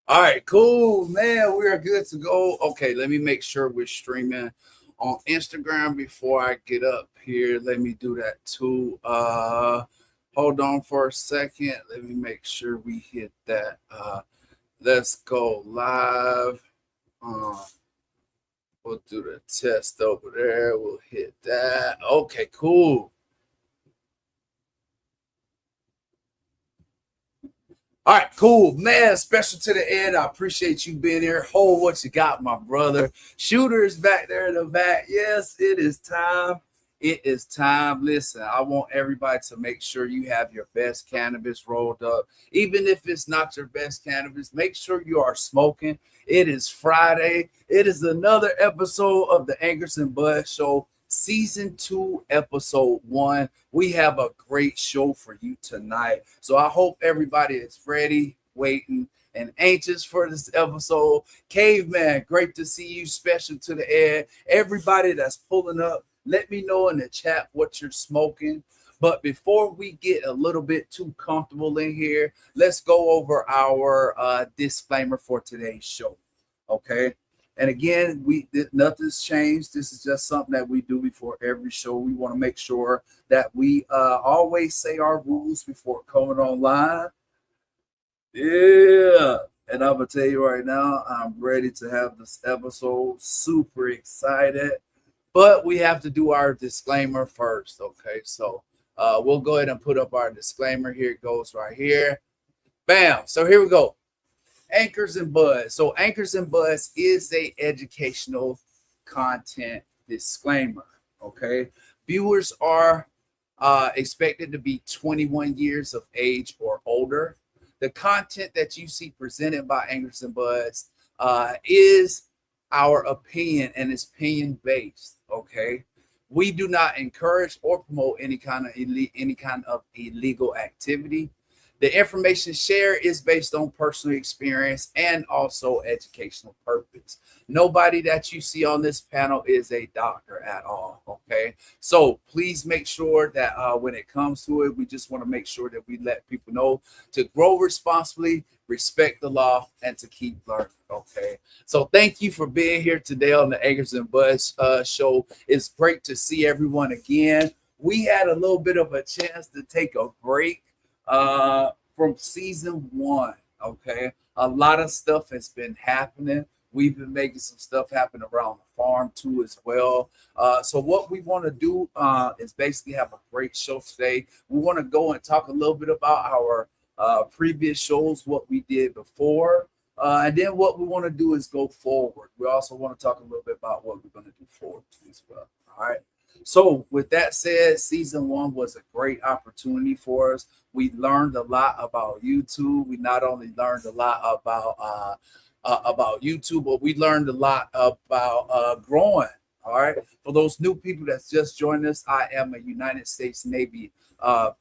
All right, cool, man. We are good to go. Okay, let me make sure we're streaming on Instagram before I get up here. Let me do that too. Hold on for a second. Let me make sure we hit that. Let's go live. Um, we'll do the test over there. We'll hit that. Okay, cool. All right, cool, man. Special to the end. I appreciate you being here. Hold what you got, my brother. Shooter is back there in the back. Yes, it is time. It is time. Listen, I want everybody to make sure you have your best cannabis rolled up. Even if it's not your best cannabis, make sure you are smoking. It is Friday. It is another episode of the Anchors and Bud Show, Season 2, Episode 1. We have a great show for you tonight. So I hope everybody is ready, waiting, and anxious for this episode. Caveman, great to see you. Special to the air. Everybody that's pulling up, let me know in the chat what you're smoking. But before we get a little bit too comfortable in here, let's go over our disclaimer for today's show. Okay. And again, nothing's changed. This is just something that we do before every show. We want to make sure that we always say our rules before coming online. Yeah. And I'm going to tell you right now, I'm ready to have this episode. Super excited. But we have to do our disclaimer first. Okay. So we'll go ahead and put up our disclaimer. Here it goes right here. Bam. So here we go. Anchors and Buds. So Anchors and Buds is a educational content disclaimer. Okay. Viewers are expected to be 21 years of age or older. The content that you see presented by Anchors and Buds is our opinion, and it's opinion based. Okay. We do not encourage or promote any kind of illegal activity. The information shared is based on personal experience and also educational purpose. Nobody that you see on this panel is a doctor at all. Okay. So please make sure that when it comes to it, we just want to make sure that we let people know to grow responsibly, respect the law, and to keep learning. Okay. So thank you for being here today on the Anchors and Buds show. It's great to see everyone again. We had a little bit of a chance to take a break from season 1. Okay, a lot of stuff has been happening. We've been making some stuff happen around the farm too as well. So what we want to do is basically have a great show today. We want to go and talk a little bit about our previous shows, what we did before, and then what we want to do is go forward. We also want to talk a little bit about what we're going to do forward too as well. All right. So with that said, season 1 was a great opportunity for us. We learned a lot about YouTube. We not only learned a lot about YouTube, but we learned a lot about growing. All right. For those new people that's just joined us, I am a United States Navy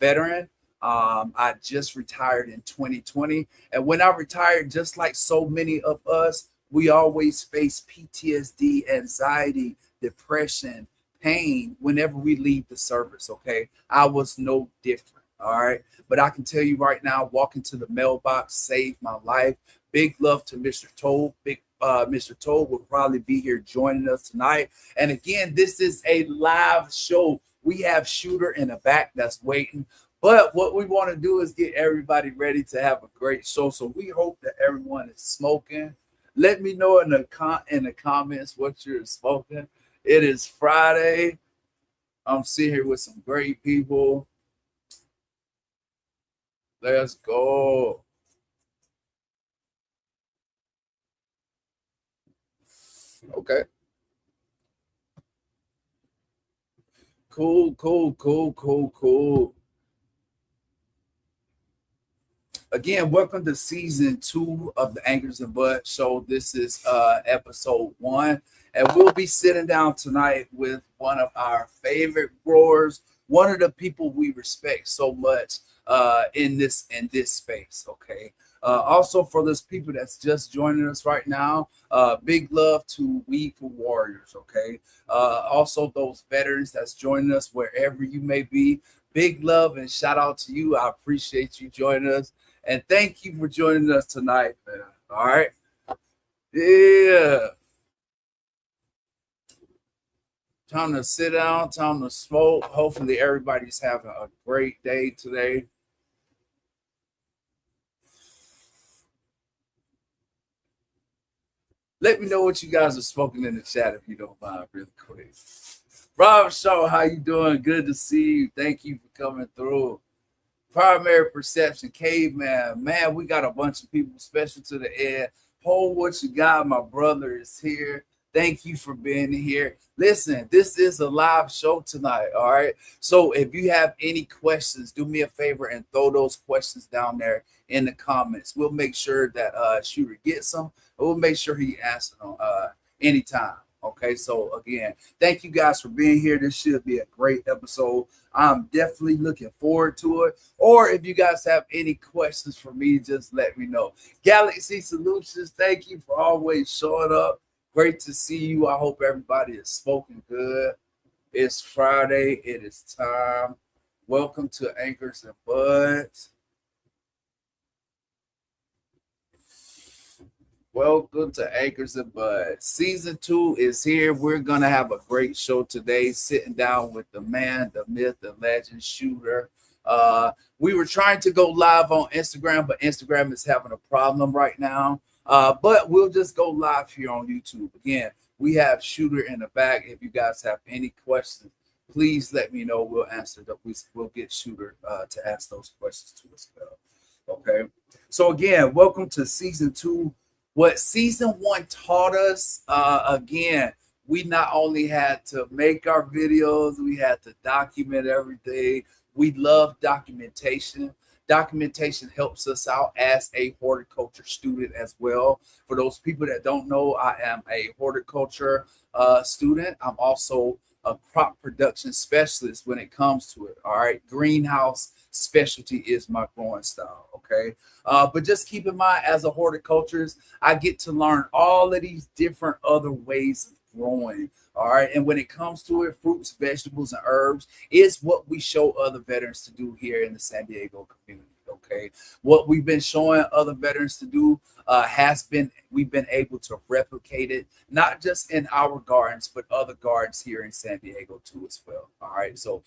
veteran. I just retired in 2020. And when I retired, just like so many of us, we always face PTSD, anxiety, depression, pain whenever we leave the service. Okay. I was no different. All right. But I can tell you right now, walking to the mailbox saved my life. Big love to Mr. Toll. Mr. Toll will probably be here joining us tonight. And again, this is a live show. We have Shooter in the back that's waiting. But what we want to do is get everybody ready to have a great show. So we hope that everyone is smoking. Let me know in the comments what you're smoking. It is Friday. I'm sitting here with some great people. Let's go. Okay. Cool. Again, welcome to season 2 of the Anchors and Bud show. This is episode 1, and we'll be sitting down tonight with one of our favorite growers, one of the people we respect so much in this space. Okay. Also, for those people that's just joining us right now, big love to We for Warriors. Okay. Also, those veterans that's joining us wherever you may be, big love and shout out to you. I appreciate you joining us. And thank you for joining us tonight, man. All right. Yeah. Time to sit down, time to smoke. Hopefully, everybody's having a great day today. Let me know what you guys are smoking in the chat if you don't mind, really quick. Rob Shaw, how you doing? Good to see you. Thank you for coming through. Primary Perception, Caveman. Man, we got a bunch of people special to the air. Hold what you got. My brother is here. Thank you for being here. Listen, this is a live show tonight. All right. So if you have any questions, do me a favor and throw those questions down there in the comments. We'll make sure that Shooter gets them. We'll make sure he answers them anytime. Okay. So again, thank you guys for being here. This should be a great episode. I'm definitely looking forward to it. Or if you guys have any questions for me, just let me know. Galaxy Solutions, thank you for always showing up. Great to see you. I hope everybody is smoking good. It's Friday. It is time. Welcome to Anchors and Buds. Welcome to Anchors and Buds. Season 2 is here. We're going to have a great show today, sitting down with the man, the myth, the legend, Shooter. We were trying to go live on Instagram, but Instagram is having a problem right now. But we'll just go live here on YouTube. Again, we have Shooter in the back. If you guys have any questions, please let me know. We'll answer them. We'll get Shooter to ask those questions to us. Okay. So again, welcome to Season 2. What Season 1 taught us, again, we not only had to make our videos, we had to document everything. We love documentation. Documentation helps us out as a horticulture student as well. For those people that don't know, I am a horticulture student. I'm also a crop production specialist when it comes to it. All right. Greenhouse specialty is my growing style. Okay. But just keep in mind, as a horticulturist, I get to learn all of these different other ways of growing. All right. And when it comes to it, fruits, vegetables, and herbs is what we show other veterans to do here in the San Diego community. Okay. What we've been showing other veterans to do we've been able to replicate it, not just in our gardens, but other gardens here in San Diego too as well. All right. So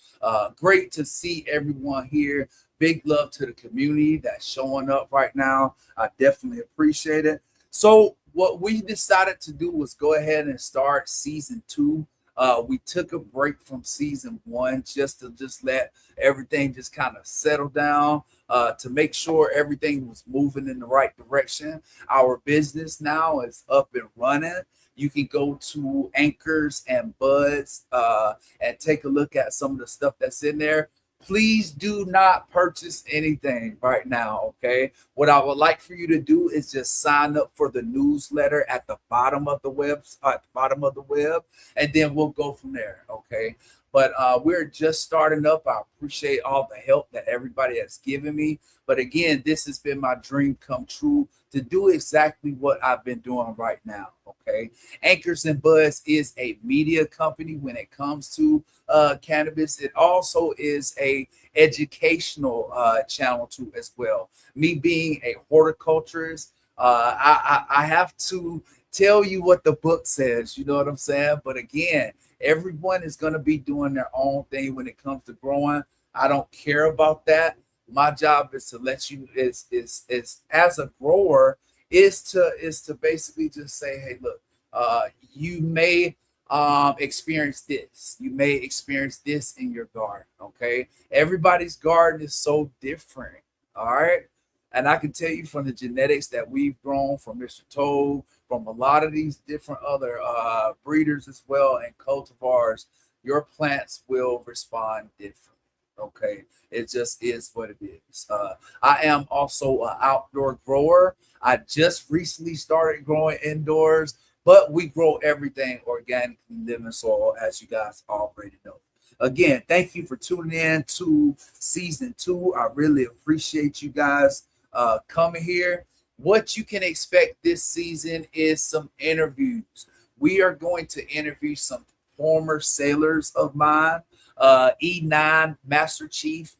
great to see everyone here. Big love to the community that's showing up right now. I definitely appreciate it. So what we decided to do was go ahead and start Season 2. We took a break from Season 1 just to let everything just kind of settle down, to make sure everything was moving in the right direction. Our business now is up and running. You can go to Anchors and Buds and take a look at some of the stuff that's in there. Please do not purchase anything right now, okay? What I would like for you to do is just sign up for the newsletter at the bottom of the web, and then we'll go from there, okay? But we're just starting up. I appreciate all the help that everybody has given me. But again, this has been my dream come true to do exactly what I've been doing right now, okay? Anchors and Buds is a media company when it comes to cannabis. It also is a educational channel too as well. Me being a horticulturist, I have to tell you what the book says, you know what I'm saying? But again, everyone is going to be doing their own thing when it comes to growing. I don't care about that. My job is to let you is as a grower is to basically just say, hey, look, you may experience this. You may experience this in your garden. Okay. Everybody's garden is so different. All right. And I can tell you from the genetics that we've grown from Mr. Toad, from a lot of these different other breeders as well and cultivars, your plants will respond differently. Okay. It just is what it is. I am also an outdoor grower. I just recently started growing indoors, but we grow everything organically, living soil, as you guys already know. Again, thank you for tuning in to Season 2. I really appreciate you guys coming here. What you can expect this season is some interviews. We are going to interview some former sailors of mine, E9 Master Chief,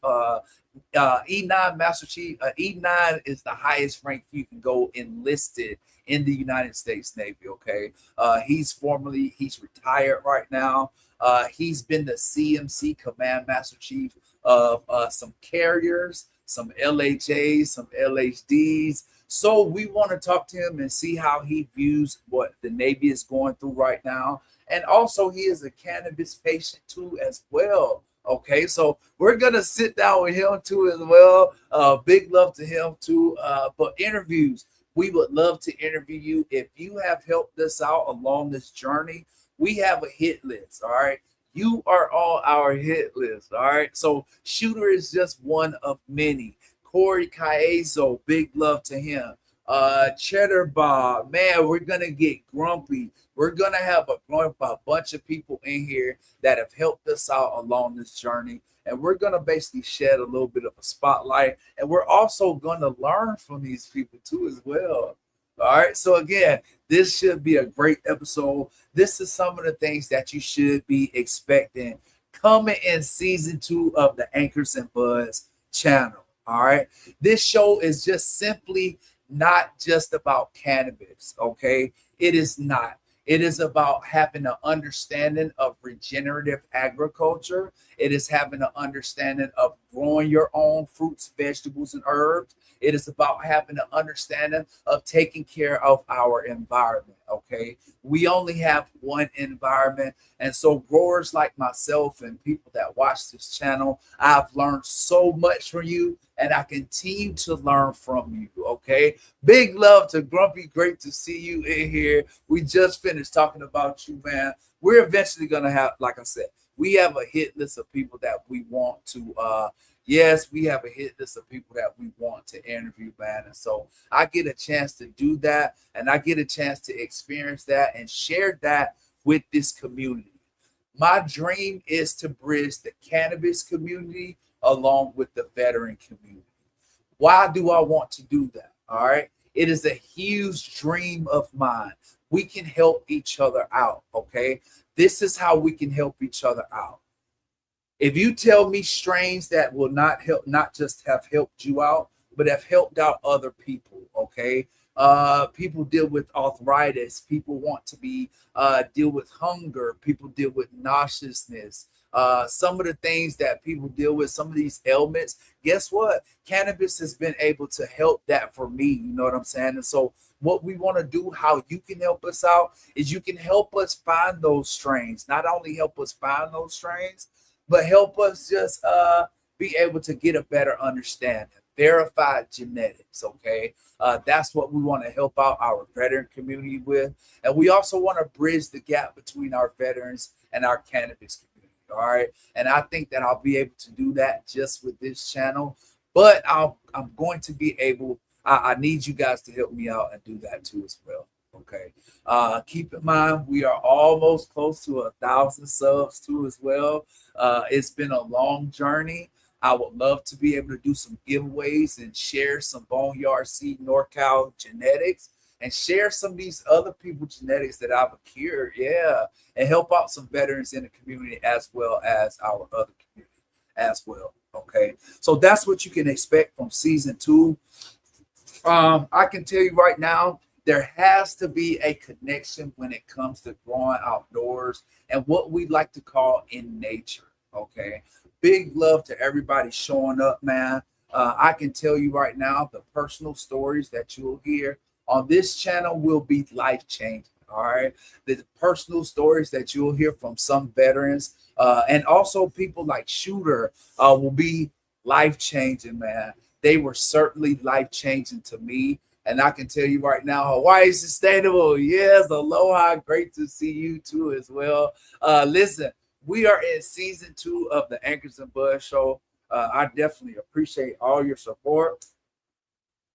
E9 Master Chief. E9 is the highest rank you can go enlisted in the United States Navy. Okay, he's retired right now. He's been the CMC Command Master Chief of some carriers, some LHAs, some LHDs. So we want to talk to him and see how he views what the Navy is going through right now. And also, he is a cannabis patient too, as well. Okay, so we're gonna sit down with him too, as well. Big love to him too. But interviews, we would love to interview you. If you have helped us out along this journey, we have a hit list. All right, you are on our hit list. All right, so Shooter is just one of many. Corey Caizo, big love to him. Cheddar Bob, man, we're gonna get grumpy. We're gonna have a bunch of people in here that have helped us out along this journey, and we're gonna basically shed a little bit of a spotlight, and we're also gonna learn from these people too as well. All right, so again, this should be a great episode. This is some of the things that you should be expecting coming in season 2 of the Anchors and Buzz channel. All right, this show is just simply not just about cannabis. Okay, it is not. It is about having an understanding of regenerative agriculture. It is having an understanding of growing your own fruits, vegetables, and herbs. It is about having an understanding of taking care of our environment. Okay, we only have one environment, and so growers like myself and people that watch this channel, I've learned so much from you, and I continue to learn from you. Okay, big love to Grumpy. Great to see you in here. We just finished talking about you, man. We're eventually gonna have, like I said, we have a hit list of people that we want to yes, we have a hit list of people that we want to interview, man. And so I get a chance to do that, and I get a chance to experience that and share that with this community. My dream is to bridge the cannabis community along with the veteran community. Why do I want to do that? All right. It is a huge dream of mine. We can help each other out. Okay. This is how we can help each other out. If you tell me strains that will not help, not just have helped you out, but have helped out other people, okay? People deal with arthritis. People want to be deal with hunger. People deal with nauseousness. Some of the things that people deal with, some of these ailments. Guess what? Cannabis has been able to help that for me. You know what I'm saying? And so, what we want to do, how you can help us out, is you can help us find those strains. Not only help us find those strains, but help us just be able to get a better understanding. Verified genetics, okay? That's what we want to help out our veteran community with. And we also want to bridge the gap between our veterans and our cannabis community, all right? And I think that I'll be able to do that just with this channel. But I'm going to be able, I need you guys to help me out and do that too as well. Okay. Keep in mind, we are almost close to 1,000 subs too as well. It's been a long journey. I would love to be able to do some giveaways and share some Boneyard Seed NorCal genetics and share some of these other people's genetics that I've acquired. Yeah. And help out some veterans in the community as well as our other community as well. Okay. So that's what you can expect from season 2. I can tell you right now, there has to be a connection when it comes to growing outdoors and what we like to call in nature. Okay. Big love to everybody showing up, man. I can tell you right now, the personal stories that you'll hear on this channel will be life changing. All right. The personal stories that you'll hear from some veterans and also people like Shooter will be life changing, man. They were certainly life changing to me. And I can tell you right now, Hawaii Sustainable. Yes, aloha. Great to see you too as well. Listen, we are in season 2 of the Anchors and Buzz show. I definitely appreciate all your support.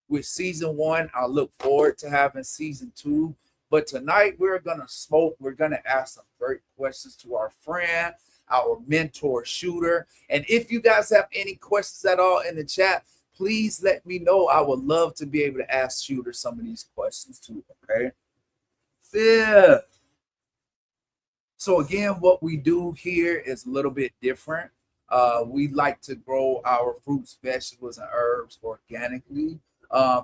With season 1, I look forward to having season 2. But tonight we're gonna smoke. We're gonna ask some great questions to our friend, our mentor Shooter. And if you guys have any questions at all in the chat, please let me know. I would love to be able to ask Shooter some of these questions too, okay? Yeah. So again, what we do here is a little bit different. We like to grow our fruits, vegetables, and herbs organically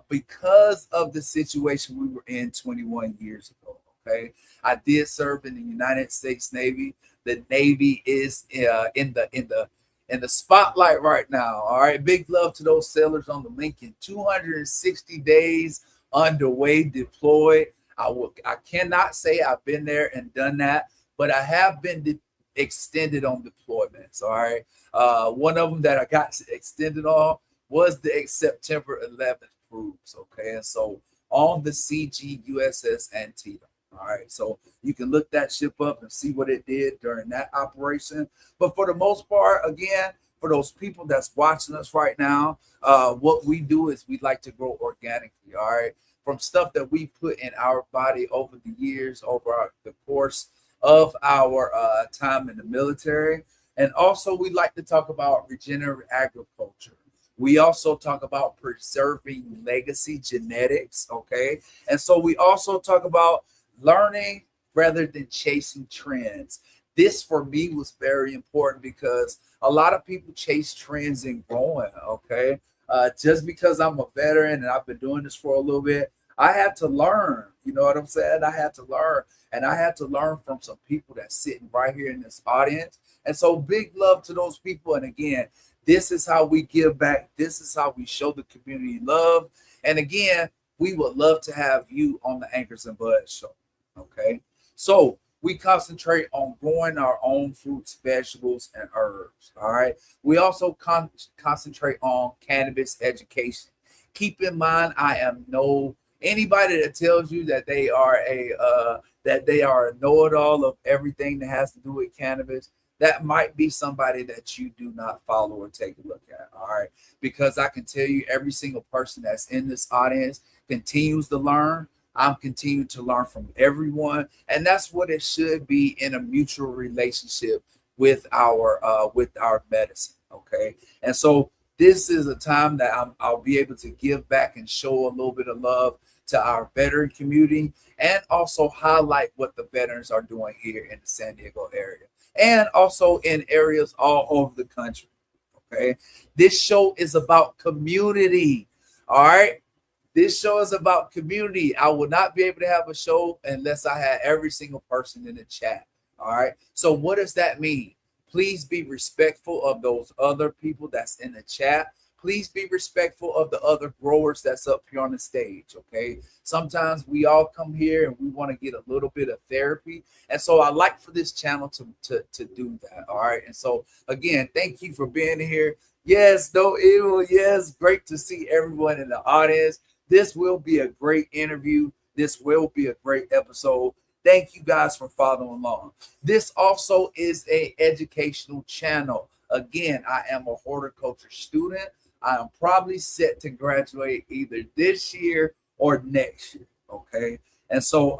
because of the situation we were in 21 years ago. Okay, I did serve in the United States Navy. The Navy is in the spotlight right now. All right, big love to those sailors on the Lincoln. 260 days underway, deployed. I cannot say I've been there and done that, but I have been extended on deployments. All right, one of them that I got extended on was the September 11th cruise. Okay, and so on the CG USS Antietam. All right, so you can look that ship up and see what it did during that operation. But for the most part, again, for those people that's watching us right now, what we do is we like to grow organically. All right, from stuff that we put in our body over the years, the course of our time in the military. And also, we like to talk about regenerative agriculture. We also talk about preserving legacy genetics. Okay. And so we also talk about learning rather than chasing trends. This for me was very important because a lot of people chase trends in growing. Okay. Just because I'm a veteran and I've been doing this for a little bit, I had to learn. You know what I'm saying? I had to learn. And I had to learn from some people that's sitting right here in this audience. And so big love to those people. And again, this is how we give back. This is how we show the community love. And again, we would love to have you on the Anchors and Buds show. Okay. So we concentrate on growing our own fruits, vegetables, and herbs. All right. We also concentrate on cannabis education. Keep in mind, I am no anybody that tells you that they are a know-it-all of everything that has to do with cannabis. That might be somebody that you do not follow or take a look at. All right. Because I can tell you, every single person that's in this audience continues to learn. I'm continuing to learn from everyone, and that's what it should be in a mutual relationship with our medicine. Okay, and so this is a time that I'll be able to give back and show a little bit of love to our veteran community, and also highlight what the veterans are doing here in the San Diego area, and also in areas all over the country. Okay, this show is about community. All right. This show is about community. I would not be able to have a show unless I had every single person in the chat. All right. So what does that mean? Please be respectful of those other people that's in the chat. Please be respectful of the other growers that's up here on the stage. Okay. Sometimes we all come here and we want to get a little bit of therapy. And so I like for this channel to do that. All right. And so again, thank you for being here. Yes, no evil. Yes, great to see everyone in the audience. This will be a great interview. This will be a great episode. Thank you guys for following along. This also is an educational channel. Again, I am a horticulture student. I am probably set to graduate either this year or next year. Okay. And so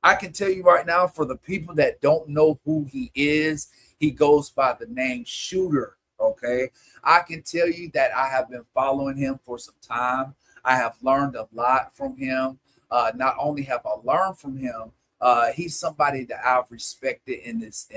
I can tell you right now, for the people that don't know who he is, he goes by the name Shooter. Okay. I can tell you that I have been following him for some time. I have learned a lot from him. Not only have I learned from him, he's somebody that I've respected in this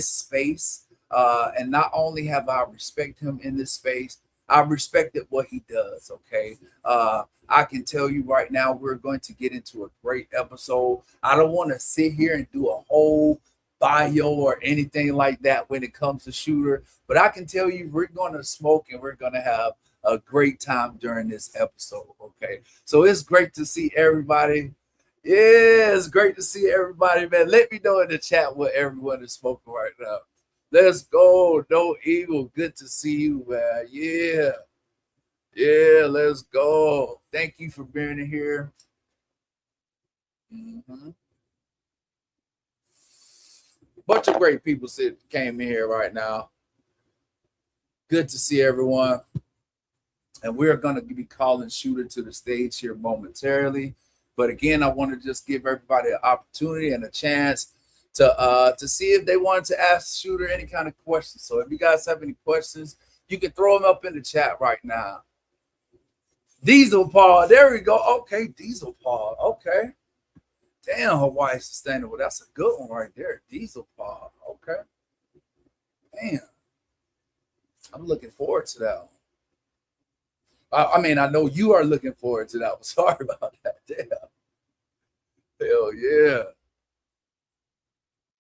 space. And not only have I respected him in this space, I respected what he does. Okay. I can tell you right now, we're going to get into a great episode. I don't want to sit here and do a whole bio or anything like that when it comes to Shooter, but I can tell you we're going to smoke and we're going to have a great time during this episode. Okay, so it's great to see everybody. Yeah, it's great to see everybody, man. Let me know in the chat what everyone is smoking right now. Let's go. No evil. Good to see you, man. Yeah, let's go. Thank you for being here. Bunch of great people came in here right now. Good to see everyone. And we're going to be calling Shooter to the stage here momentarily. But again, I want to just give everybody an opportunity and a chance to see if they wanted to ask Shooter any kind of questions. So if you guys have any questions, you can throw them up in the chat right now. Diesel Paul, there we go. Okay, Diesel Paul. Okay. Damn, Hawaii Sustainable. That's a good one right there. Diesel Paul. Okay. Damn, I'm looking forward to that one. I mean, I know you are looking forward to that one. Sorry about that. Damn. Hell yeah.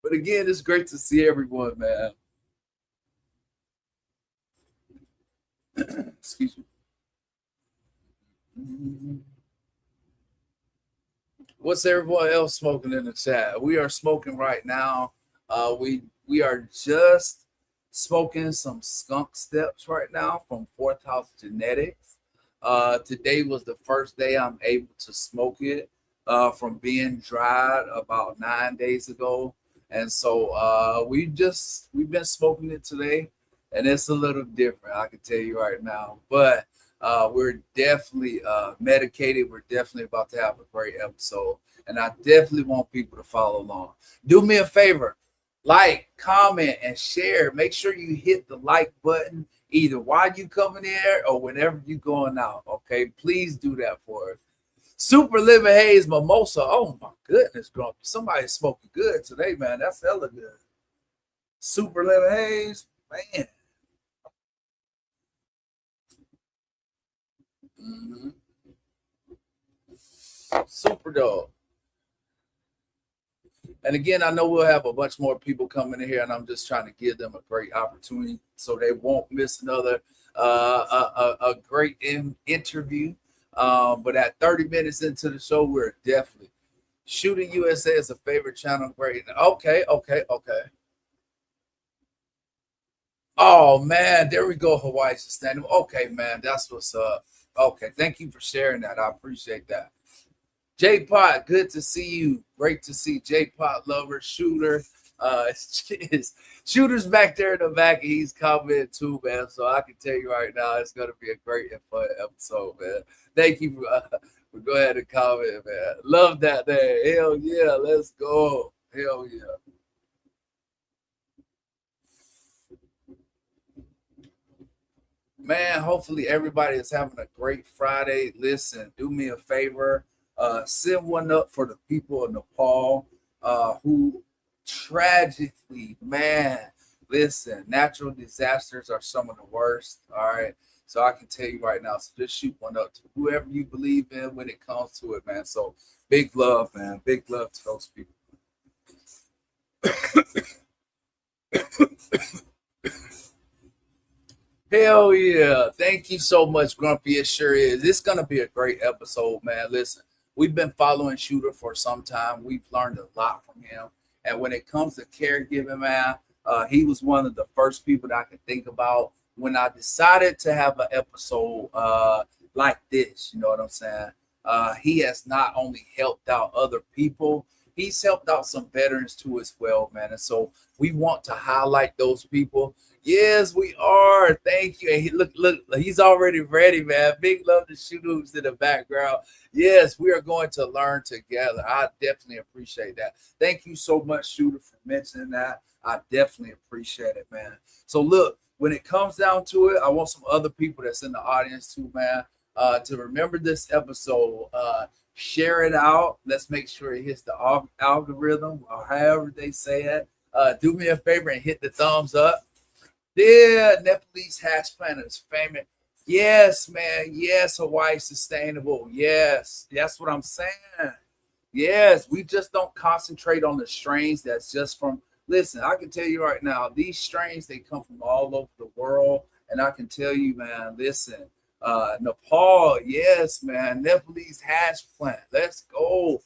But again, it's great to see everyone, man. Excuse me. What's everyone else smoking in the chat? We are smoking right now. We are just smoking some skunk steps right now from Fourth House Genetics. Today was the first day I'm able to smoke it from being dried about 9 days ago, and so we've been smoking it today, and it's a little different. I can tell you right now, but we're definitely medicated. We're definitely about to have a great episode, and I definitely want people to follow along. Do me a favor, like, comment, and share. Make sure you hit the like button either while you coming in or whenever you going out. Okay, please do that for us. Super Living Haze Mimosa. Oh my goodness, Grumpy. Somebody's smoking good today, man. That's hella good. Super Living Haze, man. Mm-hmm. Super dope. And again, I know we'll have a bunch more people coming in here, and I'm just trying to give them a great opportunity so they won't miss another a great interview. But at 30 minutes into the show, we're definitely Shooting USA is a favorite channel. Great. Okay. Oh man, there we go. Hawaii Sustainable. Okay, man, that's what's up. Okay, thank you for sharing that. I appreciate that. J Pot, good to see you. Great to see J Pot lover shooter. Shooter's back there in the back, and he's commenting too, man. So I can tell you right now, it's gonna be a great and fun episode, man. Thank you for go ahead and comment, man. Love that there. Hell yeah, let's go. Hell yeah. Man, hopefully everybody is having a great Friday. Listen, do me a favor. Send one up for the people of Nepal who tragically, man, listen, natural disasters are some of the worst. All right. So I can tell you right now, so just shoot one up to whoever you believe in when it comes to it, man. So big love, man. Big love to those people. Hell yeah. Thank you so much, Grumpy. It sure is. It's going to be a great episode, man. Listen, we've been following Shooter for some time. We've learned a lot from him. And when it comes to caregiving, man, he was one of the first people that I could think about when I decided to have an episode like this. You know what I'm saying? He has not only helped out other people, he's helped out some veterans too as well, man. And so we want to highlight those people. Yes, we are. Thank you. And look, he's already ready, man. Big love to Shoot Hoops in the background. Yes, we are going to learn together. I definitely appreciate that. Thank you so much, Shooter, for mentioning that. I definitely appreciate it, man. So look, when it comes down to it, I want some other people that's in the audience too, man, to remember this episode. Share it out. Let's make sure it hits the algorithm or however they say it. Do me a favor and hit the thumbs up. Yeah, Nepalese hash plant is famous. Yes, man. Yes, Hawaii sustainable. Yes, that's what I'm saying. Yes, we just don't concentrate on the strains that's just from. Listen, I can tell you right now, these strains they come from all over the world, and I can tell you, man. Listen, Nepal, yes, man. Nepalese hash plant. Let's go.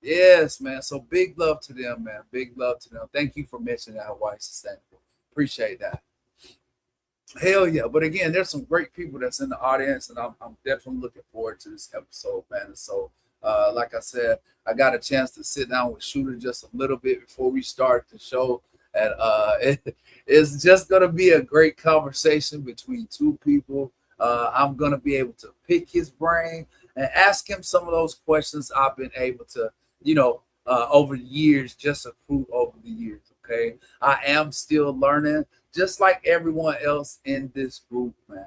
Yes, man. So big love to them, man. Big love to them. Thank you for mentioning that Hawaii sustainable. Appreciate that. Hell yeah. But again, there's some great people that's in the audience, and I'm definitely looking forward to this episode, man. And so, like I said, I got a chance to sit down with Shooter just a little bit before we start the show. And it's just going to be a great conversation between two people. I'm going to be able to pick his brain and ask him some of those questions I've been able to, over the years, just accrue over the years. Okay. I am still learning, just like everyone else in this group, man.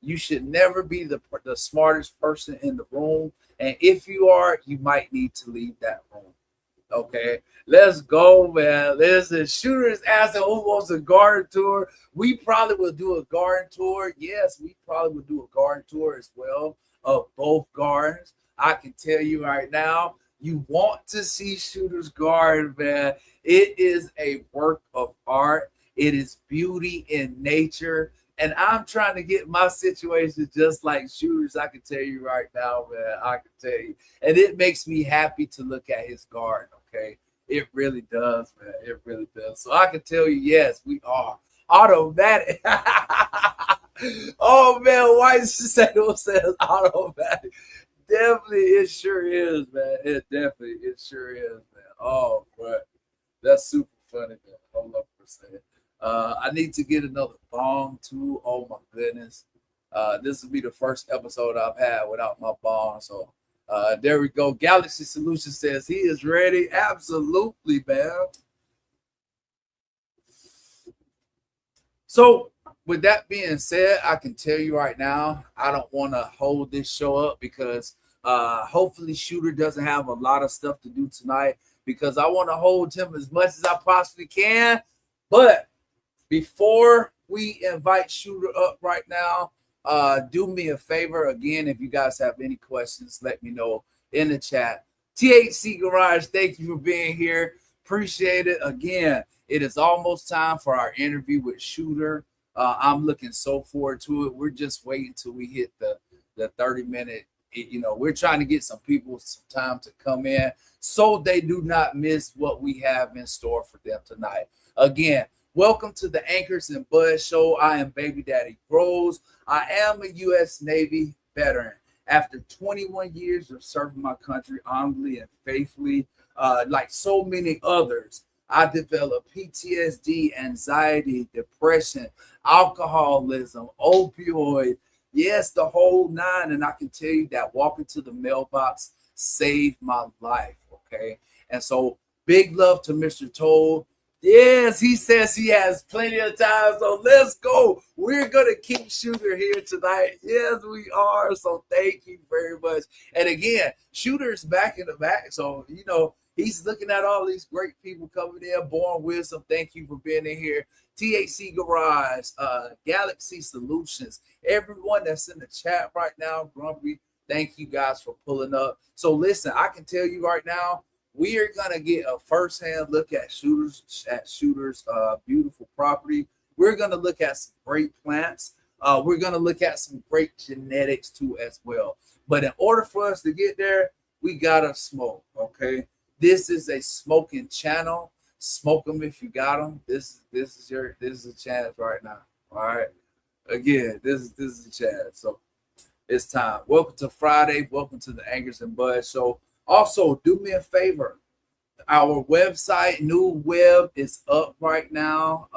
You should never be the smartest person in the room. And if you are, you might need to leave that room. Okay, let's go, man. Listen, shooters asking who wants a garden tour. We probably will do a garden tour. Yes, we probably will do a garden tour as well of both gardens. I can tell you right now, you want to see Shooter's Garden, man. It is a work of art. It is beauty in nature. And I'm trying to get my situation just like Shooters. I can tell you right now, man. I can tell you. And it makes me happy to look at his garden, okay? It really does, man. It really does. So I can tell you, yes, we are automatic. Oh man, White Saddle says automatic. Definitely, it sure is, man. It sure is, man. Oh, but that's super funny, man. 100%. I need to get another bong too. Oh my goodness. This will be the first episode I've had without my bong. So there we go. Galaxy Solution says he is ready. Absolutely, man. So with that being said, I can tell you right now, I don't want to hold this show up because hopefully Shooter doesn't have a lot of stuff to do tonight because I want to hold him as much as I possibly can. But before we invite Shooter up right now, do me a favor. Again, if you guys have any questions, let me know in the chat. THC Garage, thank you for being here. Appreciate it. Again, it is almost time for our interview with Shooter. I'm looking so forward to it. We're just waiting till we hit the 30-minute. We're trying to get some people some time to come in so they do not miss what we have in store for them tonight. Again, welcome to the Anchors and Buzz Show. I am Baby Daddy Groves. I am a U.S. Navy veteran. After 21 years of serving my country honorably and faithfully, like so many others, I developed PTSD, anxiety, depression, alcoholism, opioid, yes, the whole nine. And I can tell you that walking to the mailbox saved my life, okay? And so big love to Mr. Toll. Yes, he says he has plenty of time, so let's go. We're going to keep Shooter here tonight. Yes, we are, so thank you very much. And again, Shooter's back in the back, so, he's looking at all these great people coming in. Born Wisdom, thank you for being in here. THC Garage, Galaxy Solutions, everyone that's in the chat right now, Grumpy, thank you guys for pulling up. So listen, I can tell you right now, we are gonna get a first-hand look at Shooter's beautiful property. We're gonna look at some great plants. We're gonna look at some great genetics too as well. But in order for us to get there, we gotta smoke. Okay, this is a smoking channel. Smoke them if you got them. This is a chance right now. All right. Again, this is a chance. So it's time. Welcome to Friday. Welcome to the Anchors and Buzz Show. Also, do me a favor. Our website, new web, is up right now.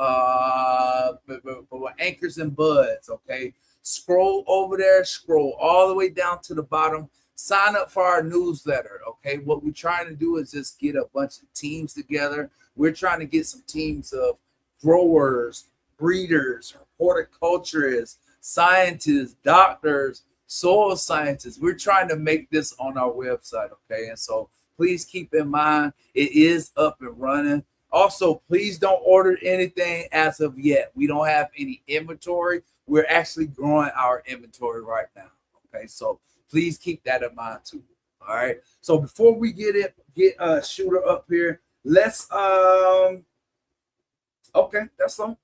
Anchors and Buds, okay? Scroll over there. Scroll all the way down to the bottom. Sign up for our newsletter, okay? What we're trying to do is just get a bunch of teams together. We're trying to get some teams of growers, breeders, horticulturists, scientists, doctors, soil scientists. We're trying to make this on our website, okay? And so please keep in mind, it is up and running. Also, please don't order anything as of yet. We don't have any inventory. We're actually growing our inventory right now, okay? So please keep that in mind too, all right? So before we get Shooter up here, let's, okay, that's all.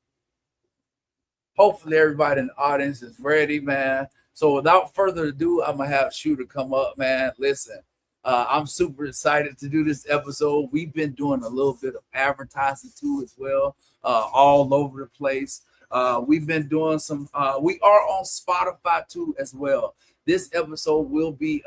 Hopefully everybody in the audience is ready, man. So without further ado, I'm going to have Shooter come up, man. Listen, I'm super excited to do this episode. We've been doing a little bit of advertising too as well, all over the place. We've been doing some, we are on Spotify too as well. This episode will be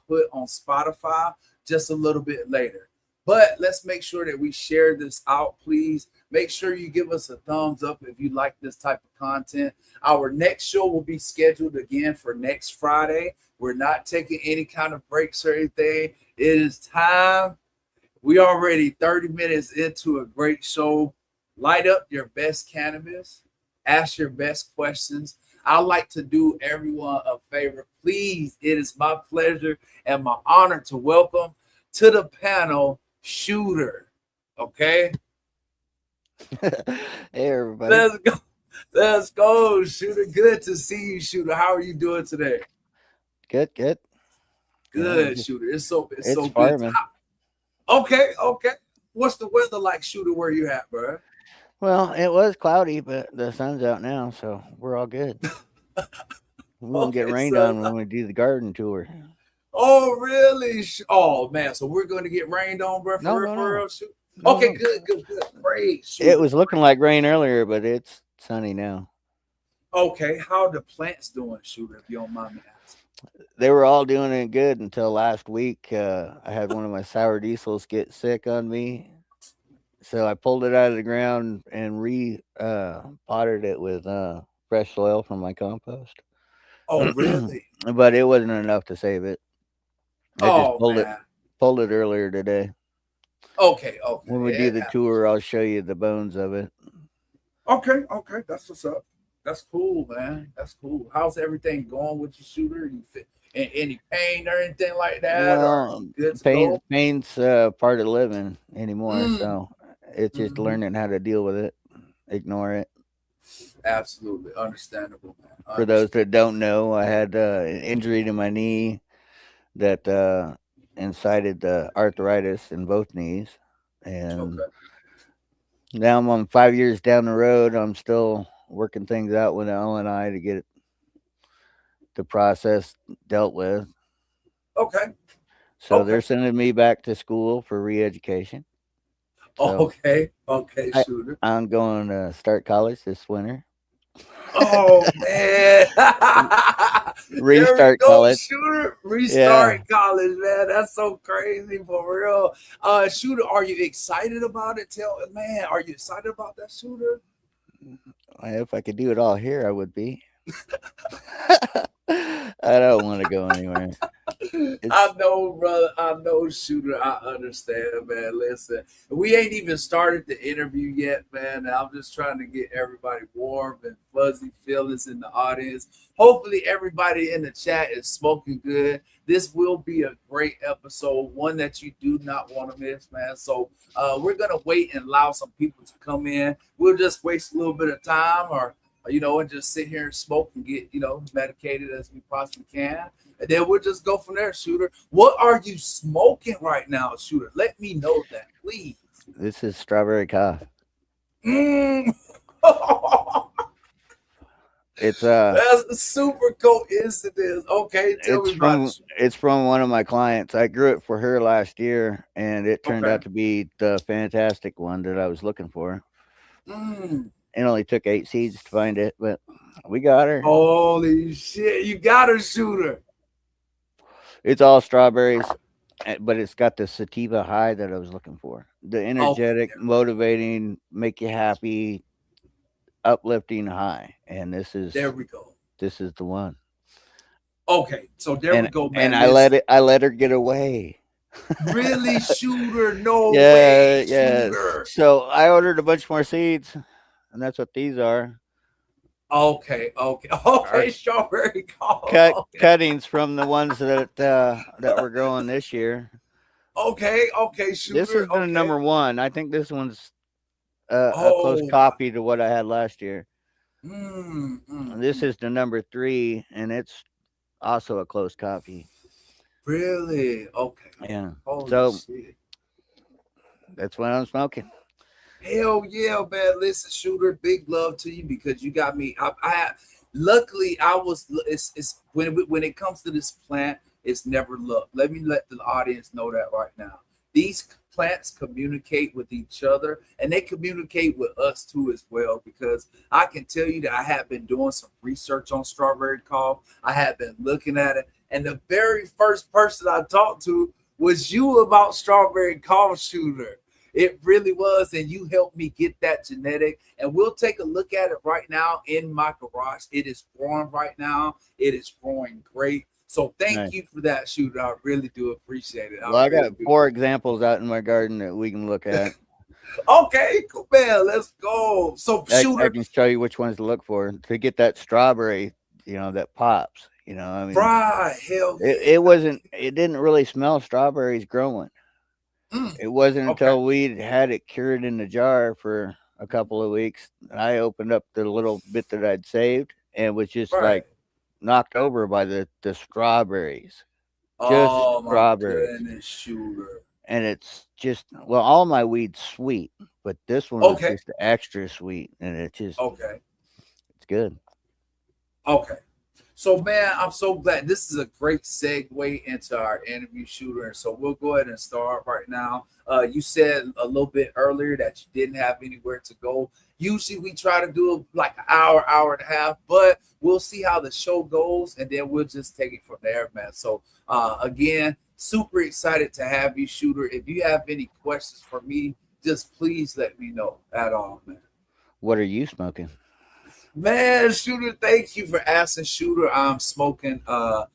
put on Spotify just a little bit later. But let's make sure that we share this out, please. Make sure you give us a thumbs up if you like this type of content. Our next show will be scheduled again for next Friday. We're not taking any kind of breaks or anything. It is time. We already 30 minutes into a great show. Light up your best cannabis. Ask your best questions. I'd like to do everyone a favor. Please, it is my pleasure and my honor to welcome to the panel Shooter. Okay, Hey, everybody. let's go. Let's go, Shooter. Good to see you, Shooter. How are you doing today? Good, good. Good, Just Shooter. It's so it's good. farming. Okay, okay. What's the weather like, Shooter? Where you at, bro? Well, it was cloudy, but the sun's out now, so we're all good. We won't get Okay, rained son. on when we do the garden tour. Oh, really? Oh, man. So we're going to get rained on, bro, No, for real, no, for no, real, shoot. no, Okay, no. good, good, good. Great, It shooter. was looking like rain earlier, but it's sunny now. Okay, how the plants doing, shooter, if you don't mind me asking? They were all doing it good until last week. I had one of my sour diesels get sick on me, so I pulled it out of the ground and potted it with fresh soil from my compost. Oh, really? But it wasn't enough to save it. I just Oh, man. pulled it earlier today. Okay, okay. When we do It the happens. tour, I'll show you the bones of it. Okay, okay. That's what's up. That's cool, man. That's cool. How's everything going with your shooter? You fit any pain or anything like that? Or are you Well, good to go? pain's part of living anymore, Mm. so it's just Hmm. learning how to deal with it, ignore it. Absolutely. Understandable, man. For those Understand. that don't know, I had an injury to my knee that incited the arthritis in both knees, and Okay. now I'm 5 years down the road. I'm still working things out with Ellen and I to get the process dealt with. Okay. So Okay. they're sending me back to school for re-education. So Okay. Okay, I shooter. I'm going to start college this winter. Oh man. There we Restart go, college. shooter. Yeah. Restart college, man. That's so crazy for real. Shooter, are you excited about it? Tell man, are you excited about that, shooter? If I could do it all here, I would be. I don't want to go anywhere. I It's know, brother. I know, shooter. I understand, man. Listen, we ain't even started the interview yet, man. And I'm just trying to get everybody warm and fuzzy feelings in the audience. Hopefully, everybody in the chat is smoking good. This will be a great episode, one that you do not want to miss, man. So we're gonna wait and allow some people to come in. We'll just waste a little bit of time, or and just sit here and smoke and get medicated as we possibly can, and then we'll just go from there, shooter. What are you smoking right now, shooter? Let me know that, please. this is strawberry cough. Mm. It's That's a super coincidence. Okay, tell me about it, shooter. it's from one of my clients. I grew it for her last year, and it turned Okay. out to be the fantastic one that I was looking for. Mm. It only took 8 seeds to find it, but we got her. Holy shit, you got a shooter. It's all strawberries, but it's got the sativa high that I was looking for. The Okay, energetic, motivating, make you happy, uplifting high. And there we go. this is the one. Okay, so there we go, And man. Listen, I let her get away. really, shooter? No way, Yeah, yes. shooter. So I ordered a bunch more seeds, and that's what these are. Okay, okay, Are okay. Strawberry call. Okay, cuttings from the ones that we're growing this year. okay, okay, This shooter. is the Okay. number one. I think this one's a close Oh my. copy to what I had last year. Mm, mm, This mm. is the number three, and it's also a close copy. Really? Okay. Yeah. Holy So shit. that's what I'm smoking. Hell yeah, man. Listen, shooter, big love to you because you got me. Luckily, I was. It's when it comes to this plant, it's never luck. Let me let the audience know that right now. These plants communicate with each other, and they communicate with us too as well. Because I can tell you that I have been doing some research on strawberry cough. I have been looking at it, and the very first person I talked to was you about strawberry cough, shooter. It really was. And you helped me get that genetic. And we'll take a look at it right now in my garage. It is growing right now. It is growing great. So thank Nice. you for that, shooter. I really do appreciate it. I Well, I really got do. 4 examples out in my garden that we can look at. Okay, cool, man. Let's go. So, I shooter, can show you which ones to look for to get that strawberry, that pops. I mean, right. Hell it yeah. wasn't, it didn't really smell strawberries growing. Mm, It wasn't okay. until we had it cured in the jar for a couple of weeks, I opened up the little bit that I'd saved and was just Right. like knocked over by the strawberries, just Oh my strawberries. goodness, shooter. And it's just, well, all my weed's sweet, but this one was Okay. just extra sweet, and Okay. it's good. Okay. So, man, I'm so glad. This is a great segue into our interview, shooter. And so we'll go ahead and start right now. You said a little bit earlier that you didn't have anywhere to go. Usually we try to do like an hour, hour and a half, but we'll see how the show goes and then we'll just take it from there, man. So, again, super excited to have you, shooter. If you have any questions for me, just please let me know at all, man. What are you smoking? Man, Shooter, thank you for asking, Shooter. I'm smoking a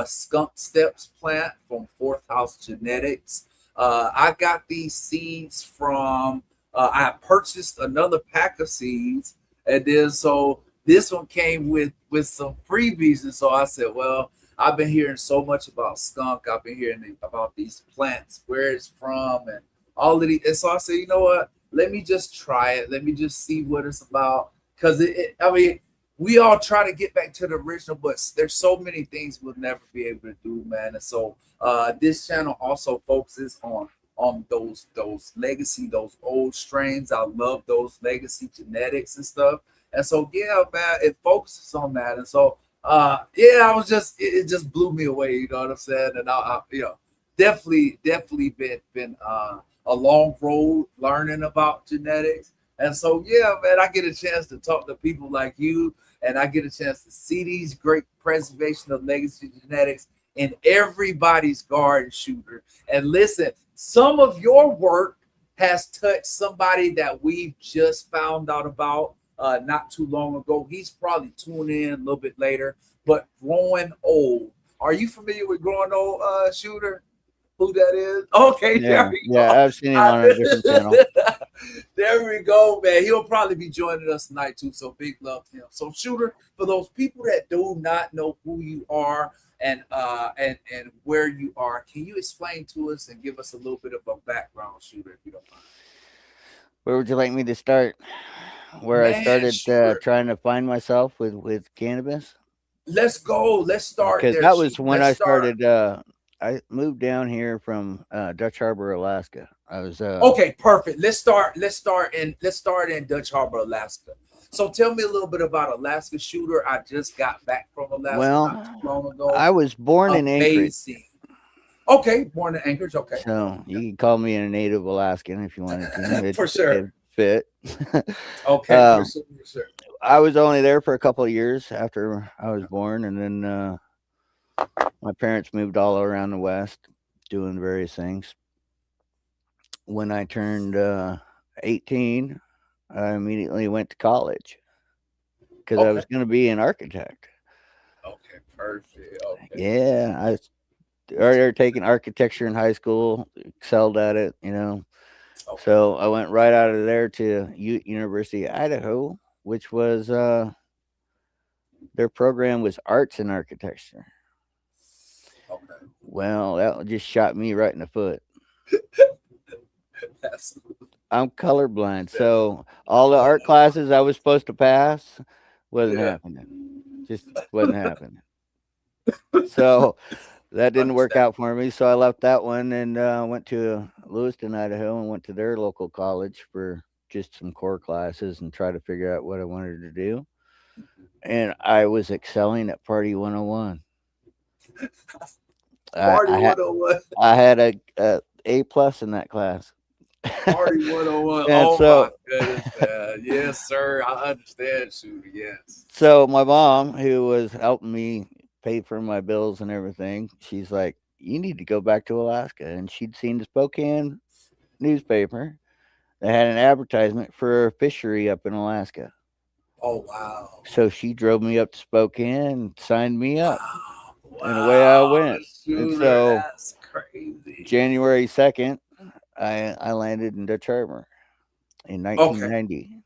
skunk steps plant from Fourth House Genetics. I got these seeds from I purchased another pack of seeds, and then so this one came with some freebies, and so I said, well, I've been hearing so much about skunk. I've been hearing about these plants, where it's from, and all of these. And so I said, you know what? Let me just try it. Let me just see what it's about because I mean, we all try to get back to the original, but there's so many things we'll never be able to do, man. And so this channel also focuses on those legacy, those old strains. I love those legacy genetics and stuff. And so yeah, man, it focuses on that. And so yeah, I was just it just blew me away. You know what I'm saying? And definitely been a long road learning about genetics. And so, yeah, man, I get a chance to talk to people like you, and I get a chance to see these great preservation of legacy genetics in everybody's garden, shooter. And listen, some of your work has touched somebody that we've just found out about not too long ago. He's probably tuning in a little bit later, but growing old. Are you familiar with growing old, shooter? Who that is? Okay, there Yeah, we yeah, go. I've seen him on a different channel. There we go, man. He'll probably be joining us tonight too. So big love to him. So shooter, for those people that do not know who you are and where you are, can you explain to us and give us a little bit of a background, shooter, if you don't mind? Where would you like me to start? Where I Man, started shooter, trying to find myself with cannabis? let's go. Let's start Because there, that was shooter. when Let's I start. started. I moved down here from Dutch Harbor, Alaska. I was Okay, perfect. Let's start in Dutch Harbor, Alaska. So tell me a little bit about Alaska, shooter. I just got back from Alaska not too well, long ago. I was born in Anchorage, Amazing. Okay, born in Anchorage. Okay, so you could call me a native Alaskan if you wanted to. okay. For sure. It fit. Okay, for um, sure, for sure. I was only there for a couple of years after I was born, and then my parents moved all around the West, doing various things. When I turned 18, I immediately went to college because I Okay, was going to be an architect. okay, perfect. Okay, Yeah, I started taking architecture in high school, excelled at it, you know. okay, So I went right out of there to University of Idaho, which was their program was arts and architecture. okay. Well, that just shot me right in the foot. That's I'm colorblind, so all the art classes I was supposed to pass wasn't yeah. happening. Just wasn't happening. So that didn't work Understand. out for me. So I left that one and went to Lewiston, Idaho, and went to their local college for just some core classes and try to figure out what I wanted to do. And I was excelling at Party 101. I, Party I had 101. I had a plus in that class. Party 101. And Oh my so goodness, man. Yes, sir. I understand, shooter. Yes. So my mom, who was helping me pay for my bills and everything, she's like, "You need to go back to Alaska." And she'd seen the Spokane newspaper that had an advertisement for a fishery up in Alaska. Oh wow. So she drove me up to Spokane and signed me up, Wow. and away I Wow. went. And Shooter, so that's crazy. January 2nd, I landed in Dutch Harbor in Okay. 1990.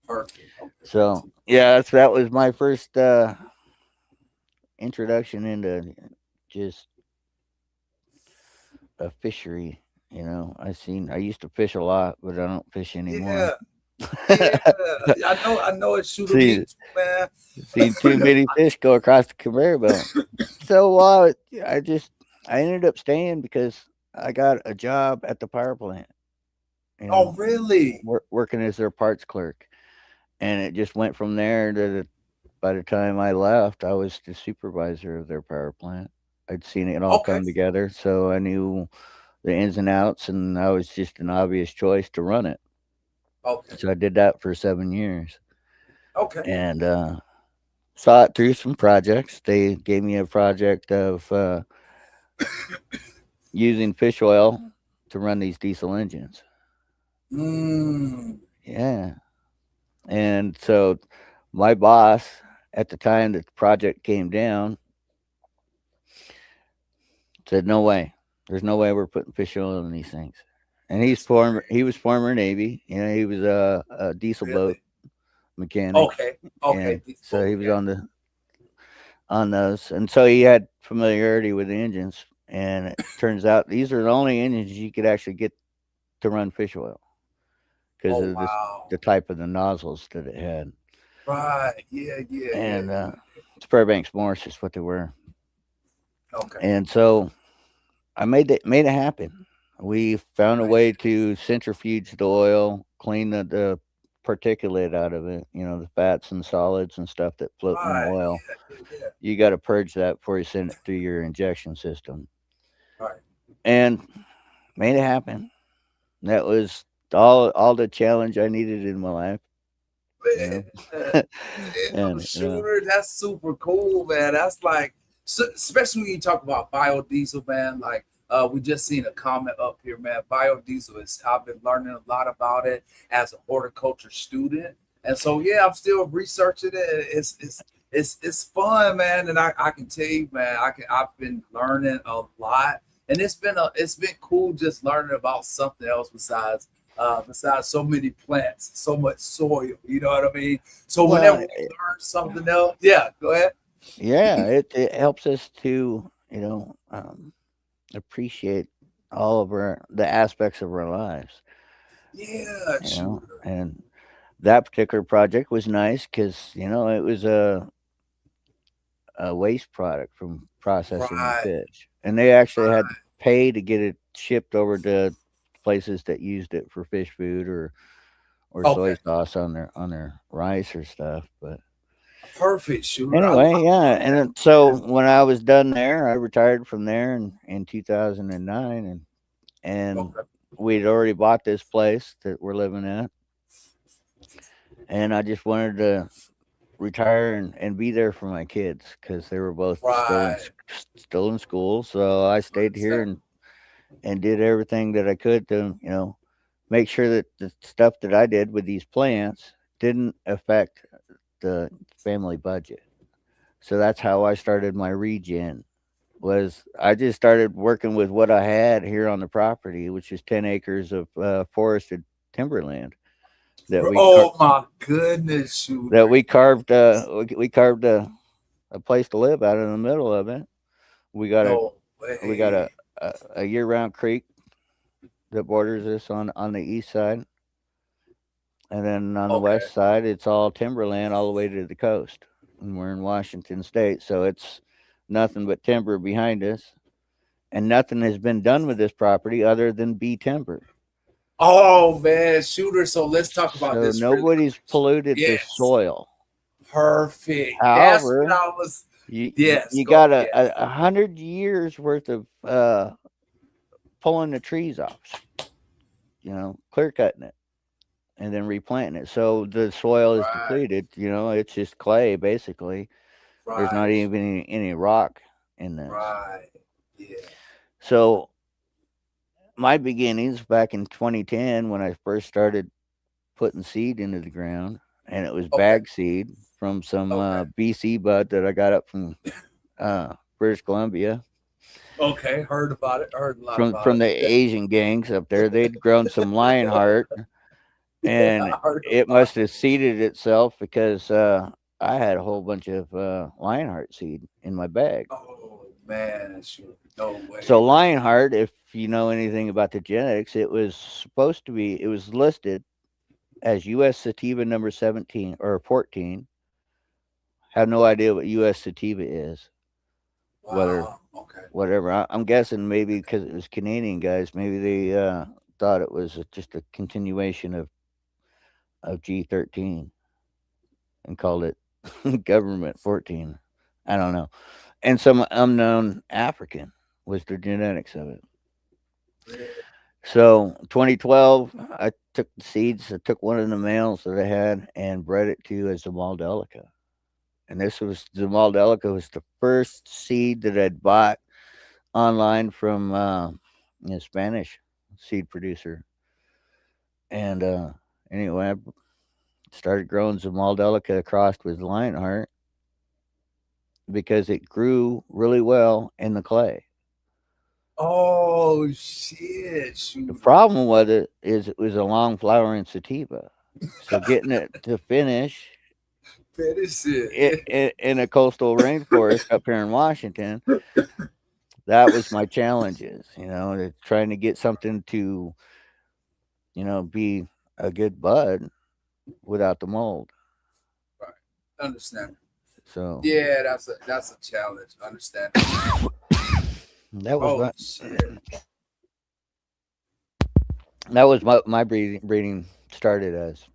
Perfect. Okay. So yeah, that was my first introduction into just a fishery. I used to fish a lot, but I don't fish Yeah, anymore. yeah. I know it. Shooter me seen too, man. seen too many fish go across the conveyor belt. So I just I ended up staying because I got a job at the power plant. Oh, really? Working as their parts clerk, and it just went from there by the time I left, I was the supervisor of their power plant. I'd seen it all Okay, come together, so I knew the ins and outs, and I was just an obvious choice to run it. okay, So I did that for 7 years, okay. and saw it through some projects. They gave me a project of using fish oil to run these diesel engines. Mm, Yeah, and so my boss at the time that the project came down said, "No way. There's no way we're putting fish oil in these things." And that's he was former Navy. He was a diesel boat really mechanic, okay. Okay, and these so both he was mechanics. on those, and so he had familiarity with the engines. And it turns out these are the only engines you could actually get to run fish oil because Oh, of wow. the type of the nozzles that it had. Right. Yeah, yeah, yeah, And yeah. Fairbanks Morse is what they were. Okay. And so I made it happen. We found a Man. way to centrifuge the oil, clean the particulate out of it, the fats and solids and stuff that float in the Right. oil. Yeah, yeah, yeah. You got to purge that before you send it through your injection system. Right. And made it happen. That was all the challenge I needed in my life, you know. Man, damn, and shooter, that's super cool, man. That's like, especially when you talk about biodiesel, man. Like, we just seen a comment up here, man. Biodiesel is. I've been learning a lot about it as a horticulture student, and so yeah, I'm still researching it. It's fun, man, and I can tell you, man, I've been learning a lot, and it's been cool just learning about something else besides so many plants, so much soil. You know what I mean? So whenever well, we learn something else, yeah, go ahead. yeah, it helps us to appreciate all of the aspects of our lives, Yeah, shooter. and that particular project was nice because it was a waste product from processing the Right, fish, and they actually had to right. pay to get it shipped over to places that used it for fish food or soy Okay, sauce on their rice or stuff. But perfect, shooter. I anyway, yeah, love and that. then, so when I was done there, I retired from there in 2009, and Okay, we'd already bought this place that we're living at, and I just wanted to retire and be there for my kids because they were both right. still in school. So I stayed here Understand. and did everything that I could to make sure that the stuff that I did with these plants didn't affect the family budget. So that's how I started my regen. Was I just started working with what I had here on the property, which is 10 acres of forested timberland that Oh my goodness, shooter. we carved a place to live out in the middle of it. We got a No we got way. a year round creek that borders us on the east side, and then on the Okay. west side it's all timberland all the way to the coast. And we're in Washington State, so it's nothing but timber behind us, and nothing has been done with this property other than be timber. Oh man, shooter. So let's talk about So this really nobody's quick. polluted the Yes. soil. Perfect. That's what However, I was. Yes. you Go. got Yes. 100 years worth of pulling the trees off, clear cutting it and then replanting it. So the soil is Right. depleted. It's just clay basically. There's not Right. even any rock in this. Right. Yeah. So my beginnings back in 2010 when I first started putting seed into the ground, and it was Okay. bag seed from some Okay. BC bud that I got up from British Columbia. Okay. Heard about it. Heard a lot From about the it. Asian gangs up there, they'd grown some Lionheart, Yeah, and I heard it about must have seeded itself because I had a whole bunch of Lionheart seed in my bag. it. Oh man, sure. No So way. Lionheart, if you know anything about the genetics, it was listed as U.S. sativa number 17 or 14. Have no idea what U.S. sativa is, whether Wow. Okay. whatever. I'm guessing maybe because it was Canadian guys, maybe they thought it was just a continuation of G13 and called it government 14. I don't know. And some unknown African was the genetics of it. Really? So 2012, I took the seeds. I took one of the males that I had and bred it to as a Maldelica. And this was the Maldelica was the first seed that I'd bought online from a Spanish seed producer. And anyway, I started growing some Maldelica crossed with Lionheart because it grew really well in the clay. Oh shit, The shooter. problem with it is it was a long flowering sativa. So getting it to finish Finish it, it. in a coastal rainforest up here in Washington, that was my challenges, trying to get something to, be a good bud without the mold. Right. Understand. So Yeah, that's a challenge. Understandable. that was Holy what shit. my breeding started as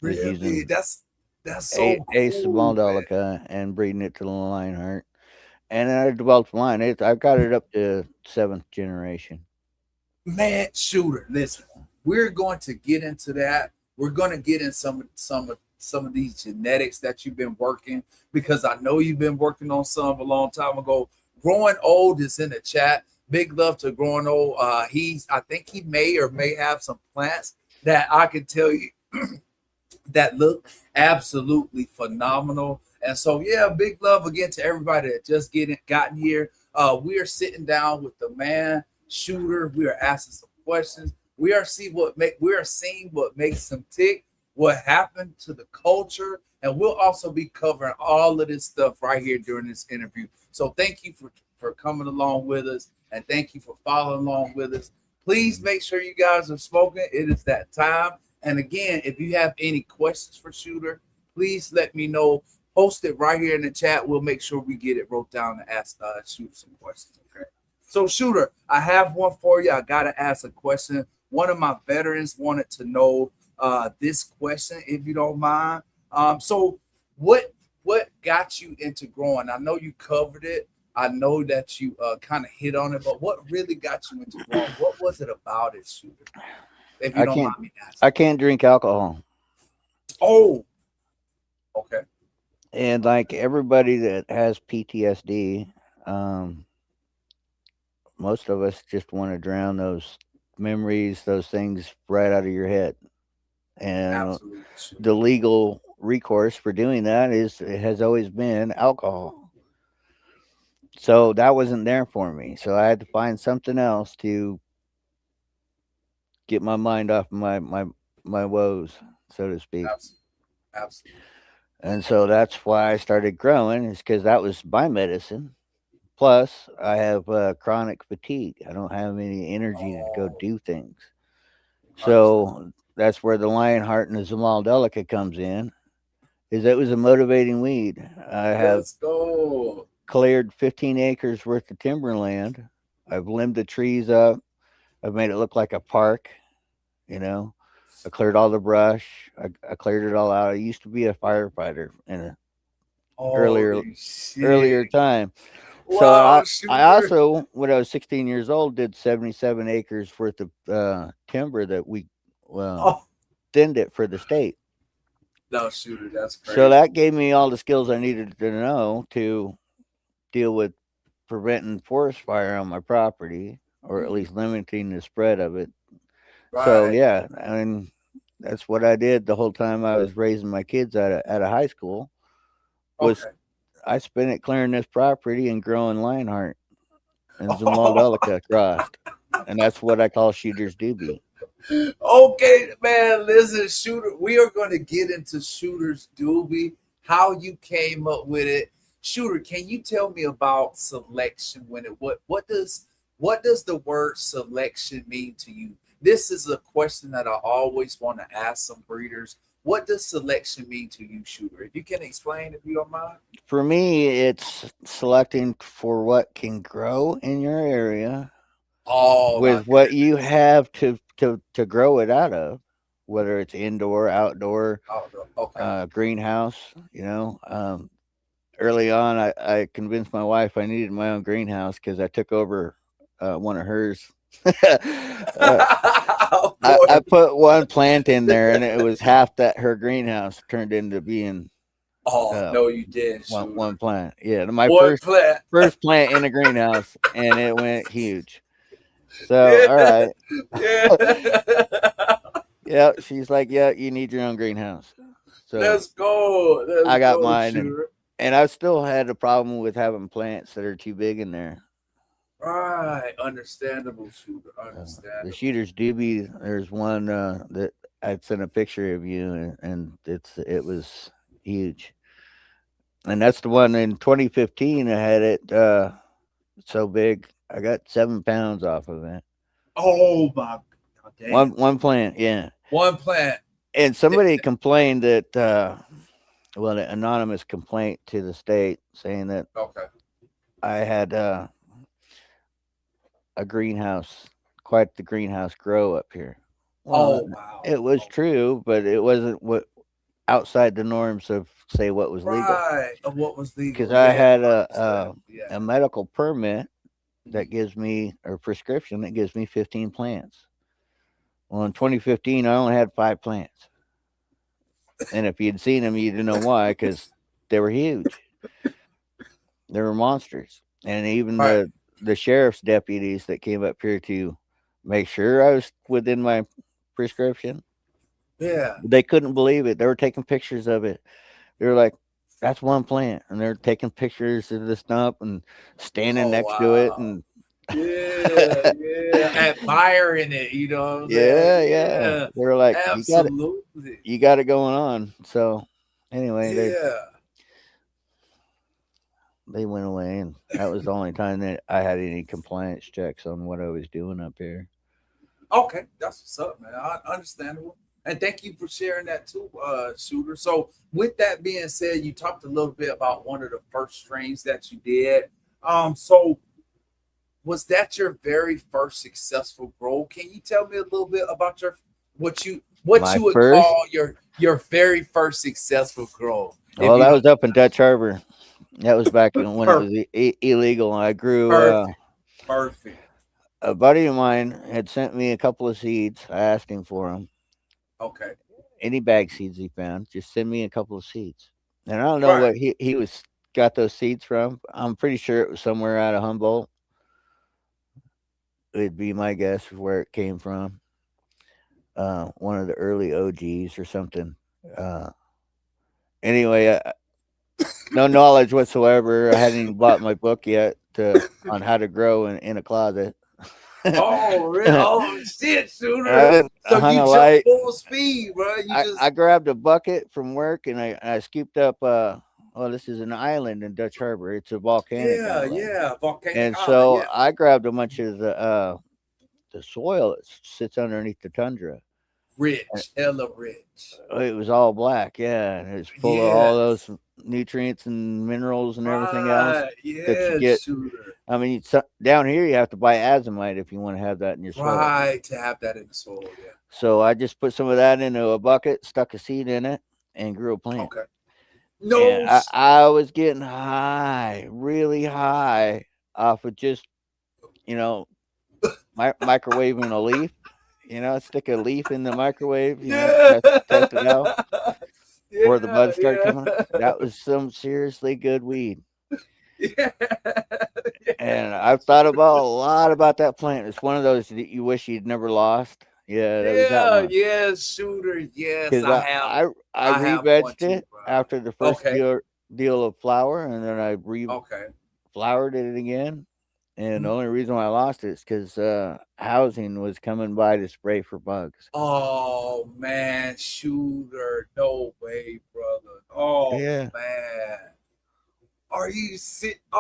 was Really? using That's so Ace cool, man. Maldelica and breeding it to the Lionheart. And then I developed mine. I've got it up to seventh generation. Man, shooter, listen, we're going to get into that. We're going to get in some of these genetics that you've been working because I know you've been working on some a long time ago. Growing old is in the chat. Big love to growing old. I think he may or may have some plants that I can tell you that look absolutely phenomenal. And so, yeah, big love again to everybody that just gotten here. We are sitting down with the man shooter. We are asking some questions. We are seeing what makes him tick, what happened to the culture, and we'll also be covering all of this stuff right here during this interview. So thank you for coming along with us, and thank you for following along with us. Please make sure you guys are smoking. It is that time. And again, if you have any questions for Shooter, please let me know. Post it right here in the chat. We'll make sure we get it wrote down and ask Shooter some questions. Okay. So Shooter, I have one for you. I gotta ask a question. One of my veterans wanted to know this question, if you don't mind. So what got you into growing? I know you covered it. I know that you kind of hit on it, but what really got you into growing? What was it about it, Shooter? If you I don't can't mind me I asking. can't drink alcohol. Oh, okay. And like everybody that has PTSD, um, most of us just want to drown those memories, those things right out of your head. And Absolutely, Shooter. the legal recourse for doing that is it has always been alcohol. So that wasn't there for me. So I had to find something else to get my mind off my woes, so to speak. Absolutely. Absolutely. And so that's why I started growing, is because that was my medicine. Plus, I have chronic fatigue. I don't have any energy to go Oh, do things. understand. So that's where the Lionheart and the Zamal Delica comes in. Is it was a motivating weed. I have Let's go. cleared 15 acres worth of timberland. I've limbed the trees up. I've made it look like a park. You know, I cleared all the brush. I cleared it all out. I used to be a firefighter in an Holy earlier shit. time. So Wow, I Shooter. also, when I was 16 years old, did 77 acres worth of timber that we uh, Oh, thinned it for the state. no, Shooter. That's So crazy. that gave me all the skills I needed to know to deal with preventing forest fire on my property, or at Mhm. least limiting the spread of it. So Right. yeah, I mean that's what I did the whole time I was raising my kids out of high school. Was Okay. I spent it clearing this property and growing Lionheart and Zamaldelica crossed, and that's what I call shooter's doobie. Okay, man. Listen, Shooter. We are going to get into Shooter's Doobie, how you came up with it. Shooter, can you tell me about selection when it what does the word selection mean to you? This is a question that I always want to ask some breeders. What does selection mean to you, Shooter? If you can explain, if you don't mind. For me, it's selecting for what can grow in your area Oh my with what goodness. you have to grow it out of, whether it's indoor, outdoor, Oh, no. Okay. greenhouse. Early on, I convinced my wife I needed my own greenhouse because I took over one of hers. uh, Of I course. put one plant in there, and it was half that her greenhouse turned into being Oh uh, no, you did, one Shooter. plant. Yeah, my One plant. first plant in a greenhouse, and it went huge. So, Yeah. all right. Yeah. Yeah, she's like, yeah, you need your own greenhouse. So Let's go. Let's I got go, mine, Shooter. and I still had a problem with having plants that are too big in there. Right. Understandable, Shooter. The Understandable. shooters do be. There's one that I sent a picture of you, and it was huge. And that's the one in 2015. I had it so big. I got 7 pounds off of it. Oh my God, damn. One plant, yeah. One plant. And somebody complained that well, an anonymous complaint to the state saying that Okay. I had a greenhouse, quite the greenhouse grow up here. Well, Oh wow. it was Okay. true, but it wasn't what outside the norms of say what was legal. Right. Of what was Because legal. I Yeah. had Understand. Yeah. a medical permit that Mhm. gives me or prescription that gives me 15 plants. Well, in 2015, I only had 5 plants, and if you'd seen them, you'd know why because they were huge. They were monsters, and even Right. the sheriff's deputies that came up here to make sure I was within my prescription, Yeah. they couldn't believe it. They were taking pictures of it. They were like, "That's one plant," and they're taking pictures of the stump and standing Oh next to it, wow. and Yeah. Yeah. Admiring it. You know what I'm saying? yeah, yeah, Yeah. they were like, Absolutely. you got it going on." So anyway, Yeah. they went away, and that was the only time that I had any compliance checks on what I was doing up here. Okay, that's what's up, man. Understandable. And thank you for sharing that too, Shooter. So, with that being said, you talked a little bit about one of the first strains that you did. So was that your very first successful grow? Can you tell me a little bit about your what My you would first, call your very first successful grow, if well, you that don't was up in Dutch Harbor. That was back when it was perfect, illegal. I grew. perfect, perfect. A buddy of mine had sent me a couple of seeds. I asked him for them. Okay, Any bag seeds he found, just send me a couple of seeds. And I don't know right. what he was got those seeds from. I'm pretty sure it was somewhere out of Humboldt. It'd be my guess of where it came from. One of the early OGs or something. Uh, anyway, no knowledge whatsoever. I hadn't even bought my book yet on how to grow in a closet. Oh, oh shit, I Shooter. went, So hung you a jump light. full speed, bro. You I just grabbed a bucket from work and I scooped up. Oh, this is an island in Dutch Harbor. It's a volcanic yeah, island, yeah. Volcanic and Island, so yeah. I grabbed a bunch of the soil that sits underneath the tundra. Rich, hella rich. It was all black, yeah, and it's full of all Yes. those nutrients and minerals and everything else Right. that you Yeah, get. Shooter. I mean, down here you have to buy azomite if you want to have that in your soil. Right. To have that in the soil, yeah. So I just put some of that into a bucket, stuck a seed in it, and grew a plant. Okay. And No I was getting high, really high, off of just you know microwaving a leaf. Stick a leaf in the microwave. Yeah. Test it out before the Yeah, buds start yeah. coming up. That was some seriously good weed. Yeah. And I've thought about a lot about that plant. It's one of those that you wish you'd never lost. Yeah, that was that Yeah, one. yes, Shooter. Yes, Because I have I I have one re-vegged too, it bro. after the first Okay. deal of flour, and then I Okay. re-flowered it again. And the Mhm. only reason why I lost it is because housing was coming by to spray for bugs. Oh man, Shooter. No way, brother. Oh Yeah. man. Are you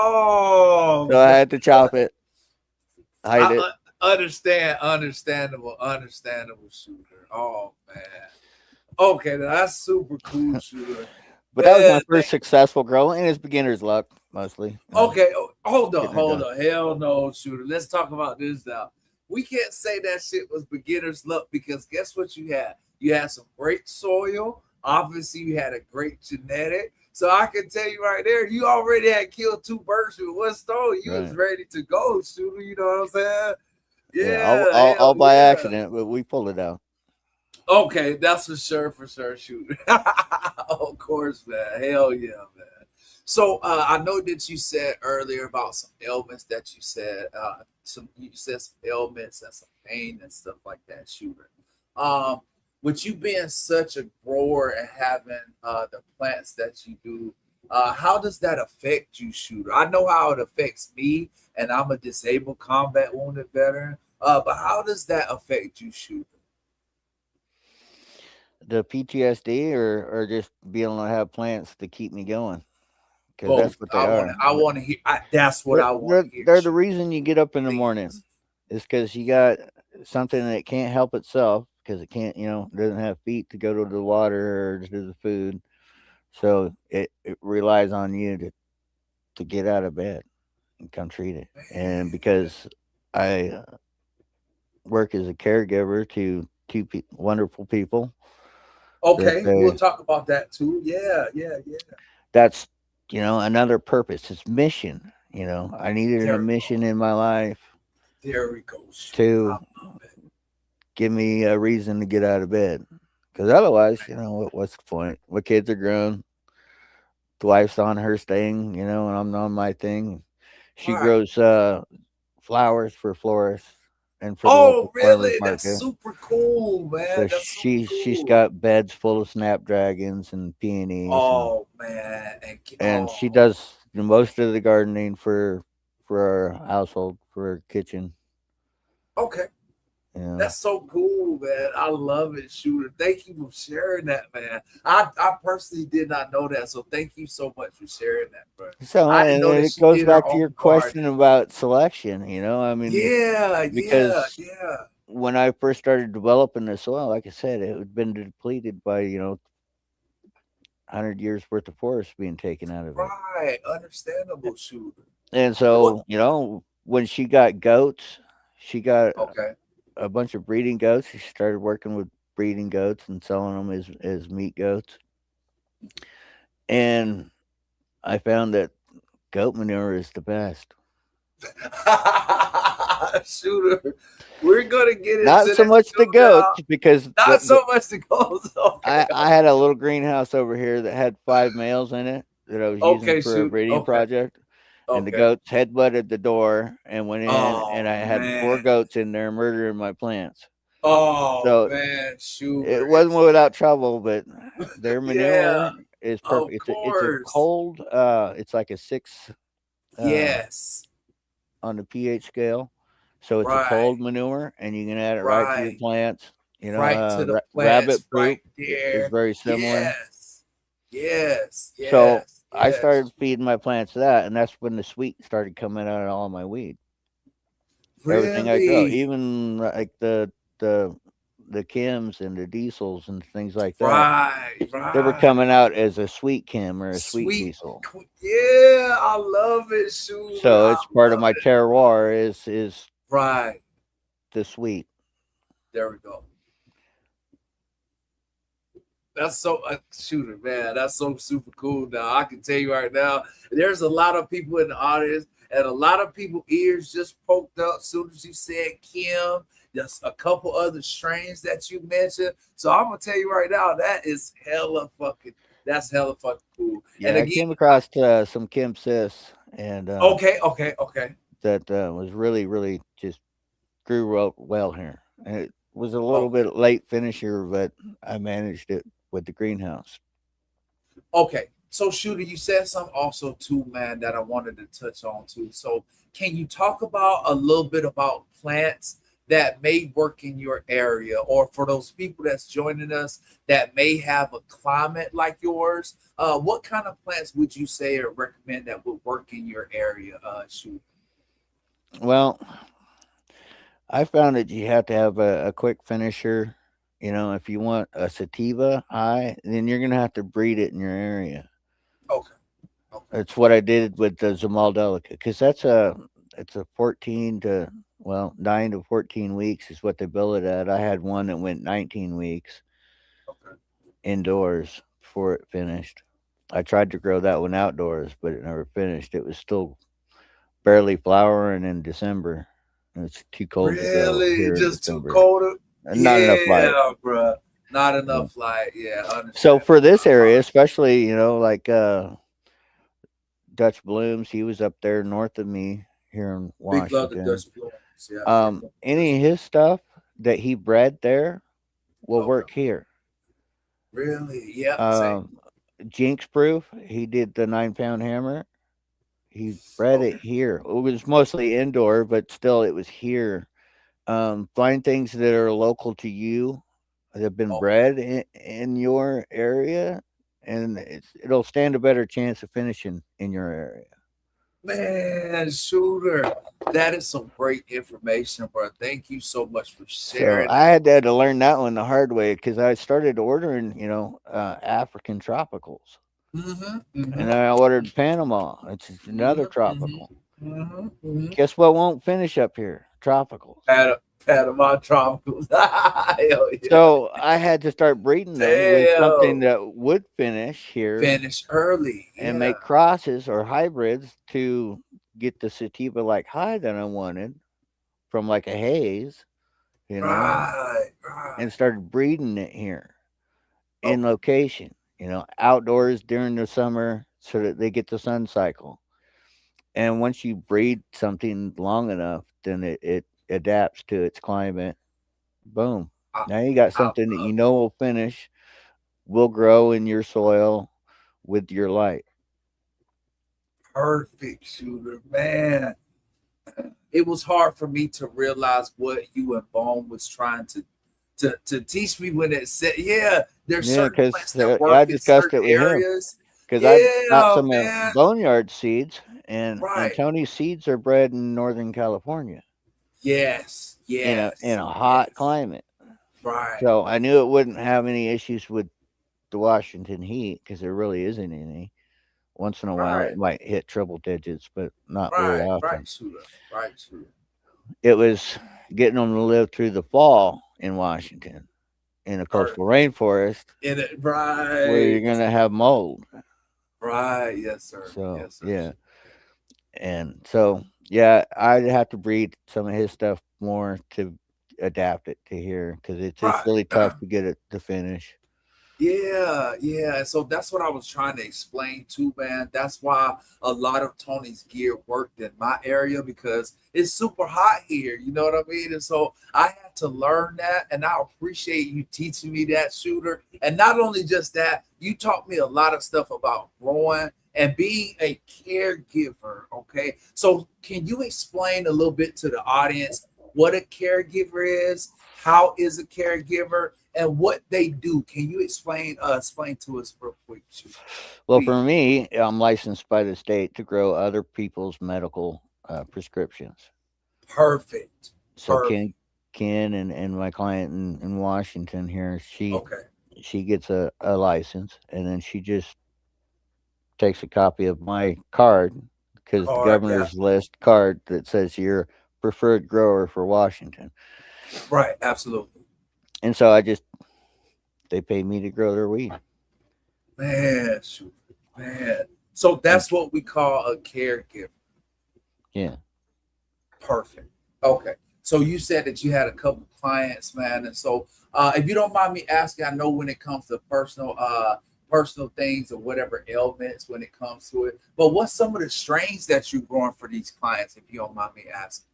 Oh So I man. had to chop it, hide it. Understandable shooter. Oh man. Okay, that's super cool shooter. But that was my Man, first successful grow, and it's beginner's luck mostly. okay, hold on, Getting it hold done. on. Hell no, shooter. Let's talk about this now. We can't say that shit was beginner's luck because guess what you had? You had some great soil. Obviously, you had a great genetic. So I can tell you right there, you already had killed two birds with one stone. You was Right. ready to go, shooter. You know what I'm saying? Yeah, all, Yeah, all, hell all by yeah. accident, but we pulled it out. Okay, that's for sure, shooter. Of course, man. Hell yeah, man. So I know that you said earlier about some ailments that you said you said some ailments and some pain and stuff like that, shooter. Um, with you being such a grower and having the plants that you do, how does that affect you, shooter? I know how it affects me, and I'm a disabled combat wounded veteran. But how does that affect you, shooter? The PTSD or just being able to have plants to keep me going because Both. that's what they are. I want to hear. That's what They're, I want they're, to hear, they're the shooter. reason you get up in the morning. Please. Is because you got something that can't help itself because it can't, doesn't have feet to go to the water or to the food. So it relies on you to get out of bed and come treat it. And because I work as a caregiver to two wonderful people that Okay, we'll they talk about that too. Yeah, yeah, yeah. that's another purpose. It's mission. I needed a There we go. mission in my life There we go, shooter. I to love it. give me a reason to get out of bed. Because otherwise, what's the point? My kids are grown. The wife's on her thing, and I'm on my thing. She Right. grows flowers for florists and for the Oh, local farmers really? That's market. super cool, man. So That's super she's cool. got beds full of snapdragons and peonies, Oh man, and she oh, does most of the gardening for our household, for our kitchen. okay. You know, That's so cool, man. I love it, shooter. Thank you for sharing that, man. I personally did not know that, so thank you so much for sharing that, bro. so I didn't and know that it she goes did her back to your own question garden. about selection. I mean, Yeah, yeah, because yeah. when I first started developing the soil, like I said, it had been depleted by 100 years worth of forest being taken out of it. Right. Understandable, shooter. And What? so, when she got goats, she got Okay. a bunch of breeding goats. She started working with breeding goats and selling them as meat goats. And I found that goat manure is the best. Shooter. We're gonna get Not into so that much the too now. goats because Not so much to go. Okay. I had a little greenhouse over here that had 5 males in it that I was using Okay, for a shoot. breeding Okay. project. And the Okay. goats headbutted the door and went in, and Oh I had four man. goats in there murdering my plants. Oh So man, it shooter. wasn't without trouble, but their Yeah, manure is of perfect. It's a course. cold. It's like a 6 uh, Yes. on the pH scale, so it's a Right. cold manure, and you can add it right to your Right. plants. Right to the Rabbit plants right poop is there. very similar. Yes. Yes. So Yes. I started Yes. feeding my plants that, and that's when the sweet started coming out of all my weed. Everything I grow, Really? even like the the chems and the diesels and things like that, Right. they were Right. coming out as a sweet chem or a sweet Sweet. diesel. Yeah, I love it, shooter. So I it's part of love my it. terroir is Right. the sweet. There we go. That's so shooter, man. That's so super cool. Now I can tell you right now, there's a lot of people in the audience, and a lot of people ears just poked up as soon as you said Kim. Just a couple other strains that you mentioned. So I'm gonna tell you right now, that is hella fucking. That's hella fucking cool. And Yeah, I again, came across some Kim sis, and okay. that was really just grew well here. And it was a little Okay. bit late finisher, but I managed it with the greenhouse. Okay. So, Shooter, you said something also too, man, that I wanted to touch on too. So, can you talk about a little bit about plants that may work in your area, or for those people that's joining us that may have a climate like yours? What kind of plants would you say or recommend that would work in your area? Shoot. Well, I found that you have to have a quick finisher. If you want a sativa high, then you're gonna have to breed it in your area. Okay. Okay. That's what I did with the Zamal Delica, because it's a 14 to, well, 9 to 14 weeks is what they bill it at. I had one that went 19 weeks Okay. indoors before it finished. I tried to grow that one outdoors, but it never finished. It was still barely flowering in December. It's too cold to grow Really? here in Just too December. cold? And not enough light. Yeah, bruh. Not Yeah. enough light. Yeah, So understandable. for this area, Understandable. especially, like Dutch Blooms, he was up there north of me here in Big love the Washington. Dutch blooms. Yeah, big love the Dutch Any of his blooms. stuff that he bred there will Okay. work here. Really? Yep. Same. Um, Jinx Proof, he did the 9 pound hammer. He bred it Okay. here. It was mostly indoor, but still, it was here. Find things that are local to you that have been Okay. bred in your area, and it'll stand a better chance of finishing in your area. Man, Shooter, that is some great information, bro. Thank you so much for So sharing I that. had to learn that one the hard way because I started ordering, African tropicals, Mm-hmm. and Mm-hmm. I ordered Panama. It's another Mm-hmm. tropical. Mm-hmm. Mm-hmm. Guess what won't finish up here? Tropicals. Panama Tropicals. Hell yeah. So I had to start breeding them with Damn. something that would finish here Finish early. and Yeah. make crosses or hybrids to get the sativa like high that I wanted from like a haze, you know, Right. Right. and started breeding it here in Okay. location, outdoors during the summer so that they get the sun cycle. And once you breed something long enough, then it adapts to its climate. Boom. I, Now you got I something that love will finish, will grow in your soil with your light. perfect, Shooter. Man, it was hard for me to realize what you and Bone was trying to teach me when it said, yeah, there's Yeah, certain because plants that I work in discussed certain it with him areas. because I got Yeah, some man. boneyard seeds, and Right. Tony's seeds are bred in Northern California Yes. in Yes. a hot Yes. climate. Right. So I knew it wouldn't have any issues with the Washington heat because there really isn't any. Once in a while, Right. it might hit triple digits, but not very Right. Right, often. Shooter. Right, Shooter. It was getting them to live through the fall in Washington in a coastal Perfect. rainforest In it. where you're Right. going to have mold. Right. Yes, sir. So, Yes, sir. yeah. And so, yeah, I'd have to breed some of his stuff more to adapt it to here because it's Right. really tough to get it to finish. Yeah, yeah. So that's what I was trying to explain too, man. That's why a lot of Tony's gear worked in my area because it's super hot here. You know what I mean? And so I had to learn that, and I appreciate you teaching me that, Shooter. And not only just that, you taught me a lot of stuff about growing and being a caregiver. Okay, so can you explain a little bit to the audience what a caregiver is? How is a caregiver? And what they do? Can you explain to us real quick, Well, please? for me, I'm licensed by the state to grow other people's medical prescriptions. Perfect. So Perfect. Ken and my client in Washington here, Okay. she gets a license and then she just takes a copy of my card because the Card. Yeah. governor's list card that says you're preferred grower for Washington. Right. Absolutely. And so I just they pay me to grow their weed. Man, shoot, man. So And that's what we call a caregiver. yeah. Perfect. Okay. So you said that you had a couple clients, man, and so if you don't mind me asking, I know when it comes to personal things or whatever ailments when it comes to it, but what's some of the strains that you're growing for these clients, if you don't mind me asking?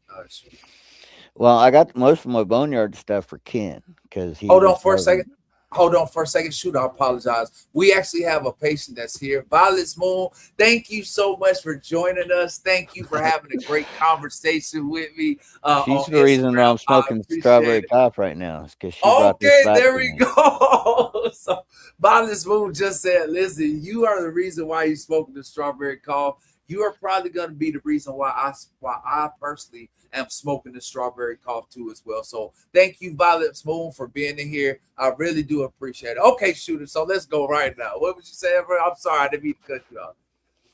Well, I got most of my boneyard stuff for Ken because he Hold was on for a second. having. Hold on for a second. Shoot, I apologize. We actually have a patient that's here. Violet's Moon, thank you so much for joining us. Thank you for having a great conversation with me She's on the reason why Instagram. I'm I smoking appreciate strawberry it. top right now. It's because she brought this Okay, back there to we me. go. So Boundless Moon just said, listen, you are the reason why you smoking the strawberry cough. You are probably gonna be the reason why I personally am smoking the strawberry cough too as well. So thank you, Violet Moon, for being in here. I really do appreciate it. Okay, shooter. So let's go right now. What would you say, Ever? I'm sorry, I didn't mean to cut you off.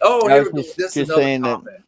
Oh, I here was we go. just This is just another saying that. comment.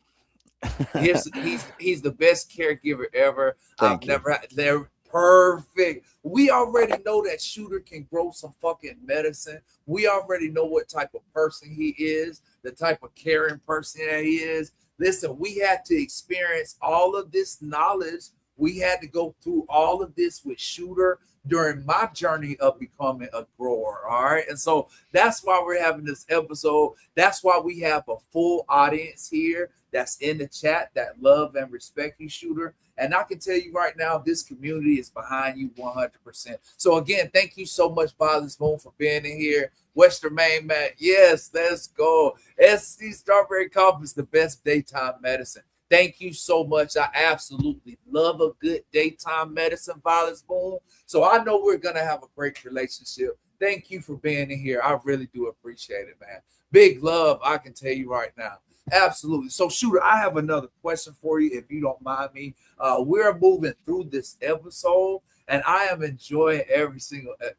He's the best caregiver ever. I've Thank you. never had. They're perfect. We already know that shooter can grow some fucking medicine. We already know what type of person he is, the type of caring person that he is. Listen, we had to experience all of this knowledge. We had to go through all of this with shooter during my journey of becoming a grower. All right. And so that's why we're having this episode. That's why we have a full audience here that's in the chat that love and respect you, shooter. And I can tell you right now, this community is behind you 100%. So again, thank you so much, Violence Moon, for being in here. Western Main Man, yes, let's go. SC Strawberry Cough is the best daytime medicine. Thank you so much. I absolutely love a good daytime medicine, Violence Moon. So I know we're gonna have a great relationship. Thank you for being in here. I really do appreciate it, man. Big love, I can tell you right now. Absolutely. So, shooter, I have another question for you, if you don't mind me. We're moving through this episode, and I am enjoying every single thing.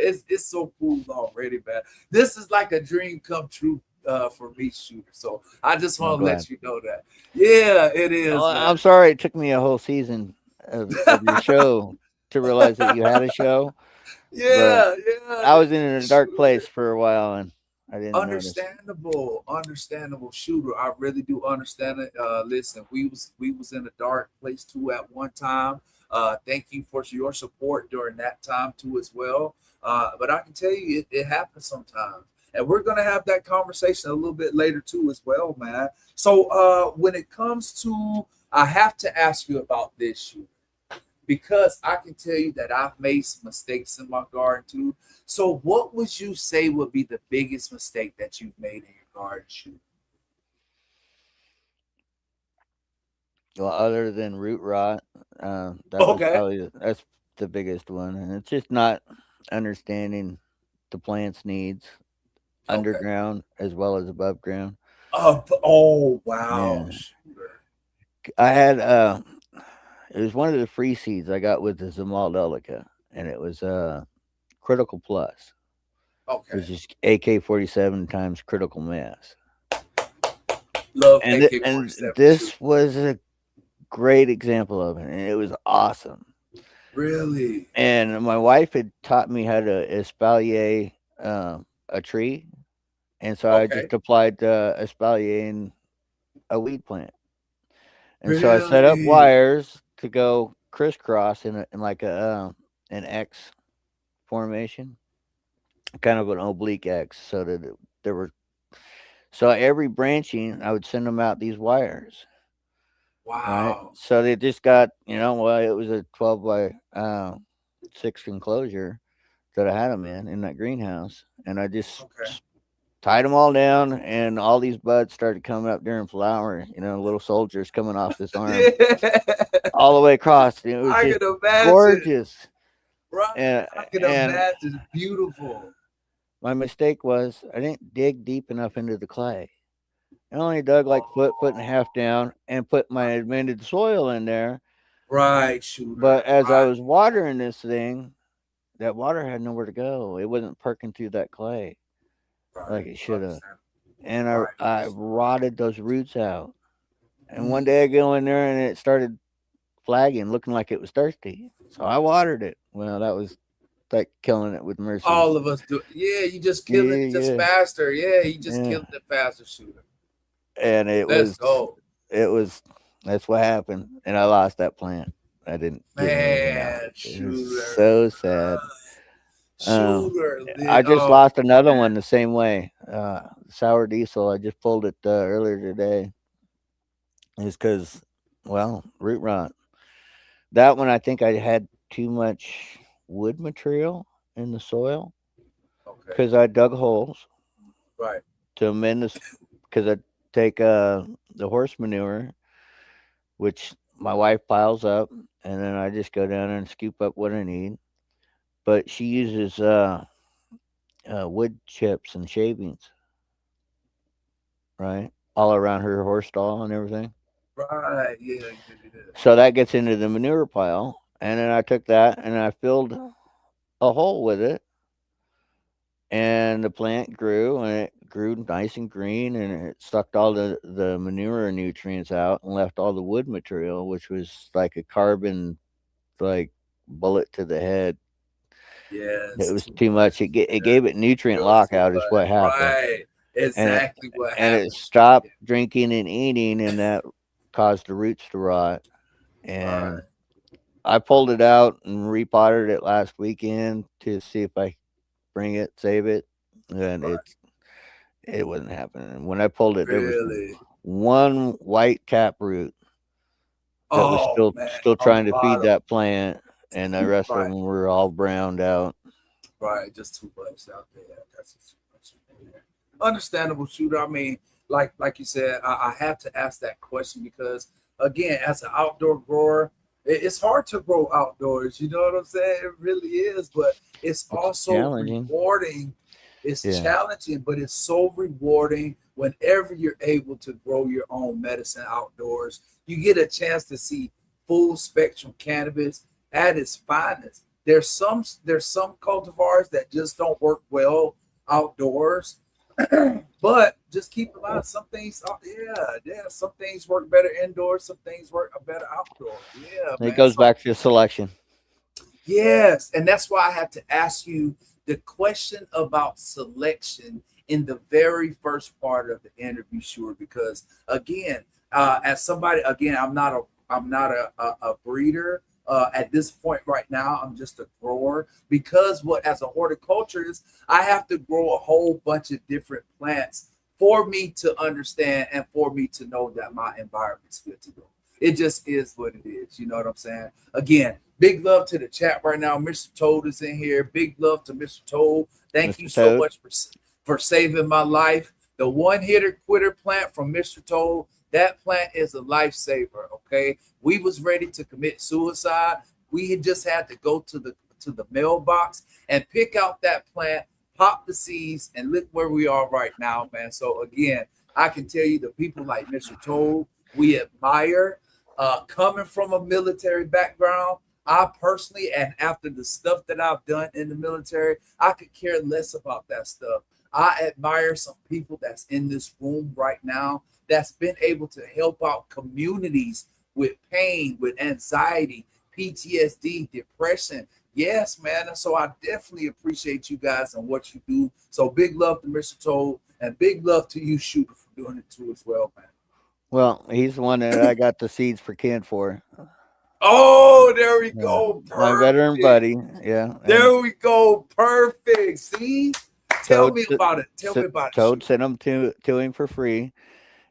It's so cool already, man. This is like a dream come true for me, shooter. So I just I'm want to glad. let you know that. Yeah, it Oh, is, man. I'm sorry it took me a whole season of your show to realize that you had a show, but Yeah, yeah, I was in a dark place shooter. for a while and I didn't notice. Understandable shooter. I really do understand it. Listen, we was in a dark place too at one time. Thank you for your support during that time too as well. But I can tell you, it happens sometimes, and we're gonna have that conversation a little bit later too as well, man. So when it comes to, I have to ask you about this shooter because I can tell you that I've made some mistakes in my garden too. So, what would you say would be the biggest mistake that you've made in your garden shoot? Well, other than root rot, that was Okay, probably that's the biggest one, and it's just not understanding the plant's needs okay. underground as well as above ground. Oh wow, Yeah, shooter. I had it was one of the free seeds I got with the Zamaldelica, and it was critical plus, Okay, which is AK-47 times critical mass, love and AK forty and seven shoot. this was a great example of it, and it was awesome. Really? And my wife had taught me how to espalier a tree, and so I Okay. just applied espalier in a weed plant. And so I set up Really? wires to go crisscross in like an X formation, kind of an oblique X, so that there were so every branching I would send them out these wires, right? Wow. So they just got well it was a 12 by 6 enclosure that I had them in that greenhouse, and I just Okay. tied them all down, and all these buds started coming up during flower. Little soldiers coming off this arm Yeah, all the way across. And it was I just can imagine. gorgeous. Right? And I can and imagine. It's beautiful. my mistake was I didn't dig deep enough into the clay. I only dug like foot and a Oh, half down and put my amended soil in there. right, shooter. But as I Right, was watering this thing, that water had nowhere to go. It wasn't perking through that clay right. like it should have. Understand. And Right. I rotted those roots out. And one Mm. day I go in there and it started flagging, looking like it was thirsty. So I watered it. Well, that was like killing it with mercy. All of us do. Yeah, you just Yeah, kill it just yeah, faster. Yeah, you just yeah. killed it faster, shooter. And Let's go, it was, that's what happened. And I lost that plant. I didn't get anything out of man, it. It was shooter. so sad. Um, Shooter. I just Oh lost another man. one the same way. Sour diesel. I just pulled it earlier today. Is because, well, root rot. That one I think I had too much wood material. in the soil Okay. because I dug holes Right. to amend this. Because I take the horse manure, which my wife piles up, and then I just go down and scoop up what I need. But she uses wood chips and shavings, right, all around her horse stall and everything. Right. Yeah. Yeah. Yeah. So that gets into the manure pile, and then I took that and I filled a hole with it, and the plant grew, and it grew nice and green, and it sucked all the manure nutrients out and left all the wood material, which was like a carbon like bullet to the head. It Yes. was Too too much. much. It Yeah. gave it It nutrient was too lockout is what much. happened, Right. and Exactly what it happened. stopped Yeah. drinking and eating, and that caused the roots to rot. And Right. I pulled it out and repotted it last weekend to see if I bring it, save it, and Right. it wasn't happening. When I pulled it, there was Really. one white taproot that was Oh man. still On the trying to feed bottom. that plant, and the rest of Right. them were all browned out. Right, just too much out there. That's just too much. Understandable, shooter. I mean, like you said, I have to ask that question because again, as an outdoor grower, it's hard to grow outdoors. You know what I'm saying? It really is, but it's It's also challenging. rewarding. It's Yeah, challenging, but it's so rewarding whenever you're able to grow your own medicine outdoors. You get a chance to see full spectrum cannabis at its finest. There's some cultivars that just don't work well outdoors, but just keep in mind some things. Yeah, some things work better indoors. Some things work better outdoors. Yeah, it man. goes So back to selection. yes, and that's why I have to ask you the question about selection in the very first part of the interview, sure. Because again, as somebody, again, I'm not a breeder. At this point right now, I'm just a grower because what as a horticulturist, I have to grow a whole bunch of different plants for me to understand and for me to know that my environment's good to go. It just is what it is. You know what I'm saying? Again, big love to the chat right now. Mr. Toad is in here. Big love to Mr. Toad. Thank you Mr. so Toad. much for saving my life. The one hitter quitter plant from Mr. Toad. That plant is a lifesaver. Okay, we was ready to commit suicide. We had just had to go to the mailbox and pick out that plant, pop the seeds, and look where we are right now, man. So again, I can tell you the people like Mr. Toad, we admire coming from a military background. I personally, and after the stuff that I've done in the military, I could care less about that stuff. I admire some people that's in this room right now that's been able to help out communities with pain, with anxiety, PTSD, depression. Yes, man. And so I definitely appreciate you guys and what you do. So big love to Mr. Toad and big love to you, Shooter, for doing it too as well, man. Well, he's the one that I got the seeds for Ken for. Oh, there we go. My veteran Perfect. buddy. Yeah, and There we go. Perfect. See? Tell Toad me about it. Tell me about it, Toad Shooter. sent them to him for free.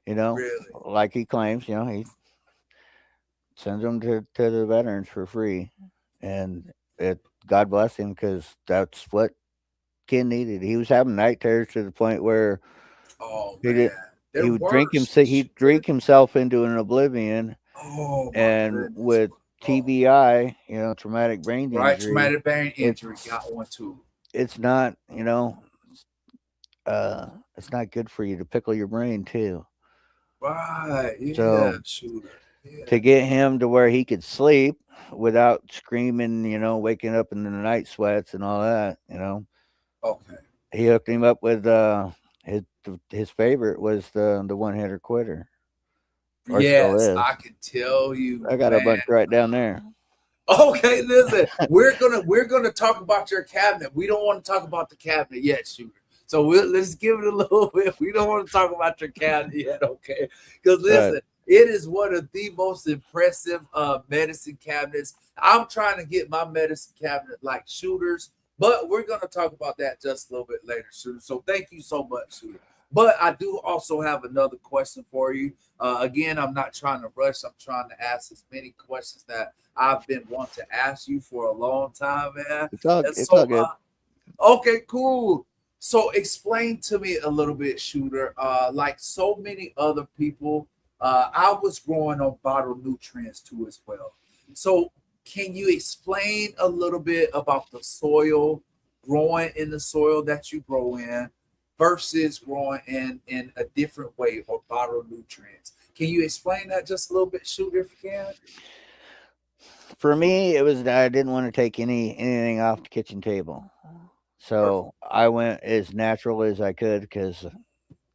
You know, Really? like he claims. You know, he sends them to the veterans for free, and it God bless him because that's what Ken needed. He was having night terrors to the point where Oh, he did man. he They're would drink him worse, he'd Shooter. drink himself into an oblivion, Oh, my and goodness. with Oh, TBI, traumatic brain right. injury, Traumatic brain injury. it's Got one, too. it's not uh it's not good for you to pickle your brain too. Right. Yeah, So Shooter. Yeah. to get him to where he could sleep without screaming, waking up in the night sweats and all that, Okay. he hooked him up with his favorite was the one hitter quitter, or still Yes, is. I can tell you, I got a man. bunch right down there. Okay, listen, we're gonna talk about your cabinet. We don't want to talk about the cabinet yet, Shooter. So let's give it a little bit. We don't want to talk about your cabinet yet, okay? Because Right. listen, it is one of the most impressive medicine cabinets. I'm trying to get my medicine cabinet like Shooters, but we're gonna talk about that just a little bit later, Shooter. So thank you so much, Shooter. But I do also have another question for you. Again, I'm not trying to rush. I'm trying to ask as many questions that I've been wanting to ask you for a long time, man. And It's all so, good. Okay, cool. So explain to me a little bit, Shooter. Like so many other people, I was growing on bottled nutrients too as well. So can you explain a little bit about the soil, growing in the soil that you grow in versus growing in a different way or bottled nutrients? Can you explain that just a little bit, Shooter, if you can? For me, it was that I didn't want to take anything off the kitchen table. Perfect. So I went as natural as I could because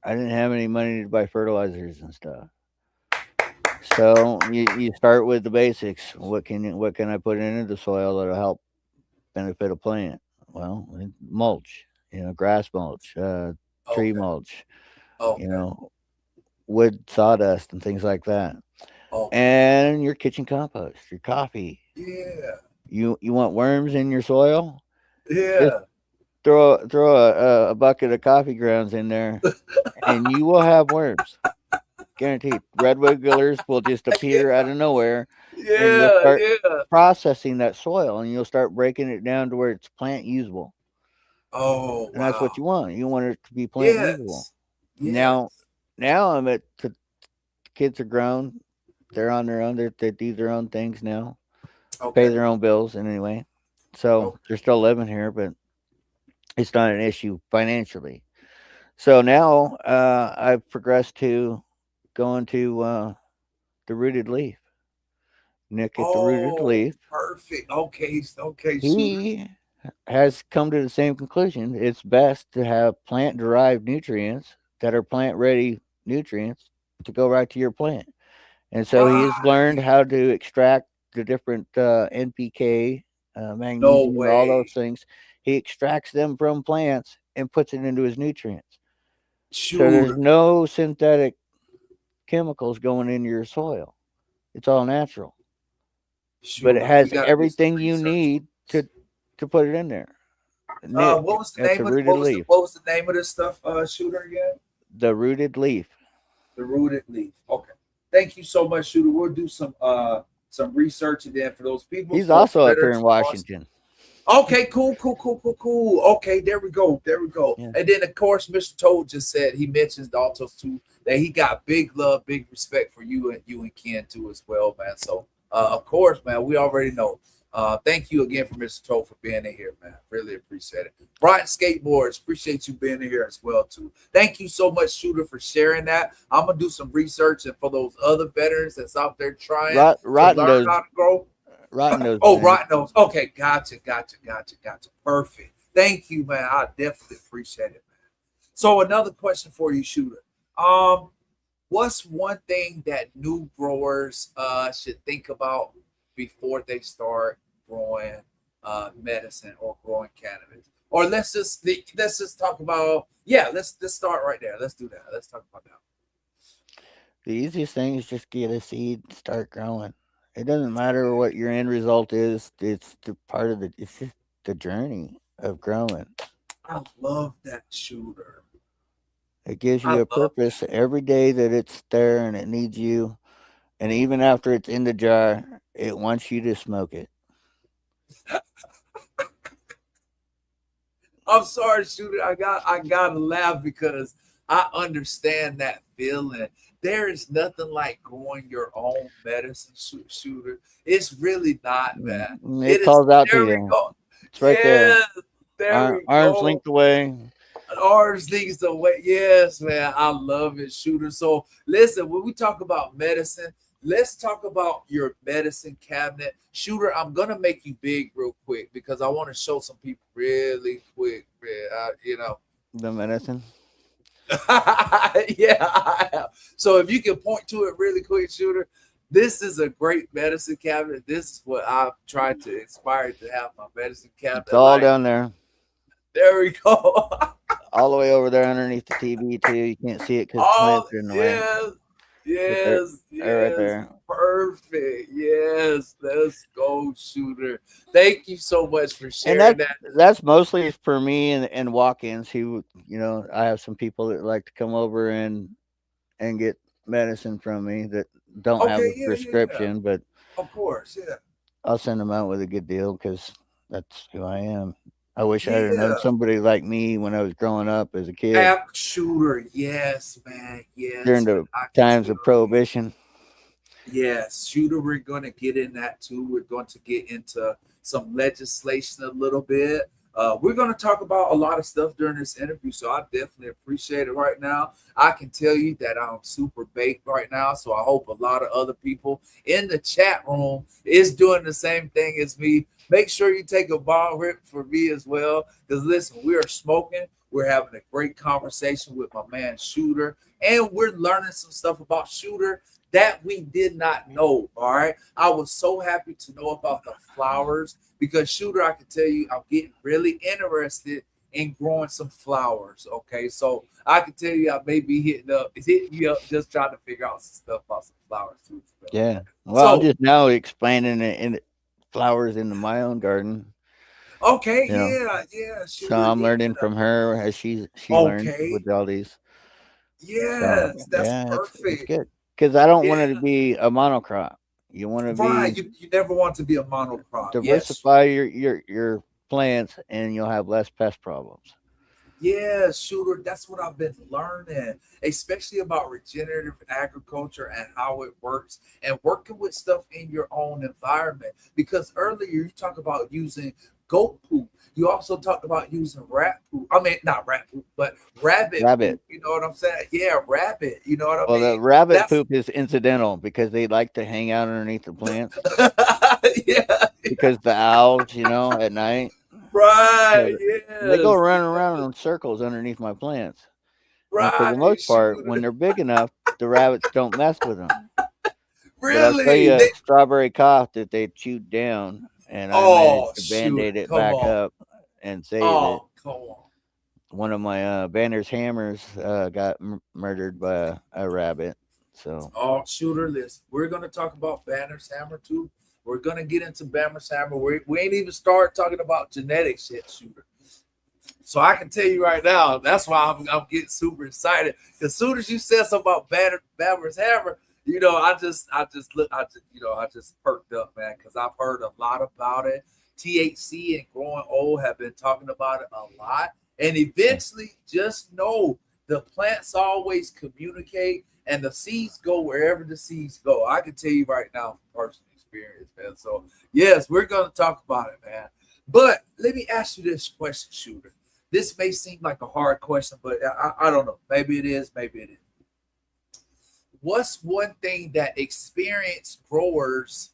I didn't have any money to buy fertilizers and stuff. So you start with the basics. What can I put into the soil that'll help benefit a plant? Well, mulch, grass mulch, tree Okay. mulch, you Okay. know, wood sawdust and things like that. Okay. And your kitchen compost, your coffee. Yeah. You want worms in your soil? Just Yeah. throw a bucket of coffee grounds in there, and you will have worms, guaranteed. Red wigglers will just appear out of nowhere, and you'll Yeah, start yeah. processing that soil, and you'll start breaking it down to where it's plant usable, Oh, and that's wow. what you want. You want it to be plant usable. Yes. Now, Yes. now I'm at the kids are grown. They're on their own. They do their own things now, pay Okay. their own bills, and anyway, so Okay. they're still living here, but it's not an issue financially. So now I've progressed to going to the rooted leaf. Nick at the rooted Oh, leaf. perfect. Okay. Okay, shooter. He has come to the same conclusion. It's best to have plant derived nutrients that are plant ready nutrients to go right to your plant. And so he has learned Right. how to extract the different NPK, No magnesium, all those way. things. He extracts them from plants and puts it into his nutrients. So there's Shooter. no synthetic chemicals going into your soil. It's all natural, but it Shooter. We has got to do some everything you research on need this. to put it in there. Nick What was the at name the of rooted leaf. what was the name of this stuff, shooter again? The rooted leaf. The rooted leaf. Okay. Thank you so much, shooter. We'll do some research and then for those people, He's folks also that up are here in to us. Washington. Okay, cool, cool, cool, cool, cool. Okay, there we go. There we go. Yeah. And then of course, Mr. Toad just said he mentions also too that he got big love, big respect for you and Ken too as well, man. So of course, man, we already know. Thank you again for Mr. Toad for being in here, man. Really appreciate it. Brian Skateboards, appreciate you being in here as well too. Thank you so much, Shooter, for sharing that. I'm gonna do some research and for those other veterans that's out there trying to Rotten learn how Nose. to grow. Rotten Nose Oh, Nick. right nose. Okay, gotcha. Perfect. Thank you, man. I definitely appreciate it, man. So another question for you, Shooter. Um, what's one thing that new growers should think about before they start growing medicine or growing cannabis? Or let's just talk about let's start right there. Let's do that. Let's talk about that. The easiest thing is just get a seed, and start growing. It doesn't matter what your end result is. It's the part of the. It's just the journey of growing. I love that, Shooter. It gives I you a love purpose every day that it's there and it needs you. And even after it's in the jar, it wants you to smoke it. I'm sorry, shooter. I gotta laugh because I understand that feeling. There is nothing like growing your own medicine, shooter. It's really not, man. It It is. calls out to There we you. go. It's right there. Yeah, there we Arms go. linked away. Ours leads the way. Yes, man. I love it, shooter. So listen, when we talk about medicine, let's talk about your medicine cabinet. Shooter, I'm gonna make you big real quick because I want to show some people really quick, man. The medicine. Yeah, I have. So if you can point to it really quick, shooter, this is a great medicine cabinet. This is what I've tried to inspire to have my medicine It's cabinet all like. down there. There we go. All the way over there underneath the TV too. You can't see it because Oh, plants are in the way. yes, But they're yes, they're right yes. there. Perfect. Yes, let's go, shooter. Thank you so much for And sharing that. that's mostly for me and walk-ins who I have some people that like to come over and get medicine from me that don't have Okay, a yeah. prescription, but Of course, yeah. I'll send them out with a good deal because that's who I am. I wish I'd have known Yeah. somebody like me when I was growing up as a kid App shooter. Yes, man. during Yes. And the I can times of tell you. prohibition. Yes, shooter, we're going to get in that too. We're going to get into some legislation a little bit. We're going to talk about a lot of stuff during this interview, so I definitely appreciate it right now. I can tell you that I'm super baked right now, so I hope a lot of other people in the chat room is doing the same thing as me. Make sure you take a ball rip for me as well, because listen, we are smoking. We're having a great conversation with my man Shooter, and we're learning some stuff about Shooter that we did not know. All right. I was so happy to know about the flowers because, Shooter, I can tell you, I'm getting really interested in growing some flowers. Okay. So I can tell you, I may be hitting you up just trying to figure out some stuff about some flowers too. Yeah. Well, I'm So, just now explaining it in flowers into my own garden. okay. You know, Yeah. Yeah. so Shooter. I'm Yeah. learning from her as she learns Okay. with all these. So Yes. That's yeah, it's perfect. good because I don't want Yeah. it to be a monocrop. You want to Right. be You never want to be a monocrop. Yes. diversify your plants, and you'll have less pest problems. Yeah, shooter, that's what I've been learning, especially about regenerative agriculture and how it works and working with stuff in your own environment. Because earlier you talked about using goat poop. You also talked about using rat poop. I mean, not rat poop, but rabbit Rabbit. poop. You know what I'm saying? Yeah, rabbit. You know what I Well, mean? the rabbit That's poop is incidental because they like to hang out underneath the plants yeah, because the owls, at night, right. so they go Yes, running around exactly. in circles underneath my plants. And for the Right, most part, when shooter. they're big enough, the rabbits don't mess with them. But I'll tell Really? you They a strawberry cough that they chewed down, and I managed Oh to shoot! band-aid it Come back on! up and save it. Oh come on! One of my Banner's hammers got murdered by a rabbit. So Oh shooter! Listen, we're gonna talk about Banner's hammer too. We're gonna get into Banner's hammer. We ain't even start talking about genetics yet, shooter. So I can tell you right now, that's why I'm getting super excited. Because soon as you said something about Banner's hammer, I just perked up, man, because I've heard a lot about it. THC and growing old have been talking about it a lot. And yeah, eventually, just know the plants always communicate and the seeds go wherever the seeds go. I can tell you right now from personal experience, man. So, yes, we're going to talk about it, man. But let me ask you this question, Shooter. This may seem like a hard question, but I don't know. Maybe it is, maybe it is. What's one thing that experienced growers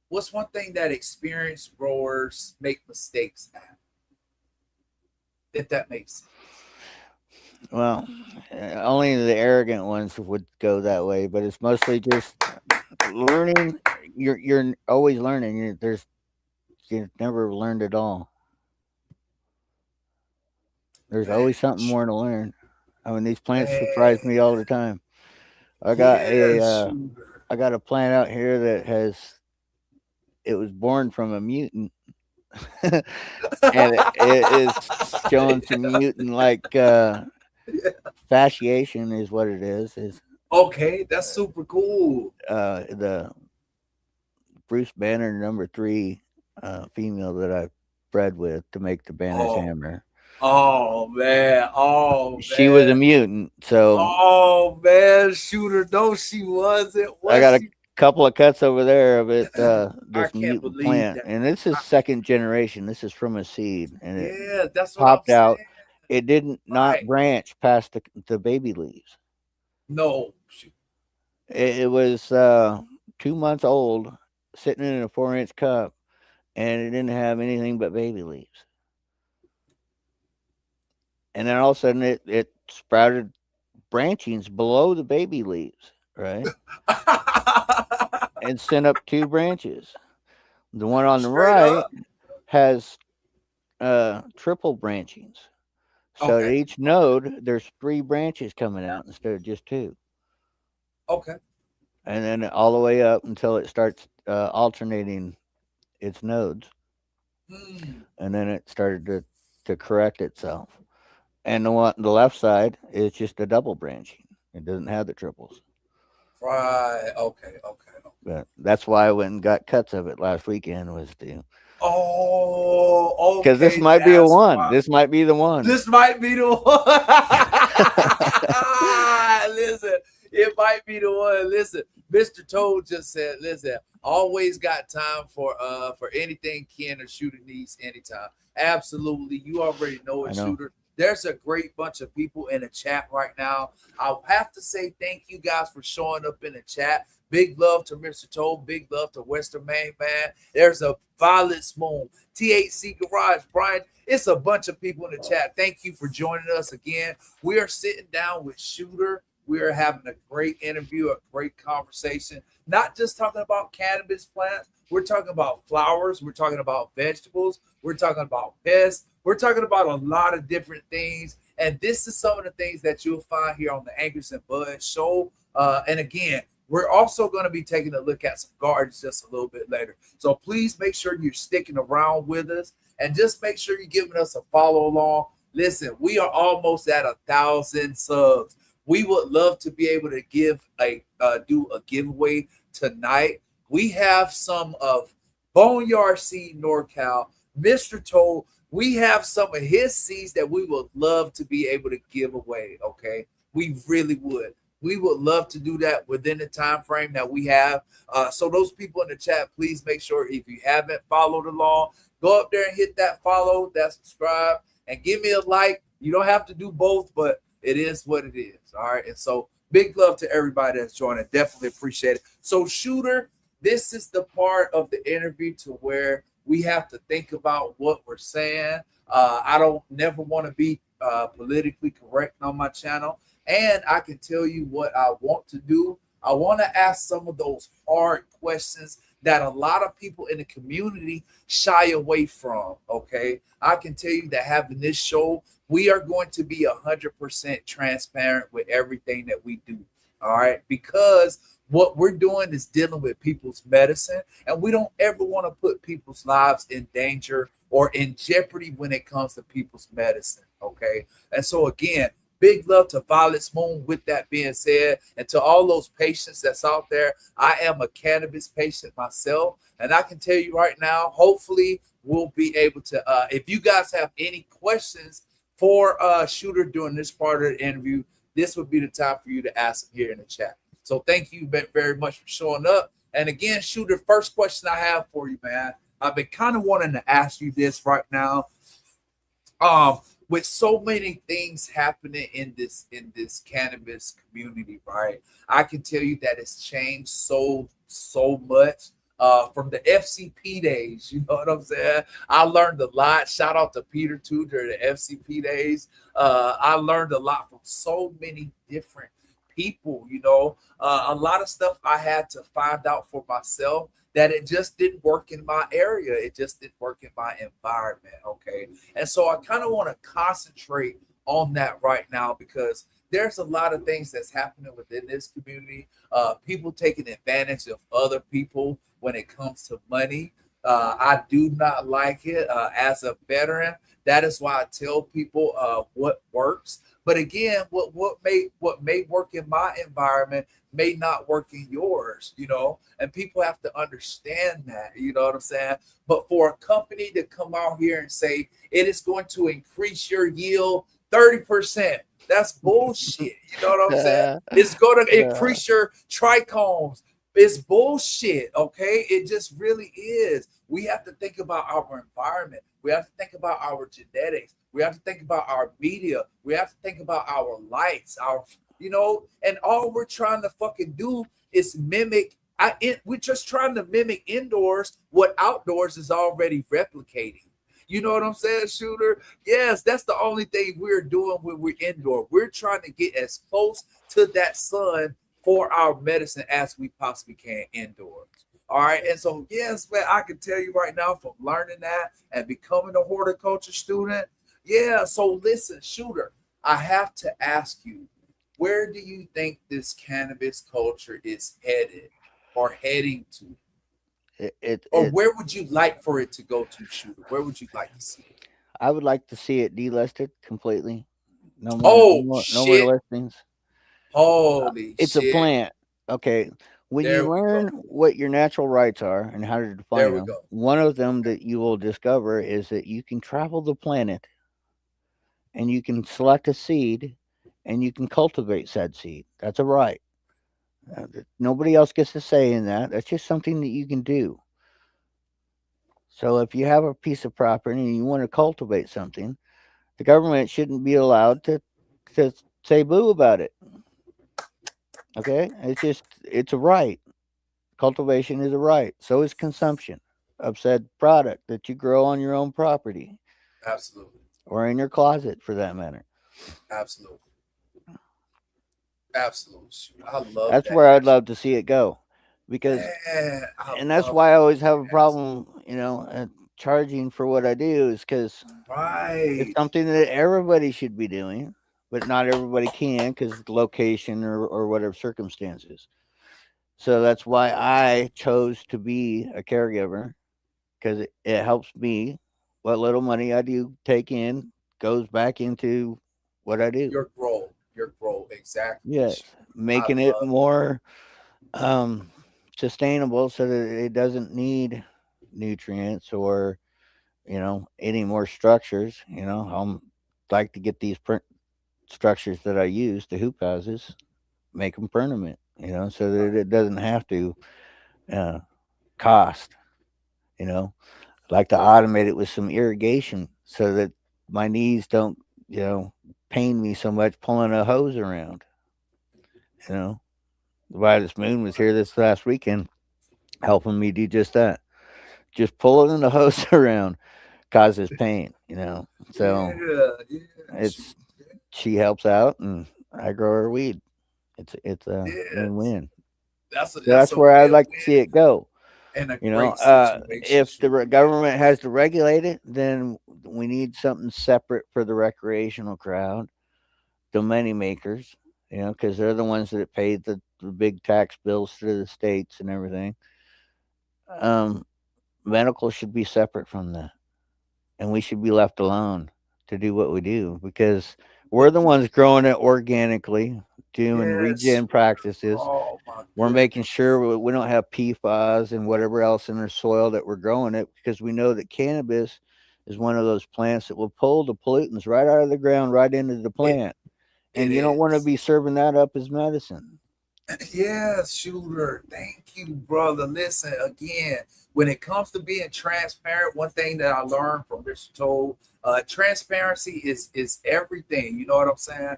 what's one thing that experienced growers make mistakes at, if that makes sense? well, only the arrogant ones would go that way, but it's mostly just learning. You're always learning. You've never learned it all. There's Man, always something more to learn. I mean, these plants surprise me all man. the time. I got a Yeah, uh, Shooter. I got a plant out here that it was born from a mutant, and it is showing some mutant like fasciation is what it is Okay, that's super cool. the Bruce Banner number 3 female that I bred with to make the Banner's Oh, hammer. oh man, oh She was a man. mutant, so Oh man, Shooter, no, she wasn't. I Was got a she? couple of cuts over there of it. I This can't mutant believe plant, that. and this is I, second generation. This is from a seed, and it yeah, that's what I'm popped saying. out. It didn't not Right. branch past the baby leaves. No. It was 2 months old, sitting in a 4-inch cup, and it didn't have anything but baby leaves. And then all of a sudden, it sprouted branchings below the baby leaves, right, and sent up 2 branches. The one on the Straight right up. has triple branchings. So at Okay. each Okay. node, there's 3 branches coming out instead of just 2, Okay. and then all the way up until it starts alternating its nodes, Hmm. and then it started to correct itself. And the left side is just a double branching. It doesn't have the triples. Right. Okay. Okay. Okay. But that's why I went and got cuts of it last weekend was to Oh, Because this okay, might be a that's one. why. This might be the one. This might be the one. Listen, it might be the one. Listen, Mr. Toad just said, listen, always got time for anything Ken or Shooter needs anytime. Absolutely. You already know I it, know. Shooter. There's a great bunch of people in the chat right now. I'll have to say thank you guys for showing up in the chat. Big love to Mr. Toad. Big love to Western Main Man. There's a Violet Moon, THC Garage, Brian. It's a bunch of people in the chat. Thank you for joining us again. We are sitting down with Shooter. We are having a great interview, a great conversation. Not just talking about cannabis plants. We're talking about flowers. We're talking about vegetables. We're talking about pests. We're talking about a lot of different things. And this is some of the things that you'll find here on the Anchors and Bud show. And again, we're also going to be taking a look at some gardens just a little bit later. So please make sure you're sticking around with us and just make sure you're giving us a follow along. Listen, we are almost at 1,000 subs. We would love to be able to do a giveaway tonight. We have some of Boneyard Seed NorCal, Mr. Toll. We have some of his seeds that we would love to be able to give away. Okay, we really would. We would love to do that within the time frame that we have. So those people in the chat, please make sure if you haven't followed along, go up there and hit that follow, that subscribe, and give me a like. You don't have to do both, but it is what it is. All right. And so big love to everybody that's joining. Definitely appreciate it. So, Shooter, this is the part of the interview to where we have to think about what we're saying. I don't never want to be politically correct on my channel. And I can tell you what I want to do. I want to ask some of those hard questions that a lot of people in the community shy away from. Okay. I can tell you that having this show, we are going to be 100% transparent with everything that we do. All right. Because what we're doing is dealing with people's medicine, and we don't ever want to put people's lives in danger or in jeopardy when it comes to people's medicine. Okay. And so, again, big love to Violet's Moon. With that being said, and to all those patients that's out there, I am a cannabis patient myself, and I can tell you right now, hopefully, we'll be able to. If you guys have any questions for Shooter during this part of the interview, this would be the time for you to ask him here in the chat. So thank you very much for showing up. And again, Shooter, first question I have for you, man. I've been kind of wanting to ask you this right now. With so many things happening in this cannabis community, right? I can tell you that it's changed so much. From the FCP days, you know what I'm saying? I learned a lot. Shout out to Peter too during the FCP days. I learned a lot from so many different people. A lot of stuff I had to find out for myself that it just didn't work in my area. It just didn't work in my environment. Okay. And so I kind of want to concentrate on that right now because there's a lot of things that's happening within this community. People taking advantage of other people when it comes to money. I do not like it as a veteran. That is why I tell people what works. But again, what may work in my environment may not work in yours, and people have to understand that, you know what I'm saying? But for a company to come out here and say it is going to increase your yield 30%, that's bullshit. You know what I'm saying? It's going to increase your trichomes. It's bullshit, okay? It just really is. We have to think about our environment. We have to think about our genetics. We have to think about our media. We have to think about our lights, and all we're trying to fucking do is mimic. We're just trying to mimic indoors what outdoors is already replicating. You know what I'm saying, Shooter? Yes, that's the only thing we're doing when we're indoor. We're trying to get as close to that sun for our medicine as we possibly can indoors. All right. And so, yes, man, I can tell you right now from learning that and becoming a horticulture student. Yeah. So, listen, Shooter, I have to ask you, where do you think this cannabis culture is headed or heading to? It, it, Or it where would you like for it to go to, Shooter? Where would you like to see it? I would like to see it delisted completely. No Oh, more shit. listings. Holy It's a shit. plant. Okay. when you There we learn go. what your natural rights are and how to There define we them, go. one of them that you will discover is that you can travel the planet and you can select a seed and you can cultivate said seed. That's a right. Nobody else gets to say in that. That's just something that you can do. So if you have a piece of property and you want to cultivate something, the government shouldn't be allowed to say boo about it. Okay? It's a right. Cultivation is a right. So is consumption of said product that you grow on your own property Absolutely. or in your closet for that matter. Absolutely. Absolutely. Shoot, I love That's that where I'd answer. love to see it go. Because Man, I and that's love why I always have a that answer. problem, charging for what I do is cuz it's Right. something that everybody should be doing, but not everybody can cuz location or whatever circumstances. So that's why I chose to be a caregiver because it helps me. What little money I do take in goes back into what I do. Your growth. Your growth. Exactly. Yes, Shoot, I making it love more um, sustainable so that it doesn't need nutrients or any more structures. Like to get these structures that I use, the hoop houses, make them permanent. So that it doesn't have to uh, cost. You know, like to automate it with some irrigation so that my knees don't, you know, pain me so much pulling a hose around. You know, the Vitus Moon was here this last weekend helping me do just that. Just pulling the hose around causes pain, So Yeah, yeah, shoot, it's she helps out and I grow her weed. It's a yes. win-win. So That's that's a where I'd like to see win-win it go. and a great situation, If the shoot. government has to regulate it, then we need something separate for the recreational crowd, the money makers, because they're the ones that pay the big tax bills through the states and everything. Um, Medical should be separate from that, and we should be left alone to do what we do because we're But the ones growing it organically, doing yes, regen practices. oh my We're making goodness. sure we don't have PFAS and whatever else in our soil that we're growing it because we know that cannabis is one of those plants that will pull the pollutants right out of the ground right into the It plant. it And you don't want to is. be serving that up as medicine. Yes, shooter. Thank you, brother. Listen, again, when it comes to being transparent, one thing that I learned from Mr. Toll, transparency is everything. You know what I'm saying?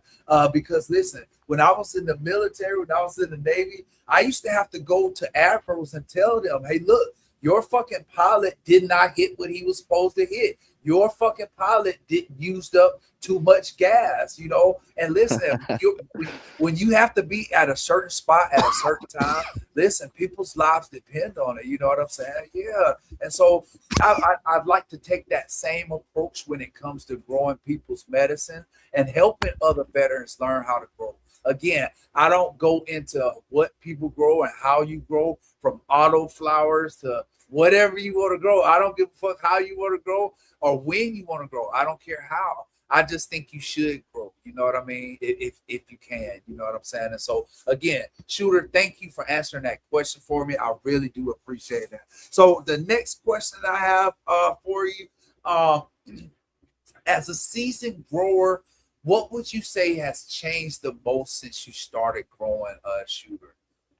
Because listen, when I was in the military, when I was in the Navy, I used to have to go to admirals and tell them, hey, look, your fucking pilot did not hit what he was supposed to hit. Your fucking pilot did used up too much gas, And listen, when you have to be at a certain spot at a certain time, listen, people's lives depend on it. You know what I'm saying? Yeah. And so I'd like to take that same approach when it comes to growing people's medicine and helping other veterans learn how to grow. Again, I don't go into what people grow and how you grow from auto flowers to whatever you want to grow. I don't give a fuck how you want to grow or when you want to grow. I don't care how. I just think you should grow. You know what I mean? If you can, you know what I'm saying. And so again, shooter, thank you for answering that question for me. I really do appreciate that. So the next question I have for you, uh, as a seasoned grower, what would you say has changed the most since you started growing shooter?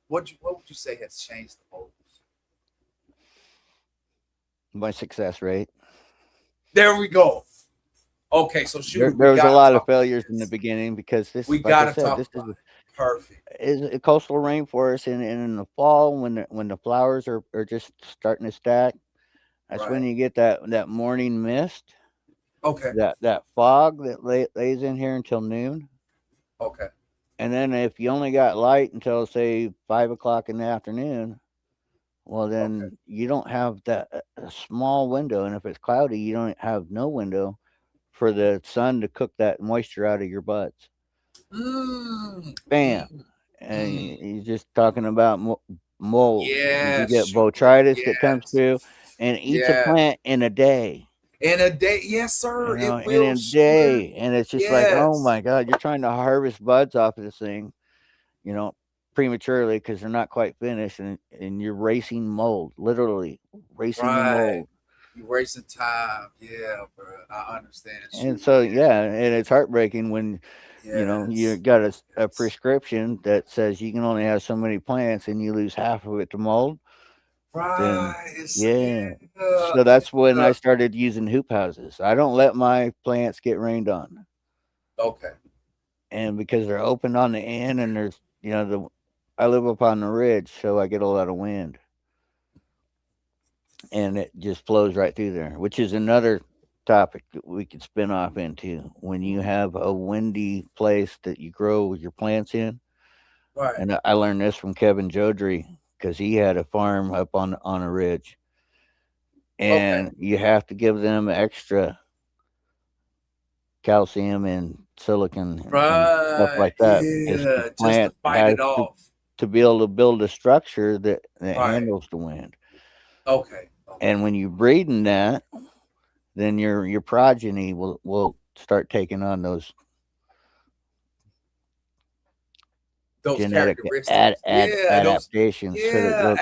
What would you say has changed the most? My success rate. There we go. Okay, so There, shooter, we there was a gotta lot of talk about failures in the this. beginning because this, We like I gotta said, talk this about it. Perfect. is a coastal rainforest, and in the fall when the flowers are just starting to stack, that's when Right. you get that morning mist, Okay. that fog that lays in here until noon. Okay. And then if you only got light until say 5 o'clock in the afternoon, well Okay. then you don't have that a small window, and if it's cloudy, you don't have no window for the sun to cook that moisture out of your buds. Mm, Bam, mm, and mm. you're just talking about mold. You Yes, get shooter. botrytis that comes Yes. through and eats a Yes. plant in a day. In a day, yes, sir. It In will, a shooter. day, and it's just like, oh Yes. my god, you're trying to harvest buds off of this thing, you know. prematurely because they're not quite finished, and you're racing mold, literally racing the Right. mold. You wasting time. Yeah, bro. I understand, And shooter. so, Yeah. yeah, and it's heartbreaking when you Yes. got a Yes. prescription that says you can only have so many plants and you lose half of it to mold. Then, Right. yeah. Yeah. So that's when Yeah. I started using hoop houses. I don't let my plants get rained on, Okay. and because they're open on the end, and there's the I live up on the ridge, so I get a lot of wind, and it just flows right through there, which is another topic that we could spin off into. When you have a windy place that you grow your plants in, Right. and I learned this from Kevin Jodrey because he had a farm up on a ridge, Okay. and you have to give them extra calcium and silicon and stuff Right. like that because the Yeah. Just to plant fight has it off. to be able to build a structure that Right. handles the wind. Okay. Okay. And when you breed in that, then your progeny will start taking on those Those genetic characteristics. Yeah. Those. adaptations so that Yeah.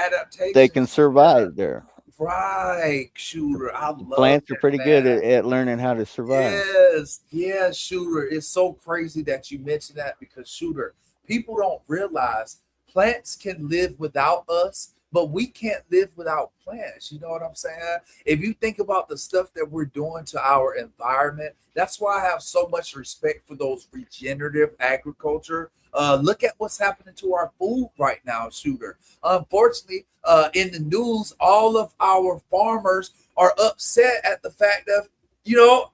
they can Adaptations. Yeah. survive there. Right. Shooter. I love Plants are that, pretty good man. at learning how to survive. Yes, yes, shooter. It's so crazy that you mentioned that because shooter, people don't realize plants can live without us, but we can't live without plants. You know what I'm saying? If you think about the stuff that we're doing to our environment, that's why I have so much respect for those regenerative agriculture. Look at what's happening to our food right now, shooter. Unfortunately, in the news, all of our farmers are upset at the fact of you know,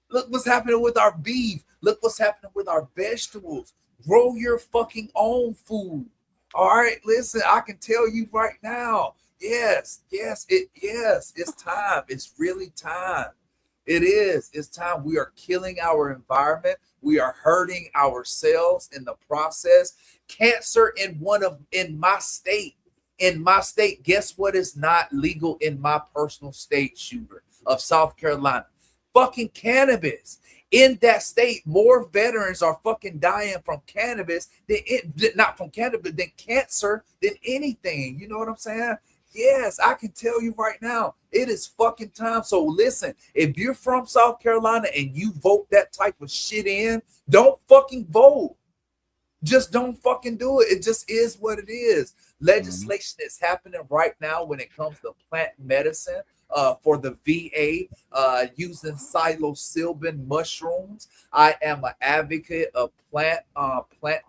look what's happening with our beef. Look what's happening with our vegetables. Grow your fucking own food. All right, listen, I can tell you right now. Yes, it's time. It's really time. It is. It's time. We are killing our environment. We are hurting ourselves in the process. Cancer in my state. In my state, guess what is not legal in my personal state, shooter of South Carolina? Fucking cannabis. In that state, more veterans are fucking dying from cannabis than not from cannabis than cancer than anything. You know what I'm saying? Yes, I can tell you right now, it is fucking time. So listen, if you're from South Carolina and you vote that type of shit in, don't fucking vote. Just don't fucking do it. It just is what it is. Mhm. Legislation is happening right now when it comes to plant medicine for the VA using psilocybin mushrooms. I am an advocate of plant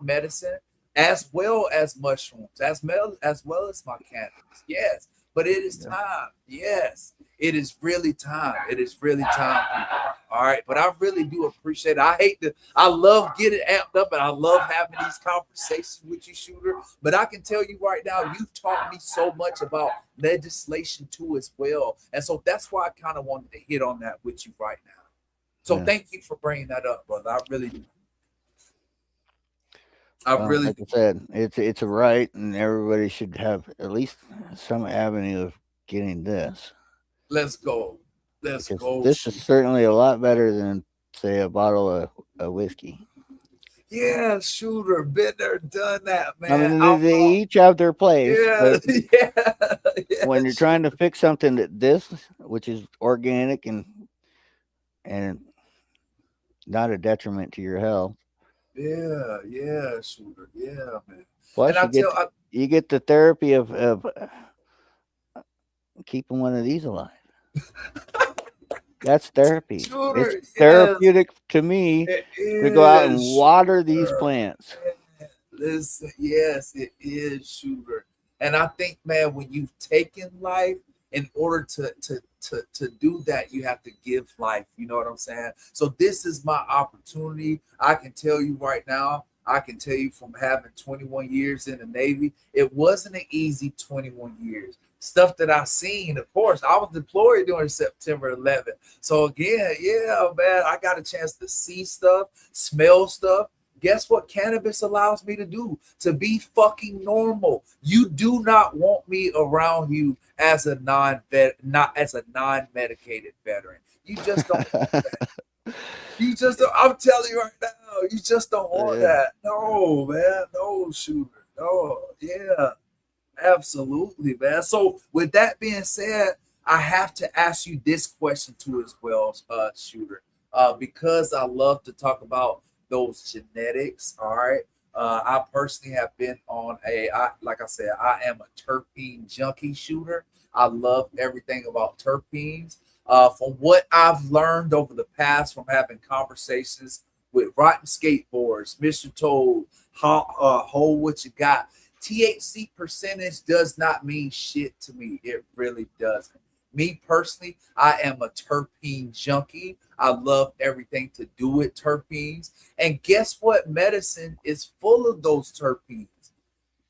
medicine as well as mushrooms, as well as my cannabis. Yes, but it is Yeah. time. Yes, it is really time. It is really time, people. All right, but I really do appreciate it. I love getting amped up and I love having these conversations with you, shooter. But I can tell you right now, you've taught me so much about legislation too, as well. And so that's why I kind of wanted to hit on that with you right now. So Yeah. thank you for bringing that up, brother. I really do. I Well, really like do. I said, it's a right, and everybody should have at least some avenue of getting this Let's go. Let's because go, this is shooter. certainly a lot better than say a bottle of whiskey. Yeah, shooter. Been there, done that, I man. mean, they each have their place, Yeah, but yeah, yeah, when you're trying to fix something that which is organic and not a detriment to your health, yeah, shooter. Yeah, man. And plus I tell I, you get the therapy of keeping one of these alive. That's therapy. It's shooter, yes, therapeutic to me it to go out and is, water these shooter. plants. Man, listen, yes, it is, shooter. And I think, man, when you've taken life, in order to do that, you have to give life. You know what I'm saying? So this is my opportunity. I can tell you right now. I can tell you from having 21 years in the Navy, it wasn't an easy 21 years. Stuff that I seen, of course, I was deployed during September 11th. So again, yeah, man, I got a chance to see stuff, smell stuff. Guess what cannabis allows me to do? To be fucking normal. You do not want me around you as a non-vet, not as a non-medicated veteran. You just don't want that. You just don't, I'm telling you right now, you just don't want Yeah. that. No, man. No, shooter. Oh, yeah. Absolutely, man. So, with that being said, I have to ask you this question too, as well, Shooter, because I love to talk about those genetics. All right. I personally have been on like I said, I am a terpene junkie, Shooter. I love everything about terpenes. From what I've learned over the past from having conversations with rotten skateboards, Mr. Toad, hold what you got. THC percentage does not mean shit to me. It really doesn't. Me personally, I am a terpene junkie. I love everything to do with terpenes. And guess what? Medicine is full of those terpenes.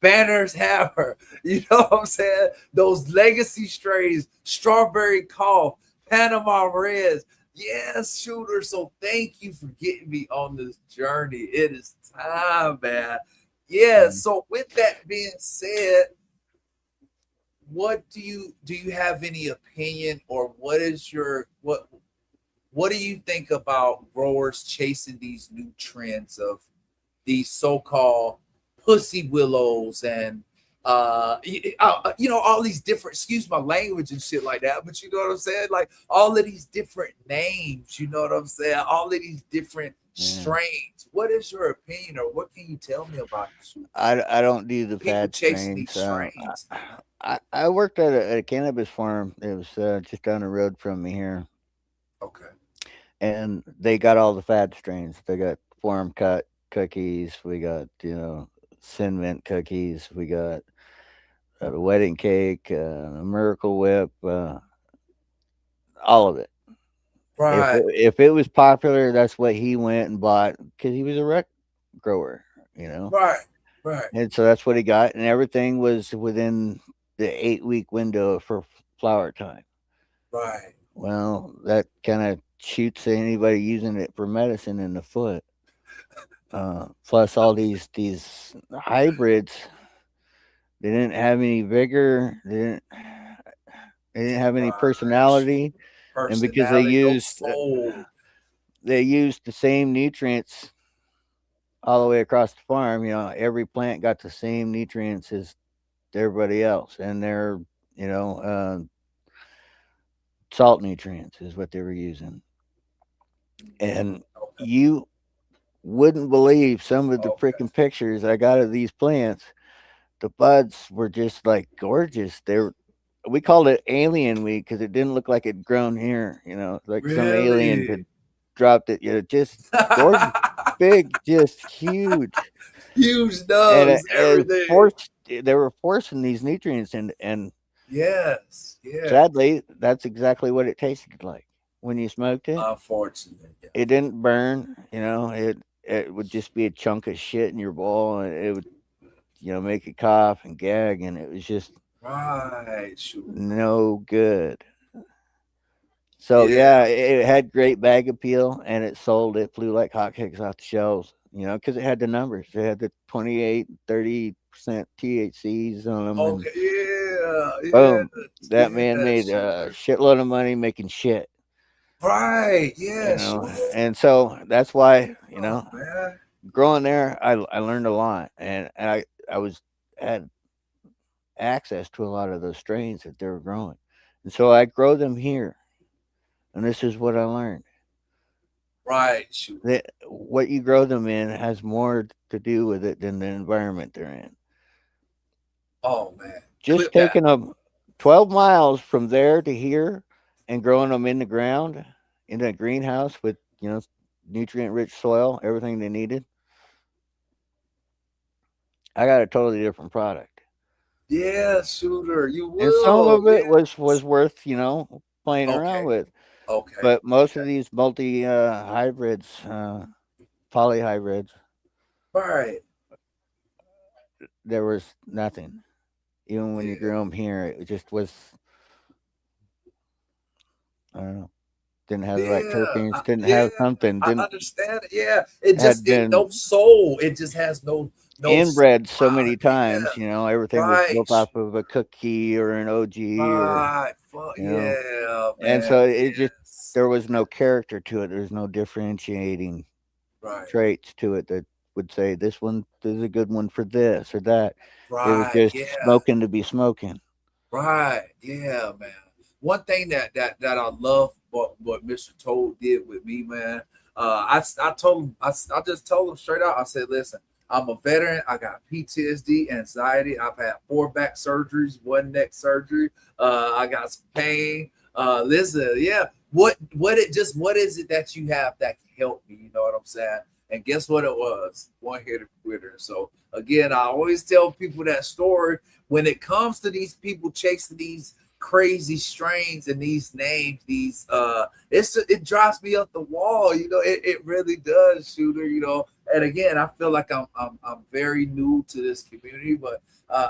Banner's Hammer, you know what I'm saying? Those legacy strains, Strawberry Cough, Panama Reds. Yes, Shooter. So thank you for getting me on this journey. It is time, man. Yeah. Mm. So with that being said, what do you have any opinion, or what do you think about growers chasing these new trends of these so-called pussy willows and all these different, excuse my language and shit like that, but you know what I'm saying, like all of these different names, you know what I'm saying, all of these different Yeah. strains. What is your opinion, or what can you tell me about this? I don't do the People fad chasing these strains. strains. I worked at a cannabis farm. It was just down the road from me here, Okay. and they got all the fad strains. They got farm cut cookies. We got sin mint cookies. We got a wedding cake, a miracle whip, all of it. Right. If it was popular, that's what he went and bought because he was a rec grower, you know. Right. Right. And so that's what he got, and everything was within the 8-week window for flower time. Right. Well, that kind of shoots anybody using it for medicine in the foot. Plus, all these hybrids, they didn't have any vigor. They didn't have any Right. personality, and because Personality, no soul. they used the same nutrients all the way across the farm. Every plant got the same nutrients as everybody else, and they're you know uh, salt nutrients is what they were using. And Okay. you wouldn't believe some of the Okay. freaking pictures I got of these plants. The buds were just like gorgeous. We called it alien weed because it didn't look like it'd grown here. Like some alien Really? had dropped it. Just gorgeous, big, just huge, Huge and nubs, everything. they were forcing these nutrients, and Yes, yeah. sadly, that's exactly what it tasted like when you smoked it. Unfortunate, yeah. It didn't burn. It would just be a chunk of shit in your bowl, and it would make you cough and gag, and it was just Right, shoot. no good. So Yeah, yeah, it had great bag appeal, and it sold. It flew like hotcakes off the shelves. Because it had the numbers. It had the 28, 30% THCs on them, and okay, yeah, boom, yes, that man yes, made a shooter. shitload of money making shit. Right, yeah, shooter. And so that's why Oh, man. growing there, I learned a lot, and I was had access to a lot of those strains that they were growing, and so I grow them here, and this is what I learned: Right, shooter. that what you grow them in has more to do with it than the environment they're in. Oh, man. Just Clip that. taking them 12 miles from there to here and growing them in the ground in a greenhouse with nutrient rich soil, everything they needed, I got a totally different product. Yeah, shooter. You And some will. of it was Yes. worth playing around Okay. with. Okay. But most of Okay. these multi hybrids, polyhybrids, Right. there was nothing. Even when you Yeah. grew them here, it just was, I don't know, didn't have the right Yeah. terpenes, didn't Yeah. have something, I didn't understand it. Yeah. It had just it been no soul. It just has no inbred so right. many Yeah. times. Everything was Right. built off of a cookie or an OG or, Right. Fuck you know, yeah, and man. so it just, Yes. there was no character to it. There's no differentiating Right. traits to it that would say this one is a good one for this or that. It was Right. just Yeah. smoking to be smoking. Right. Yeah, man. One thing that I love what Mr. Toad did with me, man. I told him I just told him straight out. I said, listen, I'm a veteran. I got PTSD, anxiety. I've had 4 back surgeries, 1 neck surgery. I got some pain. Listen, yeah. What is it that you have that can help me? You know what I'm saying? And guess what it was? One hitter quitter. So again, I always tell people that story when it comes to these people chasing these crazy strains and these names, these it drives me up the wall, it really does, shooter, and again, I feel like I'm very new to this community, but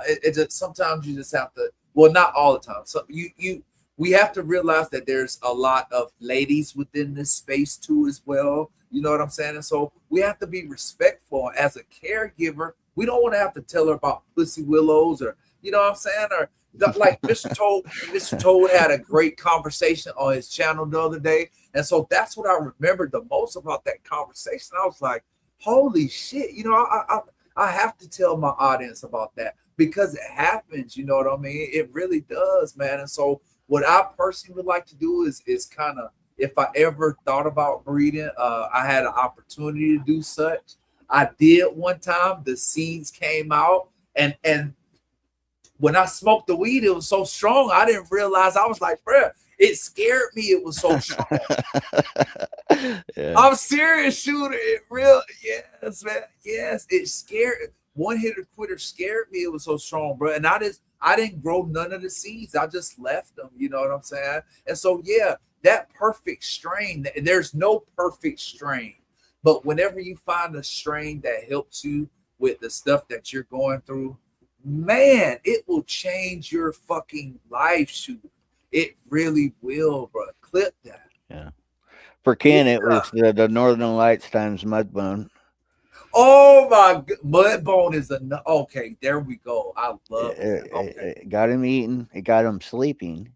it just sometimes you just have to, well, not all the time, so you we have to realize that there's a lot of ladies within this space too as well, you know what I'm saying, and so we have to be respectful as a caregiver. We don't want to have to tell her about pussy willows, or you know what I'm saying? Or like Mr. Toad had a great conversation on his channel the other day. And so that's what I remember the most about that conversation. I was like, holy shit, I have to tell my audience about that because it happens, you know what I mean? It really does, man. And so what I personally would like to do is kind of, if I ever thought about breeding, I had an opportunity to do such. I did one time. The seeds came out, and when I smoked the weed, it was so strong. I didn't realize. I was like, bruh, it scared me. It was so strong. Yeah. I'm serious, shooter. It real, yes, man. Yes, it scared. One hitter quitter scared me. It was so strong, bro. And I didn't grow none of the seeds. I just left them. You know what I'm saying? And so, yeah, that perfect strain. There's no perfect strain, but whenever you find a strain that helps you with the stuff that you're going through, man, it will change your fucking life, shooter. It really will, bro. Clip that. Yeah. For Yeah. Ken, it was the Northern Lights times Mudbone. Oh my god, Mudbone is okay. There we go. I It, love that. it, Okay, it got him eating. It got him sleeping,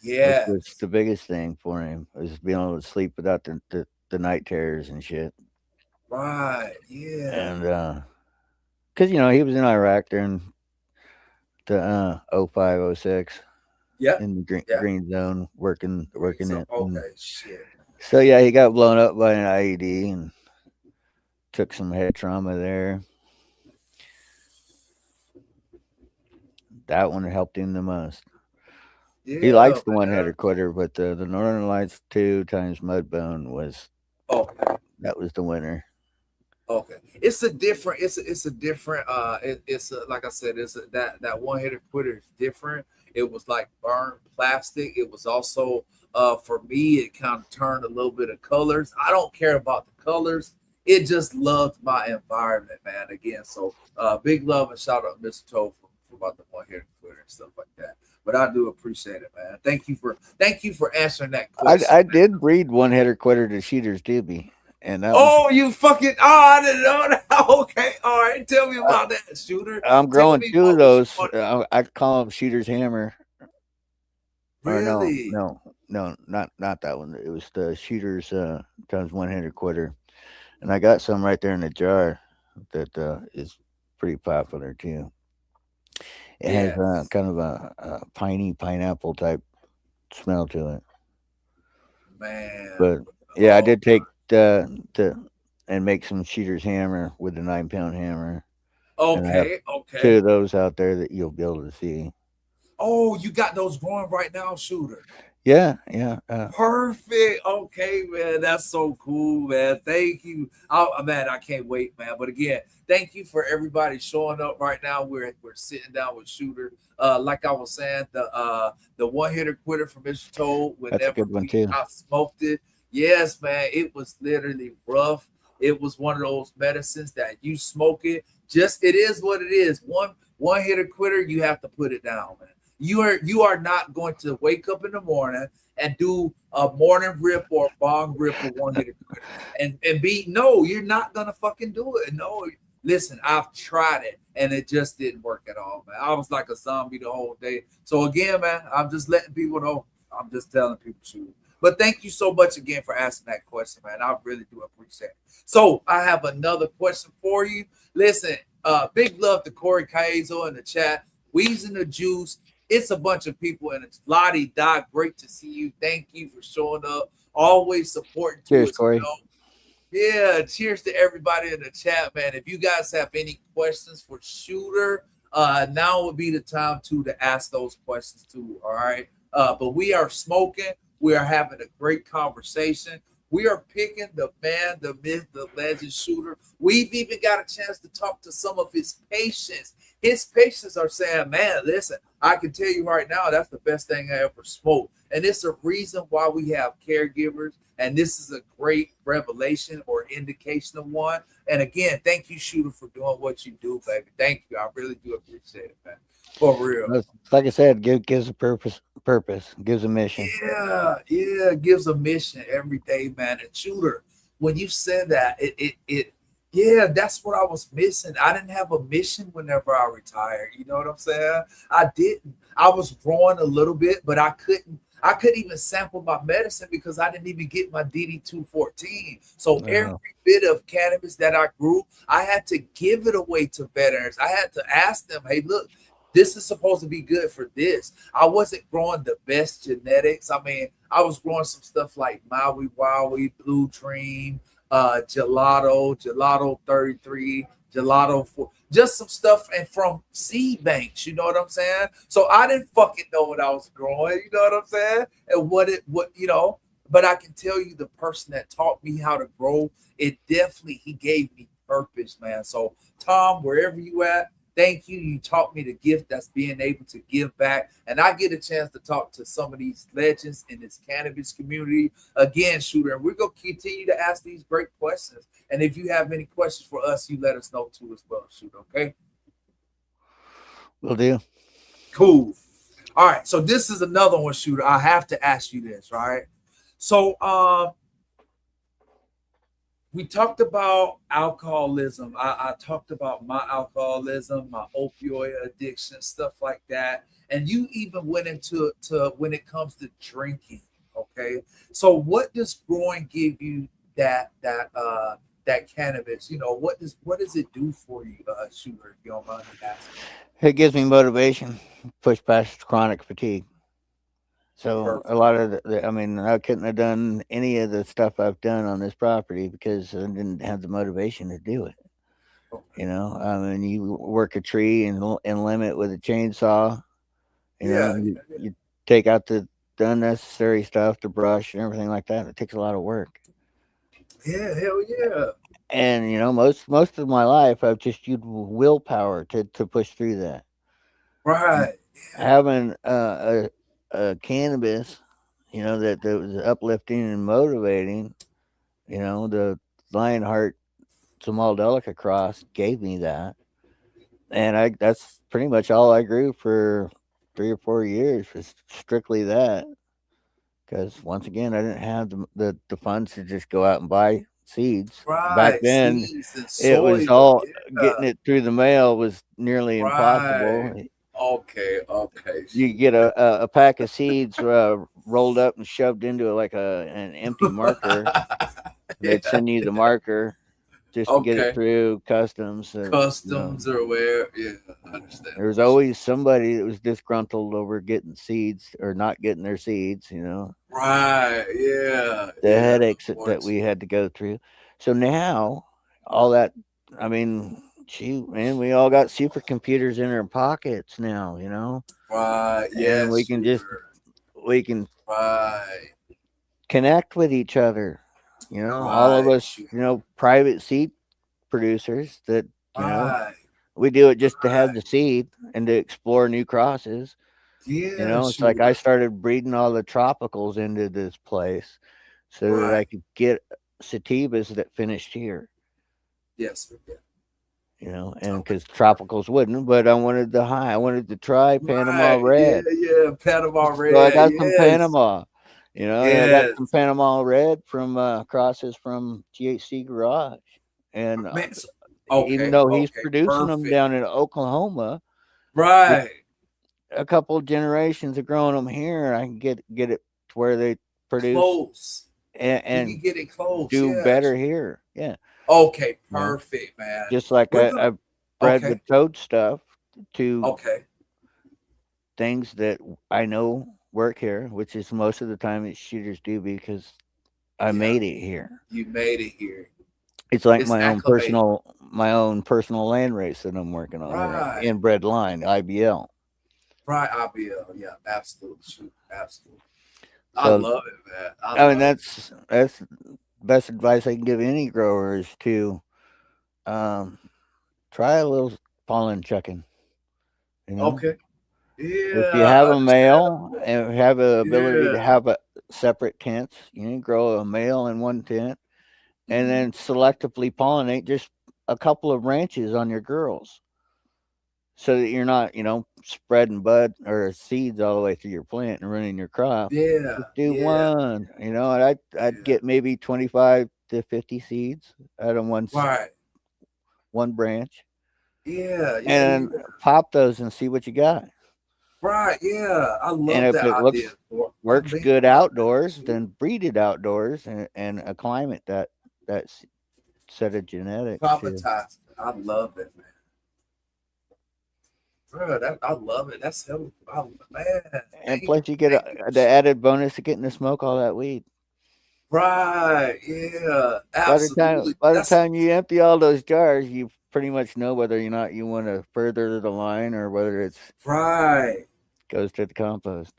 which was yes, the biggest thing for him. Was being able to sleep without the night terrors and shit. right, yeah, And because he was in Iraq during the 05, 06 yep, in the yeah. green zone, Green working zone. it. And Okay, shit. so yeah, he got blown up by an IED and took some head trauma there. That one helped him the most. He Yeah, likes the one man. header quitter, but the Northern Lights 2 times Mudbone was Okay. that was the winner. Okay, it's a different. It's a different. It's a, like I said, that one hitter quitter is different. It was like burned plastic. It was also for me. It kind of turned a little bit of colors. I don't care about the colors. It just loved my environment, man. Again, so big love and shout out Mr. Toe for about the one hitter quitter and stuff like that. But I do appreciate it, man. Thank you for answering that question. I did breed one hitter quitter to Cheaters Doobie, and that was Oh, you fucking! Oh, I didn't know that. Okay, all right. Tell me I, about that, shooter. I'm Tell growing me two of what was those. funny. I call them Cheaters Hammer. Or no, Really? not that one. It was the Cheaters times one hitter quitter, and I got some right there in the jar that is pretty popular too. It has Yes, kind of a piney pineapple type smell to it. man. But yeah, I Oh, did take to and make some cheaters hammer with a 9 pound hammer, and I have okay, two okay. of those out there that you'll be able to see. Oh, you got those growing right now, shooter. Yeah, yeah. Perfect. Okay, man. That's so cool, man. Thank you. Oh, man, I can't wait, man. But again, thank you for everybody showing up right now. We're sitting down with Shooter. Like I was saying, the one hitter quitter from Mr. Told. That's a Whenever good one too. I smoked it, yes, man, it was literally rough. It was one of those medicines that you smoke it. Just it is what it is. One hitter quitter, you have to put it down, man. You are not going to wake up in the morning and do a morning rip or a bong rip or one hitter quitter. And be no, you're not gonna fucking do it. No, listen, I've tried it and it just didn't work at all, man. I was like a zombie the whole day. So again, man, I'm just letting people know. I'm just telling people, shoot. But thank you so much again for asking that question, man. I really do appreciate it. So I have another question for you. Listen, big love to Corey Kaizo in the chat. Weez in the juice. It's a bunch of people, and it's Lottie Doc. Great to see you. Thank you for showing up. Always supporting too Cheers, as Corey. well. Yeah, cheers to everybody in the chat, man. If you guys have any questions for Shooter, now would be the time to ask those questions too. All right. But we are smoking. We are having a great conversation. We are picking the man, the myth, the legend Shooter. We've even got a chance to talk to some of his patients. His patients are saying, man, listen, I can tell you right now, that's the best thing I ever smoked. And it's a reason why we have caregivers. And this is a great revelation or indication of one. And again, thank you, Shooter, for doing what you do, baby. Thank you. I really do appreciate it, man. For real. Like I said, gives a purpose, gives a mission. Yeah, it gives a mission every day, man. And Shooter, when you said that, yeah, that's what I was missing. I didn't have a mission whenever I retired. You know what I'm saying? I didn't. I was growing a little bit, but I couldn't. I couldn't even sample my medicine because I didn't even get my DD214. So every Uh, bit of cannabis that I grew, I had to give it away to veterans. I had to ask them, hey, look, this is supposed to be good for this. I wasn't growing the best genetics. I mean, I was growing some stuff like Maui Wowie, Blue Dream, Gelato 33, Gelato 4, just some stuff and from seed banks, you know what I'm saying? So I didn't fucking know what I was growing, you know what I'm saying? And but I can tell you the person that taught me how to grow, it definitely he gave me purpose, man. So Tom, wherever you at, thank you. You taught me the gift that's being able to give back. And I get a chance to talk to some of these legends in this cannabis community. Again, Shooter, and we're going to continue to ask these great questions. And if you have any questions for us, you let us know too as well, Shooter, okay? will do. Cool. All right. So this is another one, Shooter. I have to ask you this, right? So we talked about alcoholism. I talked about my alcoholism, my opioid addiction, stuff like that. And you even went into when it comes to drinking. Okay. So what does growing give you that cannabis? What does it do for you, Shooter, if you don't mind me asking? It gives me motivation, push past chronic fatigue. So a Perfect. lot of I mean, I couldn't have done any of the stuff I've done on this property because I didn't have the motivation to do it. Okay. I mean, you work a tree and limb it with a chainsaw. Yeah, You take out the unnecessary stuff, the brush and everything like that. It takes a lot of work. yeah, hell yeah. And most of my life, I've just used willpower to push through that. Right. Having a cannabis, that was uplifting and motivating. The Lionheart Samaldelica cross gave me that, and I that's pretty much all I grew for 3 or 4 years was strictly that. Because once again, I didn't have the funds to just go out and buy seeds. Back Right. then, Seeds and it was soil. all Yeah. getting it through the mail was nearly Right. impossible. Okay. Okay. You get a pack of seeds rolled up and shoved into like an empty marker. They'd Yeah. send you the marker just to get it Okay. through customs. Customs or where? Yeah, I understand There was what you're saying. always somebody that was disgruntled over getting seeds or not getting their seeds. Right. Yeah. The Yeah. headaches that we Unfortunately. had to go through. So now, all that, I mean, shoot, man, we all got supercomputers in our pockets now, Right. and Yes, shooter. we can Right. connect with each other. All of Right, us, shooter. private seed producers that, you know, Right. we do it just to have Right. the seed and to explore new crosses. Yeah, It's like I shooter. started breeding all the tropicals into this place so that Right. I could get sativas that finished here. Yes, sir. Yeah. And Okay. because tropicals wouldn't, but I wanted the high. I wanted to try Panama Right. Yeah. Red. Yeah. Panama So I Red. got some Yes. Panama, and I got Yes. some Panama Red from crosses from THC Garage. And Man. even Okay. though he's Okay. producing them Perfect. down in Oklahoma, with Right. a couple of generations of growing them here, I can get it to where they produce close. We can and get it close. do Yes. better here. Yeah, Okay, you know, perfect, man. just like We're gonna I bred okay, with toad stuff to okay. things that I know work here, which is most of the time it's shooters do because I Yeah, made it here. you made it here. It's like It's acclimated. my own personal land race that I'm working on here, Right. inbred line IBL. Right, IBL. Yeah, absolutely. Shoot, absolutely. I So love it, man. I I mean love it. that's best advice I can give any grower is to um, try a little pollen checking. You know, Okay. if you Yeah, have a male understandable. and have the ability to Yeah. have a separate tents, you can grow a male in one tent and Mhm. then selectively pollinate just a couple of branches on your girls so that you're not, spreading bud or seeds all the way through your plant and ruining your crop. Yeah, Just do yeah, one, and I'd yeah. get maybe 25 to 50 seeds out of Right. one branch Yeah, yeah, and yeah. pop those and see what you got. Right, yeah. I And love if that it idea. I works may good adopt that. outdoors, Shoot. then breed it outdoors and a climate that set of genetics to. Traumatized. I love it, man. Bro, I love it. That's hell. Man, And thank plus, you get thank you for the sharing. added bonus of getting to smoke all that weed. Right, yeah, absolutely. By the That's time you empty all those jars, you pretty much know whether or not you want to further the line or whether it's right. goes to the compost.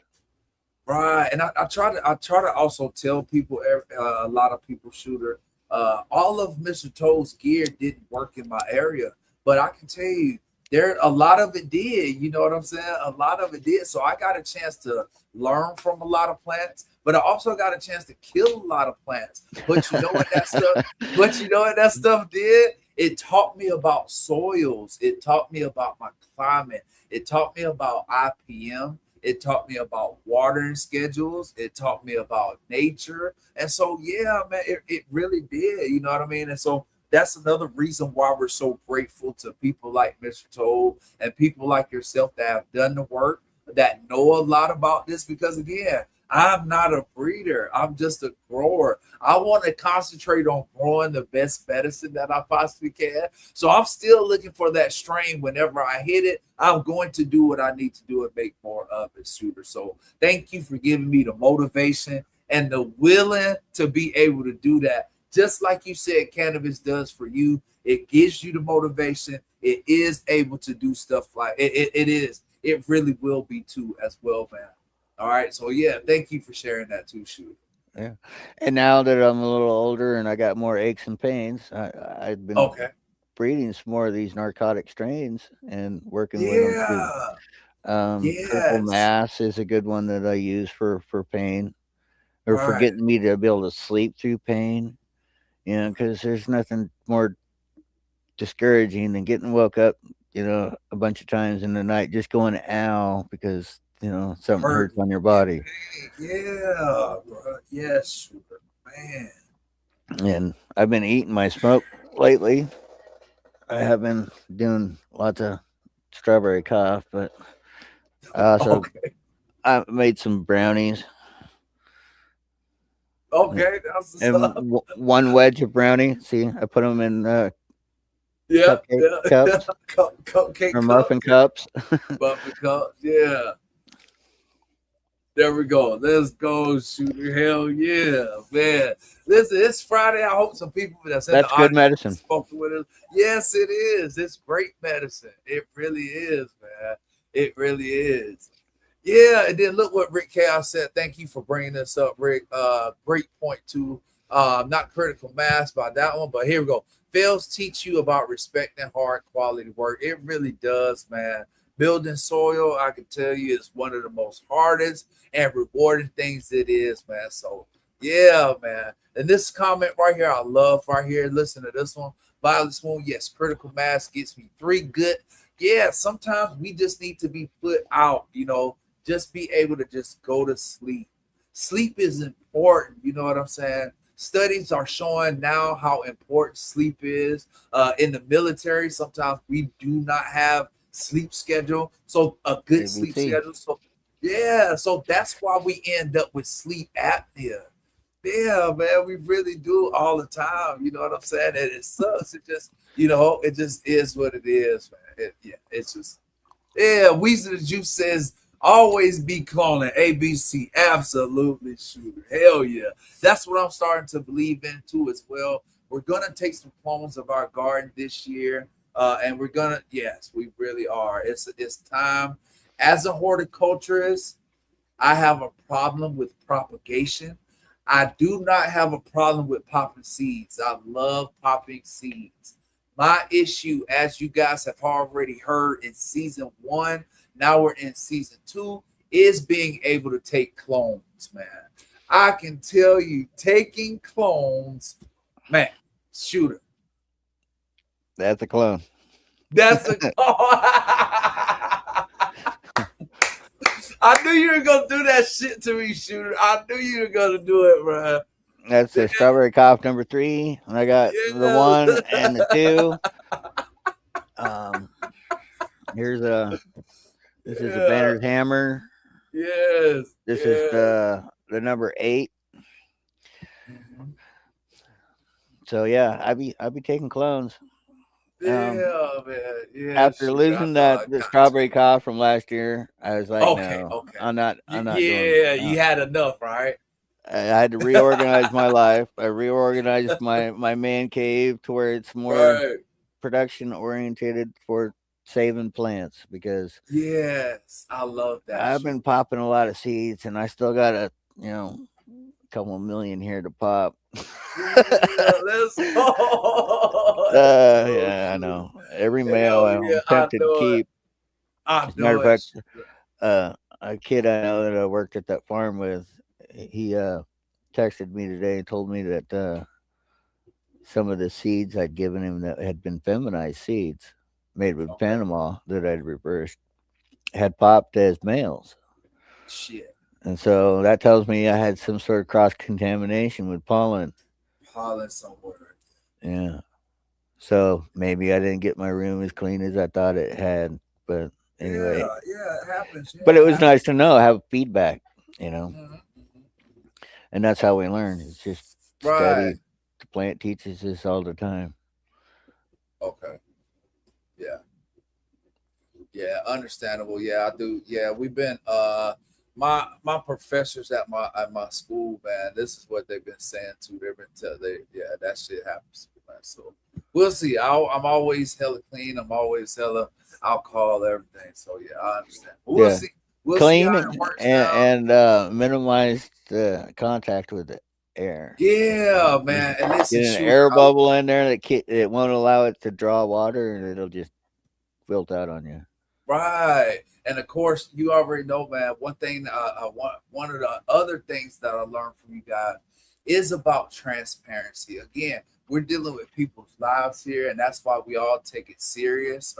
Right, and I try to also tell people a lot of people shooter all of Mr. Toad's gear didn't work in my area, but I can tell you there a lot of it did. You know what I'm saying? A lot of it did. So I got a chance to learn from a lot of plants, but I also got a chance to kill a lot of plants. But you know what that stuff? But you know what that stuff did? It taught me about soils. It taught me about my climate. It taught me about IPM. It taught me about watering schedules. It taught me about nature. And so, yeah, man, it really did. You know what I mean? And so that's another reason why we're so grateful to people like Mr. Toll and people like yourself that have done the work, that know a lot about this. Because again, I'm not a breeder, I'm just a grower. I want to concentrate on growing the best medicine that I possibly can. So I'm still looking for that strain. Whenever I hit it, I'm going to do what I need to do and make more of it, shooter. So thank you for giving me the motivation and the willing to be able to do that. Just like you said, cannabis does for you. It gives you the motivation. It is able to do stuff like it is. It really will be too as well, man. All right. So yeah, thank you for sharing that too, shooter. Yeah. And now that I'm a little older and I got more aches and pains, I've been Okay. breeding some more of these narcotic strains and working with them too. Yeah. Critical Yes. mass is a good one that I use for pain or for Right. getting me to be able to sleep through pain. Because there's nothing more discouraging than getting woke up, a bunch of times in the night just going ow because something Hurt hurts on your and body. pain. Yeah, bro. Yes, shooter. Man. And I've been eating my smoke lately. I have been doing lots of strawberry cough, but I also Okay. I made some brownies Okay. That's what's and up. one wedge of brownie. See, I put them in Yeah. cupcake Yeah. Yeah. cups Cupcake or muffin cups. Yeah. cups. Muffin cups. Yeah. There we go. Let's go, shooter. Hell yeah, man. Listen, it's Friday. I hope some people that's in the That's good audience medicine. spoken with us. Yes, it is. It's great medicine. It really is, man. It really is. Yeah, and then look what Rick Chaos said. Thank you for bringing this up, Rick. Great point too. Not critical mass by that one, but here we go. Fails teach you about respecting hard quality work. It really does, man. Building soil, I can tell you, is one of the most hardest and rewarding things it is, man. So yeah, man. And this comment right here, I love right here. Listen to this one. Violet Spoon, yes, critical mass gets me three good. Yeah, sometimes we just need to be put out, just be able to just go to sleep. Sleep is important. You know what I'm saying? Studies are showing now how important sleep is. In the military, sometimes we do not have sleep schedule. So a good sleep ABC. schedule. So Yeah, so that's why we end up with sleep apnea. Yeah, man, we really do all the time. You know what I'm saying? And it sucks. It just, it just is what it is, man. Yeah, it's just, yeah. Weezer the Juice says always be calling ABC. Absolutely, shooter. Hell yeah. That's what I'm starting to believe in too as well. We're gonna take some clones of our garden this year, and we're gonna. Yes, we really are. It's time. As a horticulturist, I have a problem with propagation. I do not have a problem with popping seeds. I love popping seeds. My issue, as you guys have already heard in season one, now we're in season two, is being able to take clones, man. I can tell you, taking clones, man, shooter. That's a clone. That's a I knew you were gonna do that shit to me, shooter. I knew you were gonna do it, bro. That's the strawberry cough number 3. And I got the Yes. 1 and the 2. Um, here's a this is a Yeah. Banner's hammer. Yes. This is Yes. the number 8. Mhm. So yeah, I be taking clones. Um, Yeah, man. Yeah, after shoot. I losing know I the got strawberry cough from last year, I was like, Okay, no, okay. I'm not doing. Yeah, you had enough, right? I had to reorganize my life. I reorganized my man cave to where it's more Right. production orientated for saving plants because Yes. I love that I've shoot. been popping a lot of seeds and I still got you know, couple million here to pop. Yeah, let's go. Let's go, Yeah, I shoot. know. Every male Hell yeah, I'm I tempted to know it. keep. I As a matter know of it. fact, a kid I know that I worked at that farm with, he texted me today and told me that some of the seeds I'd given him that had been feminized seeds made with Okay. Panama that I'd reversed had popped as males. Shit. And so that tells me I had some sort of cross contamination with pollen. Pollen somewhere. Yeah. So maybe I didn't get my room as clean as I thought it had. But anyway, Yeah, yeah, it happens. but Yeah, it it was nice happens. to know, have feedback. Mhm, mhm. And that's how we learn. It's just Right. steady. The plant teaches us all the time. Okay. Yeah. Yeah, understandable. Yeah, I do. Yeah, we've been my professors at my school, man, this is what they've been saying too. They've been yeah, that shit happens, man. So we'll see. I'm always hella clean. I'm always hella alcohol, everything. So yeah, I understand. But we'll Yeah. see. We'll see how Clean it works now. and minimize the contact with the air. Yeah, Just man. And listen, get an shooter. air bubble in there that it won't allow it to draw water, and it'll just wilt out on you. Right. And of course, you already know, man. One thing, one of the other things that I learned from you guys is about transparency. Again, we're dealing with people's lives here, and that's why we all take it serious.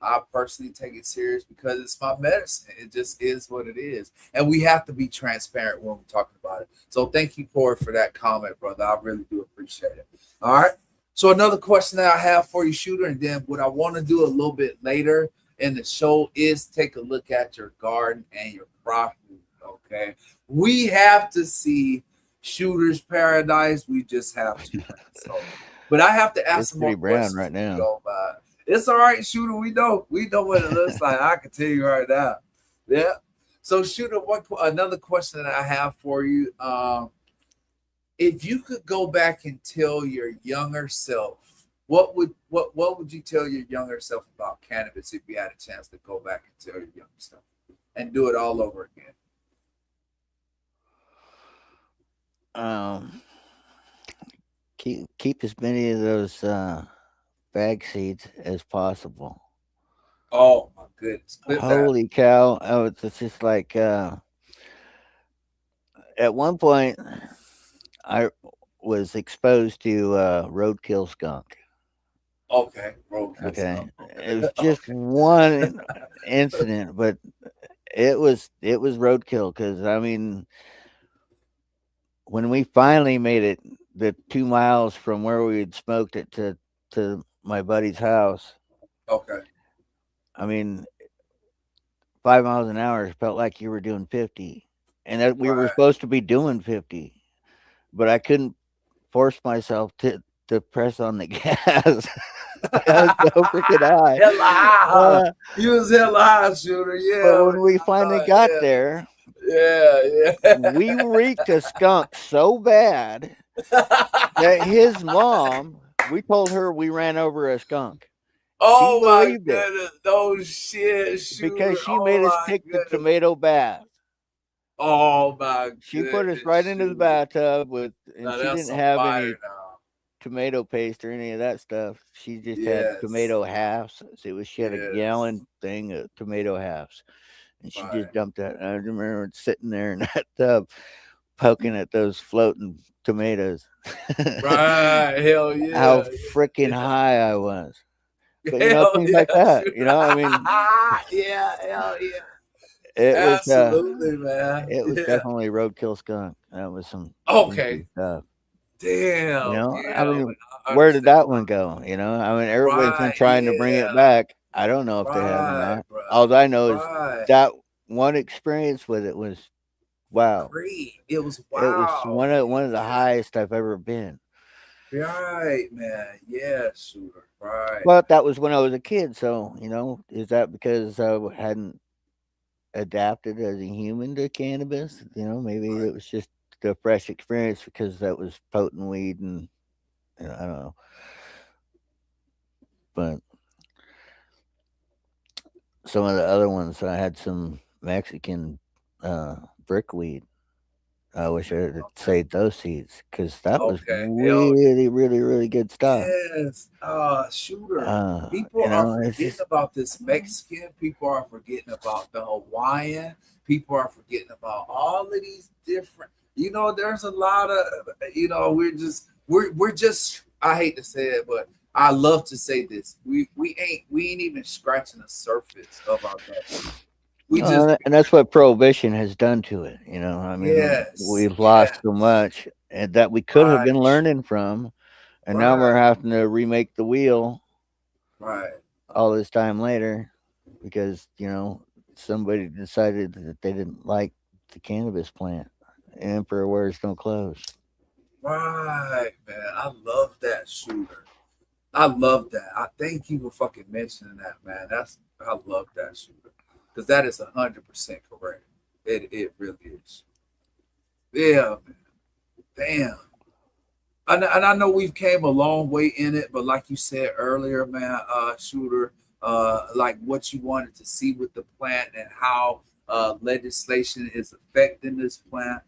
I personally take it serious because it's my medicine. It just is what it is, and we have to be transparent when we're talking about it. So, thank you, Corey, for that comment, brother. I really do appreciate it. All right. So, another question that I have for you, shooter, and then what I want to do a little bit later in the show is take a look at your garden and your crop room. Okay, we have to see Shooter's Paradise. We just have to, man. So, but I have to ask It's some pretty more brown questions right if you now. don't mind. It's all right, Shooter. We know what it looks like. I can tell you right now. Yeah. So, Shooter, another question that I have for you? If you could go back and tell your younger self, what would you tell your younger self about cannabis if you had a chance to go back and tell your younger self and do it all over again? Um, keep as many of those bag seeds as possible. Oh my goodness, clip that. Holy cow! Oh, it's just like at one point I was exposed to roadkill skunk. Okay, roadkill Okay, stuff. it was Okay, just one incident, but it was roadkill because I mean, when we finally made it the 2 miles from where we had smoked it to my buddy's house, okay, I mean, 5 miles an hour felt like you were doing 50, and that we were Right. supposed to be doing 50, but I couldn't force myself to press on the gas. I was so freaking high. Hella high, huh? Uh, You was hella high, shooter. but Yeah, when we finally got there, yeah, yeah. we reeked a skunk so bad that his mom, we told her we ran over a skunk. She Oh my believed it goodness. No shit, because shooter. she Oh made us my take the goodness. tomato bath. Oh my She put us goodness, right into the shooter. bathtub with, and Now she that's didn't some have fire any now. tomato paste or any of that stuff. She just had Yes. tomato halves. So it was she had a Yes. gallon thing of tomato halves, and she just Right. dumped that. And I remember sitting there in that tub, poking at those floating tomatoes. Right. Hell How yeah. freaking Yeah. high I was. But Hell things like yeah, that. shooter. I mean, Yeah, hell yeah. it was Absolutely, man. it was Yeah. definitely roadkill skunk. That was some Okay. stinky stuff. Damn. I Yeah, mean, man. I where did understand. that one go? I mean, everybody's been Right. trying to bring it Yeah. back. I don't know if they have or Right, not. bro. All I know is Right. that one experience with it was wow. Great. It was It was wow. one of the highest I've ever been. Yeah. Right, man. Yeah, shooter. Right. But that was when I was a kid, so is that because I hadn't adapted as a human to cannabis? Maybe Right. it was just a fresh experience because that was potent weed, and I don't know. But some of the other ones, I had some Mexican brickweed. I wish I had Okay. saved those seeds because that was Okay. Hell really, really, really good stuff. yes. Shooter. People are It's forgetting just about this Mexican. People are forgetting about the Hawaiian. People are forgetting about all of these different. There's a lot of. We're just. I hate to say it, but I love to say this. We ain't even scratching the surface of our medicine. We just and that's what prohibition has done to it. I mean, yes, we've lost so yes, much and that we could have right, been learning from, and now we're right, having to remake the wheel right. all this time later because somebody decided that they didn't like the cannabis plant. Emperor wears no clothes. Right, man. I love that, shooter. I love that. I thank you for fucking mentioning that, man. I love that, shooter, because that is 100% correct. It really is. Yeah, man. Damn. And I know we've came a long way in it, but like you said earlier, man, shooter, like what you wanted to see with the plant and how legislation is affecting this plant.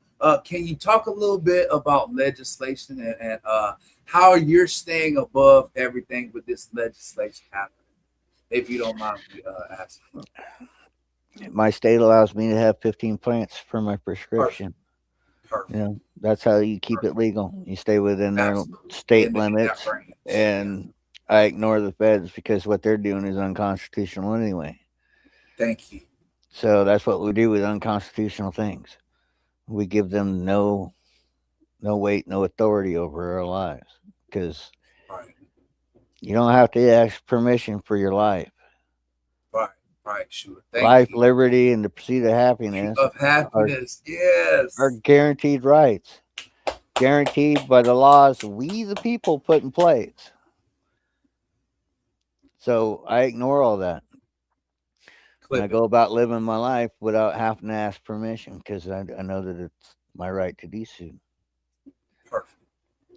Can you talk a little bit about legislation and how you're staying above everything with this legislation happening? If you don't mind me asking. My state allows me to have 15 plants for my Perfect, prescription. perfect, That's how you keep it perfect. legal. You stay within their Absolutely. state In that limits, range. Yeah. and I ignore the feds because what they're doing is unconstitutional anyway. Thank you. So that's what we do with unconstitutional things. We give them no weight, no authority over our lives because Right, you don't have to ask permission for your life. right, right, shooter. Thank Life, you. liberty, and the pursuit of happiness Of are happiness. are Yes. guaranteed rights, guaranteed by the laws we, the people, put in place. So I ignore all that, and I Clip it. go about living my life without having to ask permission because I know that it's my right to do so. Perfect.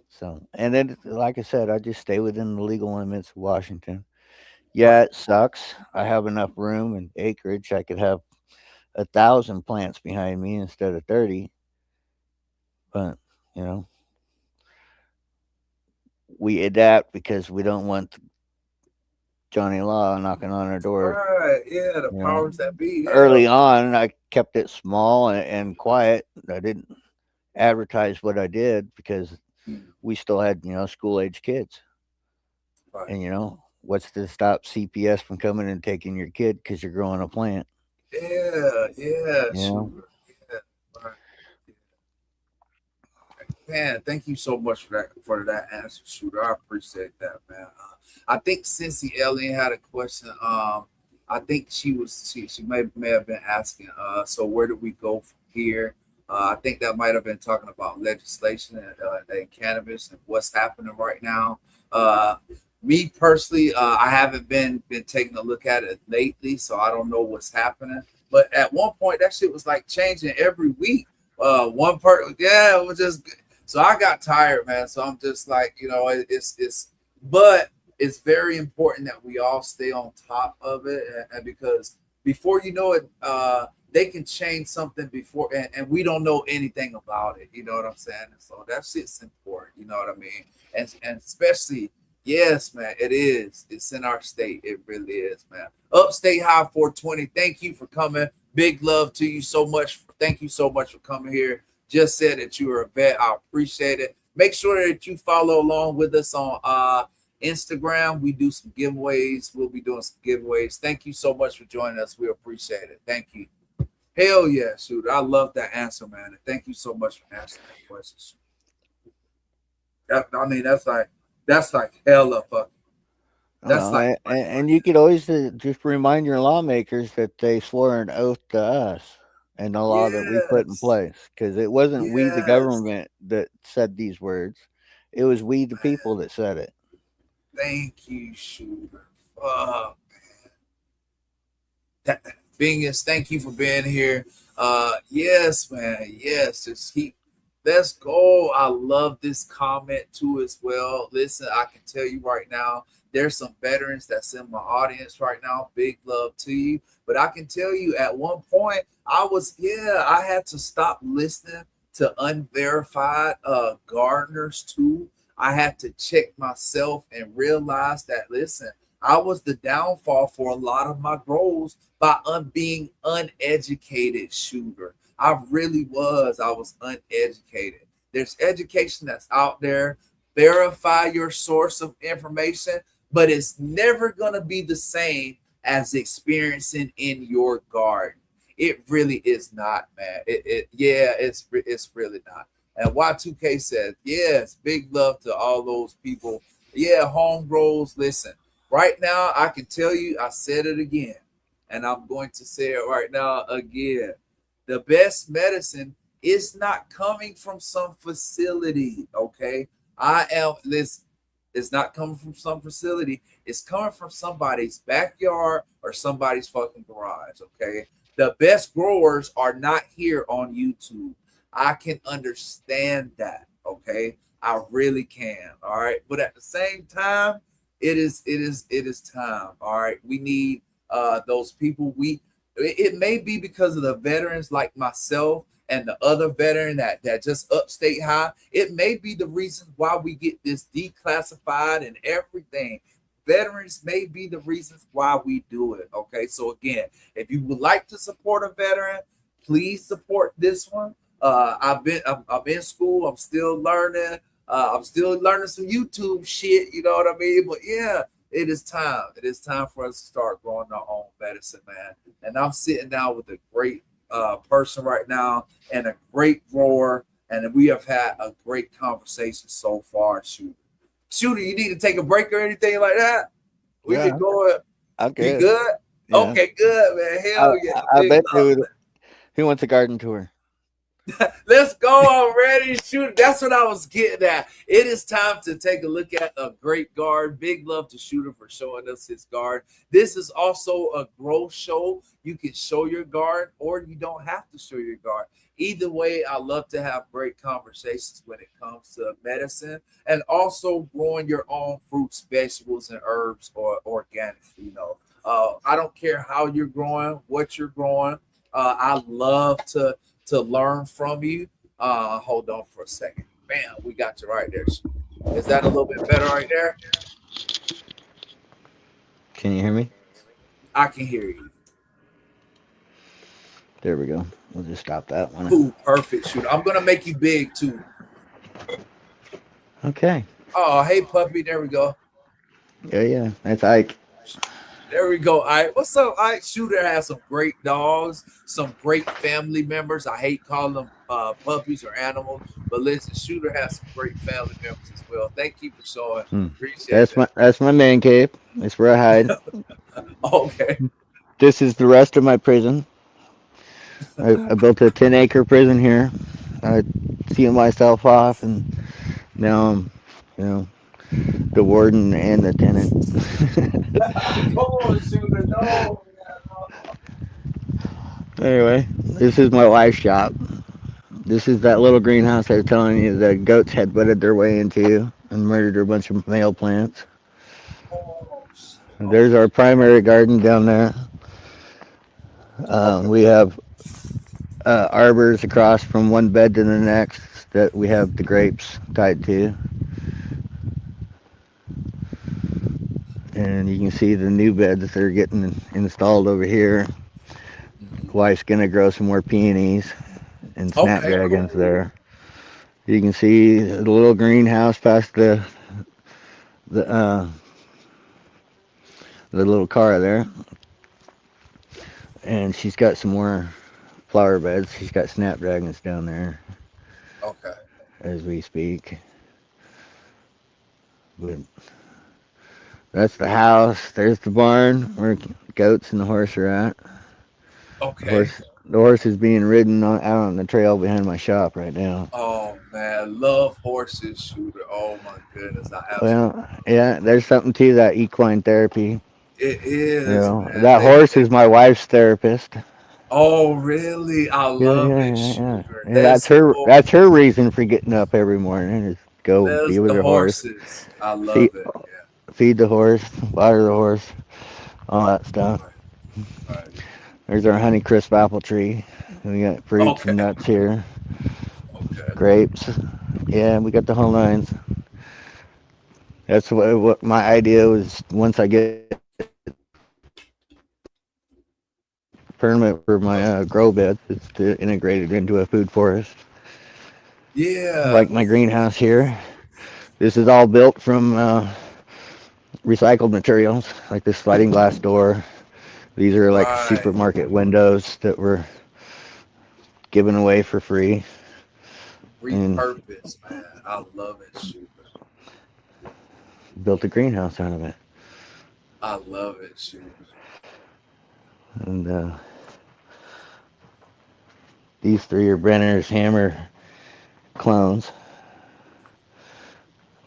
So, and then, like I said, I just stay within the legal limits of Washington. Yeah, Right. it sucks. I have enough room and acreage. I could have 1,000 plants behind me instead of 30. But you know, we adapt because we don't want Johnny Law knocking on our door. Right. Yeah, the You know, powers that be. Yeah. early on, I kept it small and quiet. I didn't advertise what I did because Mm, we still had school age kids. right. And what's to stop CPS from coming and taking your kid because you're growing a plant? Yeah. Yeah. You know, Shooter. Yeah. Right. Man, thank you so much for that answer, shooter. I appreciate that, man. I think Cincy Elliott had a question. I think she may have been asking. So where do we go from here? I think that might have been talking about legislation and cannabis and what's happening right now. Uh, Me personally, I haven't been taking a look at it lately, so I don't know what's happening. But at one point, that shit was like changing every week. One part, yeah, it was just. So I got tired, man. So I'm just like, but it's very important that we all stay on top of it, and because before you know it, they can change something before, and we don't know anything about it. You know what I'm saying? And so that shit's important. You know what I mean? And especially, yes, man, it is. It's in our state. It really is, man. Upstate High 420. Thank you for coming. Big love to you so much. Thank you so much for coming here. Just said that you are a vet. I appreciate it. Make sure that you follow along with us on Instagram. We do some giveaways. We'll be doing some giveaways. Thank you so much for joining us. We appreciate it. Thank you. Hell yeah, shooter. I love that answer, man. And thank you so much for answering that question. I mean, that's like hella fucking. That's like money right And you could always just remind your lawmakers that they swore an oath to us and the there. law that we put in Yes. place, because it wasn't we, the Yes. government, that said these words. It was we, the people, that said it. Thank you, shooter. Fuck. That, Bingus, thank you for being here. Yes, man. Yes, just keep. Let's go. I love this comment too as well. Listen, I can tell you right now, there's some veterans that's in my audience right now. Big love to you. But I can tell you, at one point, I had to stop listening to unverified gardeners too. I had to check myself and realize that. Listen, I was the downfall for a lot of my growers by being uneducated, shooter. I really was. I was uneducated. There's education that's out there. Verify your source of information, but it's never going to be the same as experiencing in your garden. It really is not, man. Yeah, it's really not. And Y2K says, yes, big love to all those people. Yeah, home grows. Listen, right now, I can tell you, I said it again, and I'm going to say it right now again. The best medicine is not coming from some facility, okay? I am, listen, it's not coming from some facility. It's coming from somebody's backyard or somebody's fucking garage, okay? The best growers are not here on YouTube. I can understand that, okay? I really can, all right? But at the same time, it is time, all right? We need those people. It may be because of the veterans like myself and the other veteran that just upstate high. It may be the reason why we get this declassified and everything. Veterans may be the reasons why we do it. Okay, so again, if you would like to support a veteran, please support this one. I'm in school. I'm still learning. I'm still learning some YouTube shit. You know what I mean? But yeah, it is time. It is time for us to start growing our own medicine, man. And I'm sitting down with a great person right now and a great grower, and we have had a great conversation so far. Shooter, you need to take a break or anything like that? We Yeah, can go. I'm You good. good? Yeah. Okay, good, man. I, Hell yeah, I big bet love. who wants a garden tour? Let's go already. Shoot. That's what I was getting at. It is time to take a look at a great guard. Big love to Shooter for showing us his guard. This is also a growth show. You can show your guard or you don't have to show your guard. Either way, I love to have great conversations when it comes to medicine and also growing your own fruits, vegetables, and herbs or organic. I don't care how you're growing, what you're growing. I love to learn from you. Hold on for a second. Bam, we got you right there. Is that a little bit better right there? Can you hear me? I can hear you. There we go. We'll just stop that one. Cool, perfect. Shoot, I'm gonna make you big too. Okay. Oh, hey puppy, there we go. Yeah, yeah. That's Ike. There we go. All right, what's up? All right, Shooter has some great dogs, some great family members. I hate calling them puppies or animals, but listen, Shooter has some great family members as well. Thank you for showing. Hmm. Appreciate That's my man cave. That's where I hide. that. Okay. This is the rest of my prison. I built a 10-acre prison here. I sealed myself off, and now I'm, you know, the warden and the tenant. Come on, shooter. No, Anyway, this is my wife's shop. This is that little greenhouse I was telling you the goats had butted their way into and murdered a bunch of male plants. oh, shit. And there's Okay. our primary garden down there. Okay. We have arbors across from one bed to the next that we have the grapes tied to. And you can see the new beds that are getting installed over here. Mhm. Wife's gonna grow some more peonies and Okay, snapdragons cool. there. You can see the little greenhouse past the the little car there, and she's got some more flower beds. She's got snapdragons down there Okay. as we speak. But that's the house. There's the barn where goats and the horse are at. The Okay. horse, the horse is being ridden out on the trail behind my shop right now. Oh man, love horses, shooter. Oh my goodness, I absolutely Well, love yeah, there's something to that equine therapy. it. It You is, know, man. that horse is my wife's therapist. Oh really? I Yeah, love yeah, it, yeah, yeah. shooter. Yeah, That's that's her. so That's her reason for getting up every morning is go that's be with the her horse, horses. I feed love it. feed the horse, water the horse, all that Yeah. stuff. Right. Right. There's our Honeycrisp apple tree. We got fruits Okay. and nuts here, Okay. grapes. Yeah, we got the whole nines. That's what my idea was. Once I get permit for my grow beds, is to integrate it into a food forest, Yeah. like my greenhouse here. This is all built from recycled materials, like this sliding glass door. These are like Right. supermarket windows that were given away for free, and Repurpose, man. I love it, shooter. built a greenhouse out of it. I love it, shooter. And these three are Brenner's hammer clones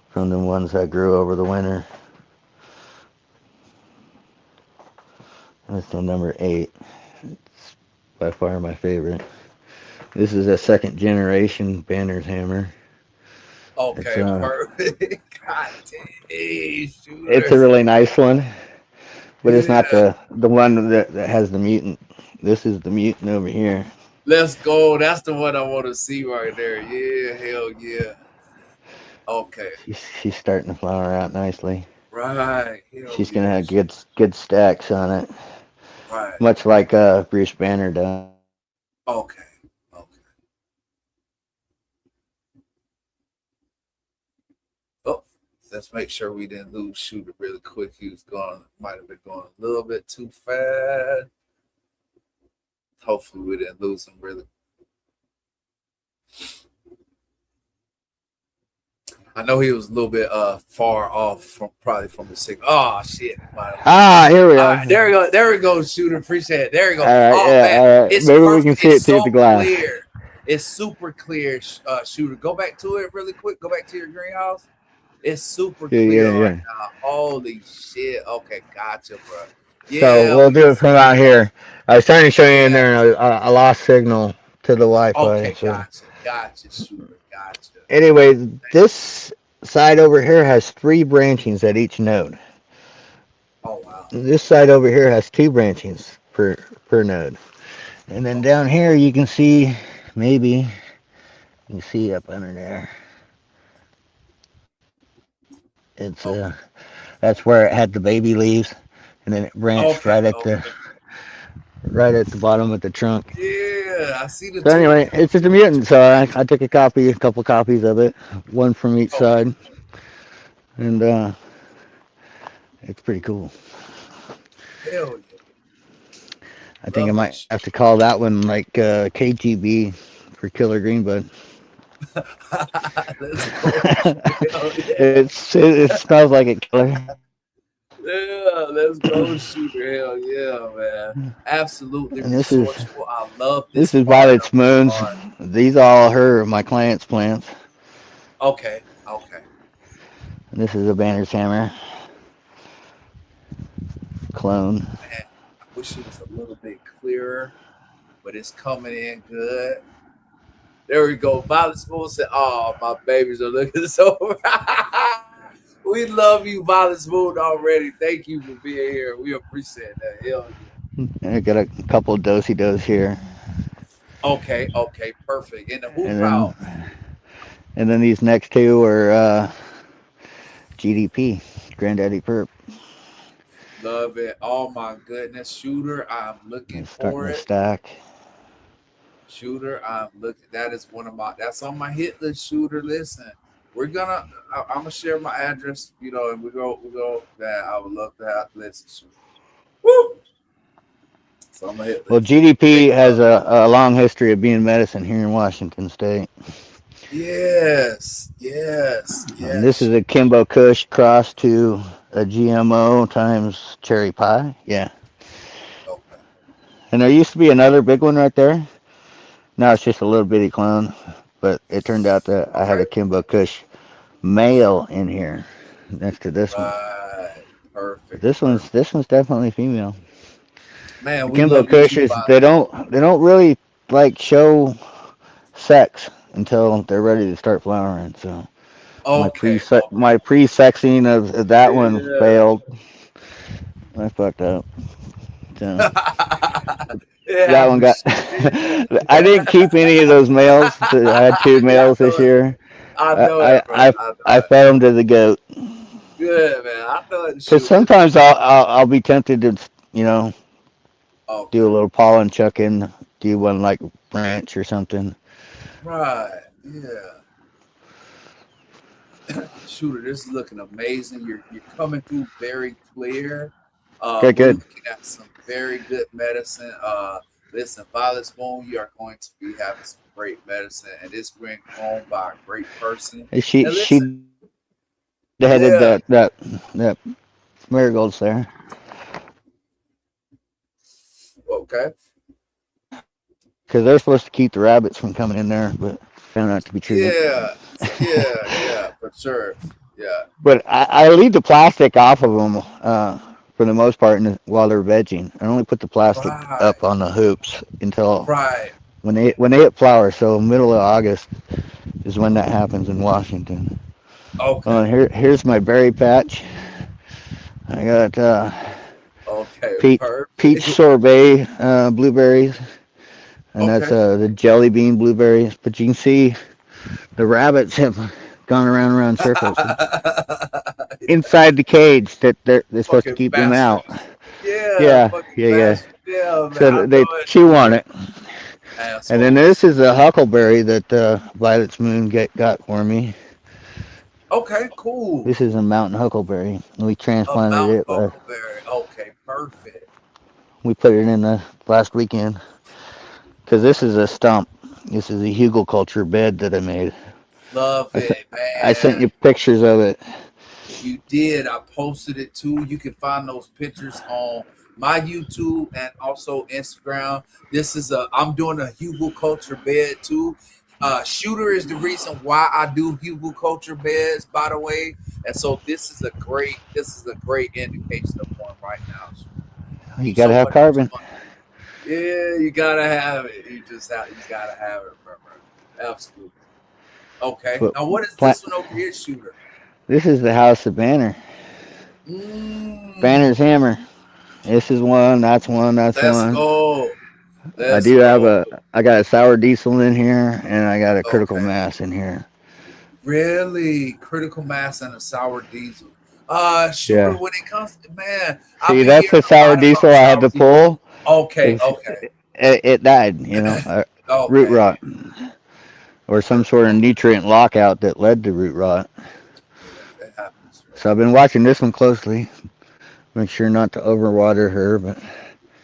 from the ones that grew over the winter. That's the number 8. It's by far my favorite. This is a second generation Banner's hammer. It's Okay, uh, perfect. God dang, it's shooter. a really nice one, but it's not Yeah. the one that has the mutant. This is the mutant over here. Let's go. That's the one I want to see right there. Yeah, hell yeah. Okay. She's starting to flower out nicely. Right. Hell She's gonna yeah. have good stacks on it, Right. much like Bruce Banner does. Okay. Okay. Oh, let's make sure we didn't lose shooter really quick. He was going, might have been going a little bit too fast. Hopefully, we didn't lose him really. I know he was a little bit far off from probably from the signal. Oh shit! Might have lost. Ah, here we All are. right, there we go. There we go, shooter. Appreciate it. There we go. All right, Oh yeah, man, all right. it's Maybe we can perfect. see It's it through so the glass. clear. It's super clear, shooter. Go back to it really quick. Go back to your greenhouse. It's super Yeah, clear yeah, right yeah. now. Holy shit. Okay, gotcha, bro. So Yeah, we'll we do can it see from you. out here. I was trying to show you in Yeah. there, and I lost signal to the Wi-Fi. Okay, So gotcha. Gotcha, shooter. Gotcha. anyway, this side over here has 3 branchings at each node. Oh wow. This side over here has 2 branchings per node. And then Okay. down here you can see, maybe you can see up under there. It's Okay. that's where it had the baby leaves, and then it branched Okay. Okay. right at the bottom of the trunk. Yeah, I see the So two. anyway, it's just a mutant. So I took a couple copies of it, one from each Okay. side, and it's pretty cool. Hell yeah. I think I Love it. might have to call that one like KGB for Killer Greenbud. Let's go. Hell yeah. It smells like a killer. Yeah, let's go, shooter. Hell yeah, man. Absolutely And resourceful. I love this this is part Violet's of the Moons. garden. These all her my clients' plants. Okay, okay. And this is a Banner's Hammer clone. Man, I wish it was a little bit clearer, but it's coming in good. There we go. Violet Spoon said, "Oh, my babies are looking so." We love you, Violet Spoon, already. Thank you for being here. We appreciate that. Hell yeah. I got a couple dosey dos here, Okay, okay, perfect. In the hoop and house. then these next two are GDP, Granddaddy Perp. Love it. Oh my goodness. Shooter, I'm looking It's starting for to it. stack. Shooter, I'm looking. That is one of my. That's on my hit list. Shooter, listen, we're gonna. I'm gonna share my address. And we go. That I would love to have listen. Shooter. Woo! So I'm gonna hit Well, list. GDP Big has love. a long history of being medicine here in Washington State. Yes, yes, And this yes. is a Kimbo Kush cross to a GMO times cherry pie. Yeah. Okay. And there used to be another big one right there. Now it's just a little bitty clone. But it turned out that I had Okay. a Kimbo Kush male in here next to this one. Right. But Perfect. this Perfect. one's definitely female. Man, The we Kimbo love you too, Kushes Violet. they don't really like show sex until they're ready to start flowering. So Okay. my pre sexing of that one Okay. failed. I fucked up. So Yeah. It that one got. happens. Yeah. I didn't keep any of those males. So I had two Yeah, I males this know it. year. I I know it, I bro. I, I know I it. fed them to the goat. Good, man. I know it, Because shooter. sometimes I'll be tempted to do a Okay. little pollen chuck in, do one like branch or something. Right. Yeah. Shooter, this is looking amazing. You're coming through very clear. Good, We're good. looking at some very good medicine. Listen, Violet Spoon, you are going to be having some great medicine, and it's being grown by a great person. She And listen, deadheaded that yeah, marigolds there. okay, Because they're supposed to keep the rabbits from coming in there, but found out to be true. yeah, yeah, for sure, yeah, But I leave the plastic off of them for the most part while they're vegging. I only put the plastic right, up on the hoops until right, when they hit flower. So middle of August is when that happens in Washington. okay, Here's my berry patch. I got okay, peach perfect, sorbet blueberries, and that's okay. the jelly bean blueberries. But you can see the rabbits have gone around circles inside the cage that they're supposed to Fucking keep them out. bastards. Yeah, Yeah, fucking yeah, yeah. bastards. Yeah, man. So I they know it, chew on shooter. it. And then this Assholes. is a huckleberry that Violet's Moon got for me. Okay, cool. This is a mountain huckleberry. We A transplanted mountain it. huckleberry. Okay, perfect. We put it in the last weekend because this is a stump. This is a hugelkultur bed that I made. Love I, it, I sent man. you pictures of it. You did. I posted it too. You can find those pictures on my YouTube and also Instagram. This is I'm doing a Hugel Culture bed too. Shooter is the reason why I do Hugel Culture beds, by the way. And so this is a great indication of one right now. Shooter. Thank You you got to so have much for carbon. doing that. Yeah, you gotta have it. You gotta have it, bro. Absolutely. Okay. But Now what is plant. this one over here, Shooter? This is the House of Banner. Mmm. Banner's hammer. This is one. That's one. That's Let's one. go. I Let's do have go. a. I got a sour diesel in here, and I got a critical Okay. mass in here. Really? Critical mass and a sour diesel. Shooter, Yeah. when it comes to, man, I've See, been that's hearing the a sour lot about diesel I had sour to diesel. pull. Okay, Is okay. it died? Root Okay. rot or some Perfect. sort of nutrient lockout that led to root rot. Yeah, it happens, bro. So I've been watching this one closely. Make sure not to overwater her, but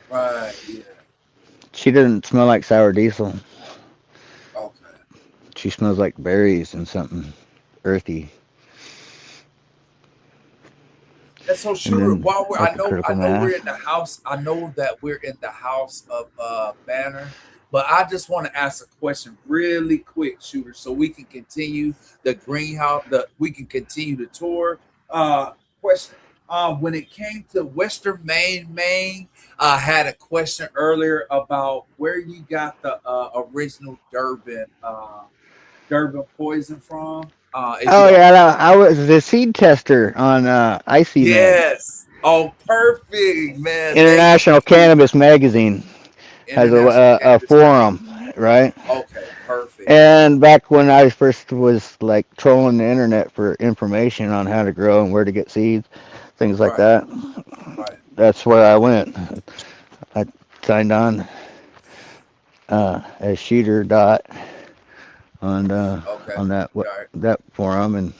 Right, yeah. she doesn't smell like sour diesel. Okay. She smells like berries and something earthy. And so, and shooter, then while up to I critical know we're mass. in the house. I know that we're in the house of Banner, but I just want to ask a question really quick, shooter, so we can continue the greenhouse. We can continue the tour. Question. When it came to Western Maine, I had a question earlier about where you got the original Durban poison from. If you Oh don't yeah, no, mind. I was the seed tester on Icy Mag, Yes. Oh, perfect, man. Thank you, International Shooter. Cannabis Magazine has International a Cannabis Magazine. forum, right? Okay, perfect. And back when I first was like trolling the internet for information on how to grow and where to get seeds, things like Right, that, right. that's where I went. I signed on as shooter dot Okay. on Right, that forum,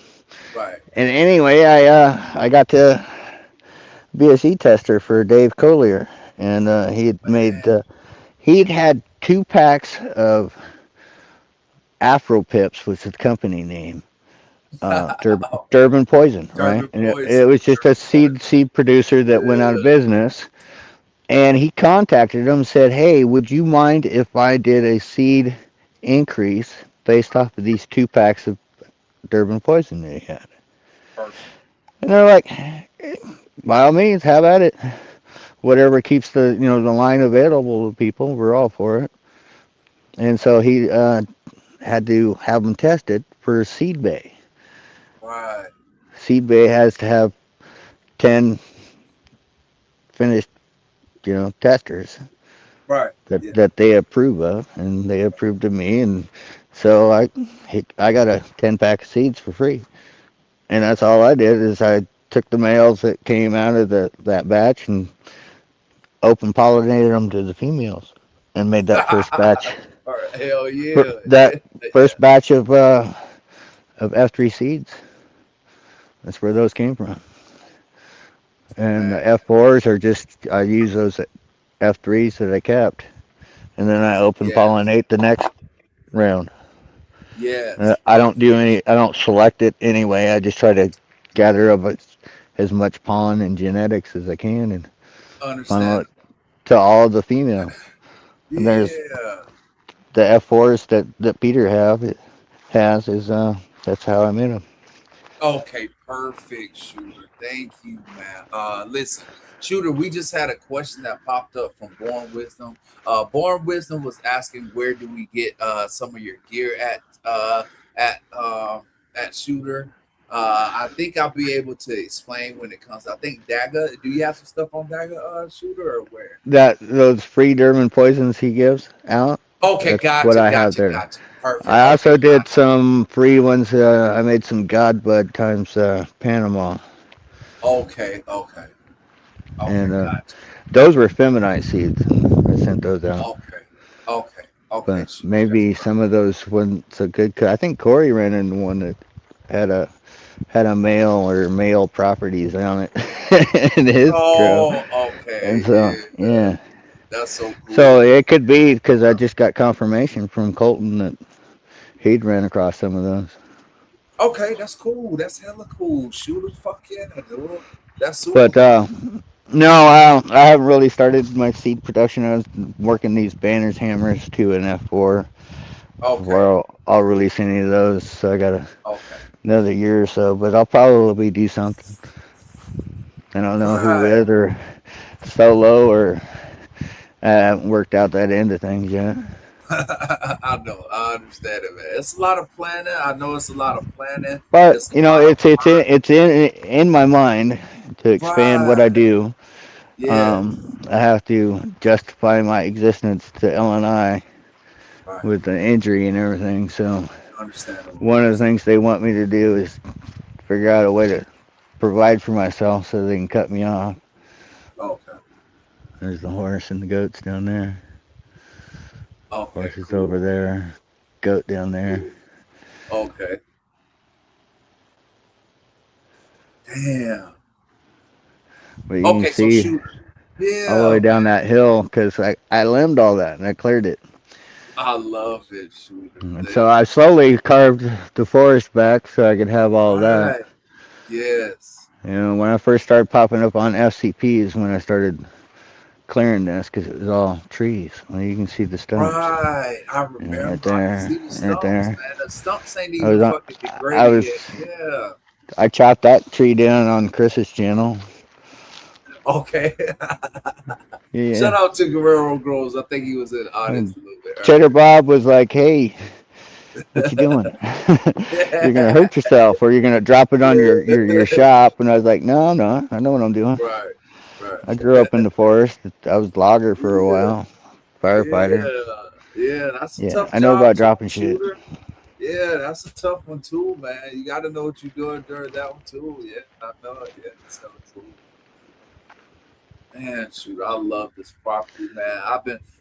right. and anyway, I got to be a seed tester for Dave Collier, and Man. he'd had 2 packs of Afro Pips, was the company name, Durban Poison, right? Durban And it poison. was just a Durban poison. seed producer that went out of Yeah. business. And he contacted him and said, "Hey, would you mind if I did a seed increase based off of these 2 packs of Durban Poison that he had?" Perfect. And they're like, "By all means, have at it. Whatever keeps the line available to people, we're all for it." And so he had to have them tested for seed bay. Right, Seed bay has to have 10 finished, testers right. that Yeah. that they approve of, and they approved of me, and so I got a 10 pack of seeds for free, and that's all I did is I took the males that came out of that batch and open pollinated them to the females, and made that first batch. All right. Hell yeah. That Yeah. Yeah. first batch of F3 seeds. That's where those came from. And Man. the F4s are just I use those F3s that I kept, and then I open Yes. pollinate the next round. Yes. I don't do Perfect. any. I don't select it anyway. I just try to gather up as much pollen and genetics as I can and funnel it Understandable. to all of the females. And there's Yeah. the F4s that Peter has is that's how I made them. Okay, perfect, Shooter. Thank you, man. Listen, Shooter, we just had a question that popped up from Born Wisdom. Born Wisdom was asking where do we get some of your gear at at Shooter. I think I'll be able to explain when it comes. I think Daga. Do you have some stuff on Daga, Shooter, or where? That those free Derman poisons he gives out. Okay, That's what gotcha, I have gotcha, there. gotcha. Perfect. I Okay, also did gotcha. some free ones. I made some Godbud times Panama, Okay, okay, okay, and gotcha. those were feminized seeds. I sent those out. Okay, okay, okay, But Shooter. That's maybe some perfect. of those wasn't so good. I think Corey ran into one that had a male or male properties on it in his grow, Oh, and okay, so yeah, yeah, that's so so cool. it could be because I just got confirmation from Colton that he'd ran across some of those. Okay, that's cool. That's hella cool. Shooter, fuck yeah, dude. That's super But cool. no, I haven't really started my seed production. I was working these banners, hammers to an F4 before Okay, I'll release any of those. So I got okay, another year or so, but I'll probably do something. I don't know who right. with or solo or I haven't worked out that end of things yet. I know, I understand it, man. It's a lot of planning. I know it's a lot of planning. But It's a lot of work. it's in my mind to expand what I Right. do. Yes. I have to justify my existence to LNI Right. with the injury and everything. So Understandable. one of the Understandable. things they want me to do is figure out a way to provide for myself so they can cut me off. Okay. There's the horse and the goats down there. Okay. Horse is over Cool. there. Goat down there. Cool. Okay. Damn. But you can Okay. So see shooter. all the Yeah, way down man. that hill because I limbed all that and I cleared it. I love it, shooter. And so I Shooter. slowly carved the forest back so I could have all of that. Right. Yes. When I first started popping up on FCP is when I started clearing this because it was all trees. Well, you can see the stumps. Right. I And right remember. I can there, see the right stumps, there. man. The stumps ain't I even was on. fucking I degraded was. yet. Yeah. I chopped that tree down on Chris's channel. Okay. Shout Yeah. out to Guerrero Groves. I think he was in the audience And a little bit Cheddar earlier. Bob was like, "Hey, what you doing? You're gonna hurt yourself, or you're gonna drop it on your shop." And I was like, "No, no, I know what I'm doing. Right. Right. I grew up in the forest. I was logger for a Yeah. while, firefighter. Yeah. Yeah. That's a Yeah, tough I know job about too, dropping shit. shooter. Yeah, that's a tough one too, man. You got to know what you're doing during that one too. Yeah, I know it. Yeah, it's hella cool. Man, shoot, I love this property, man.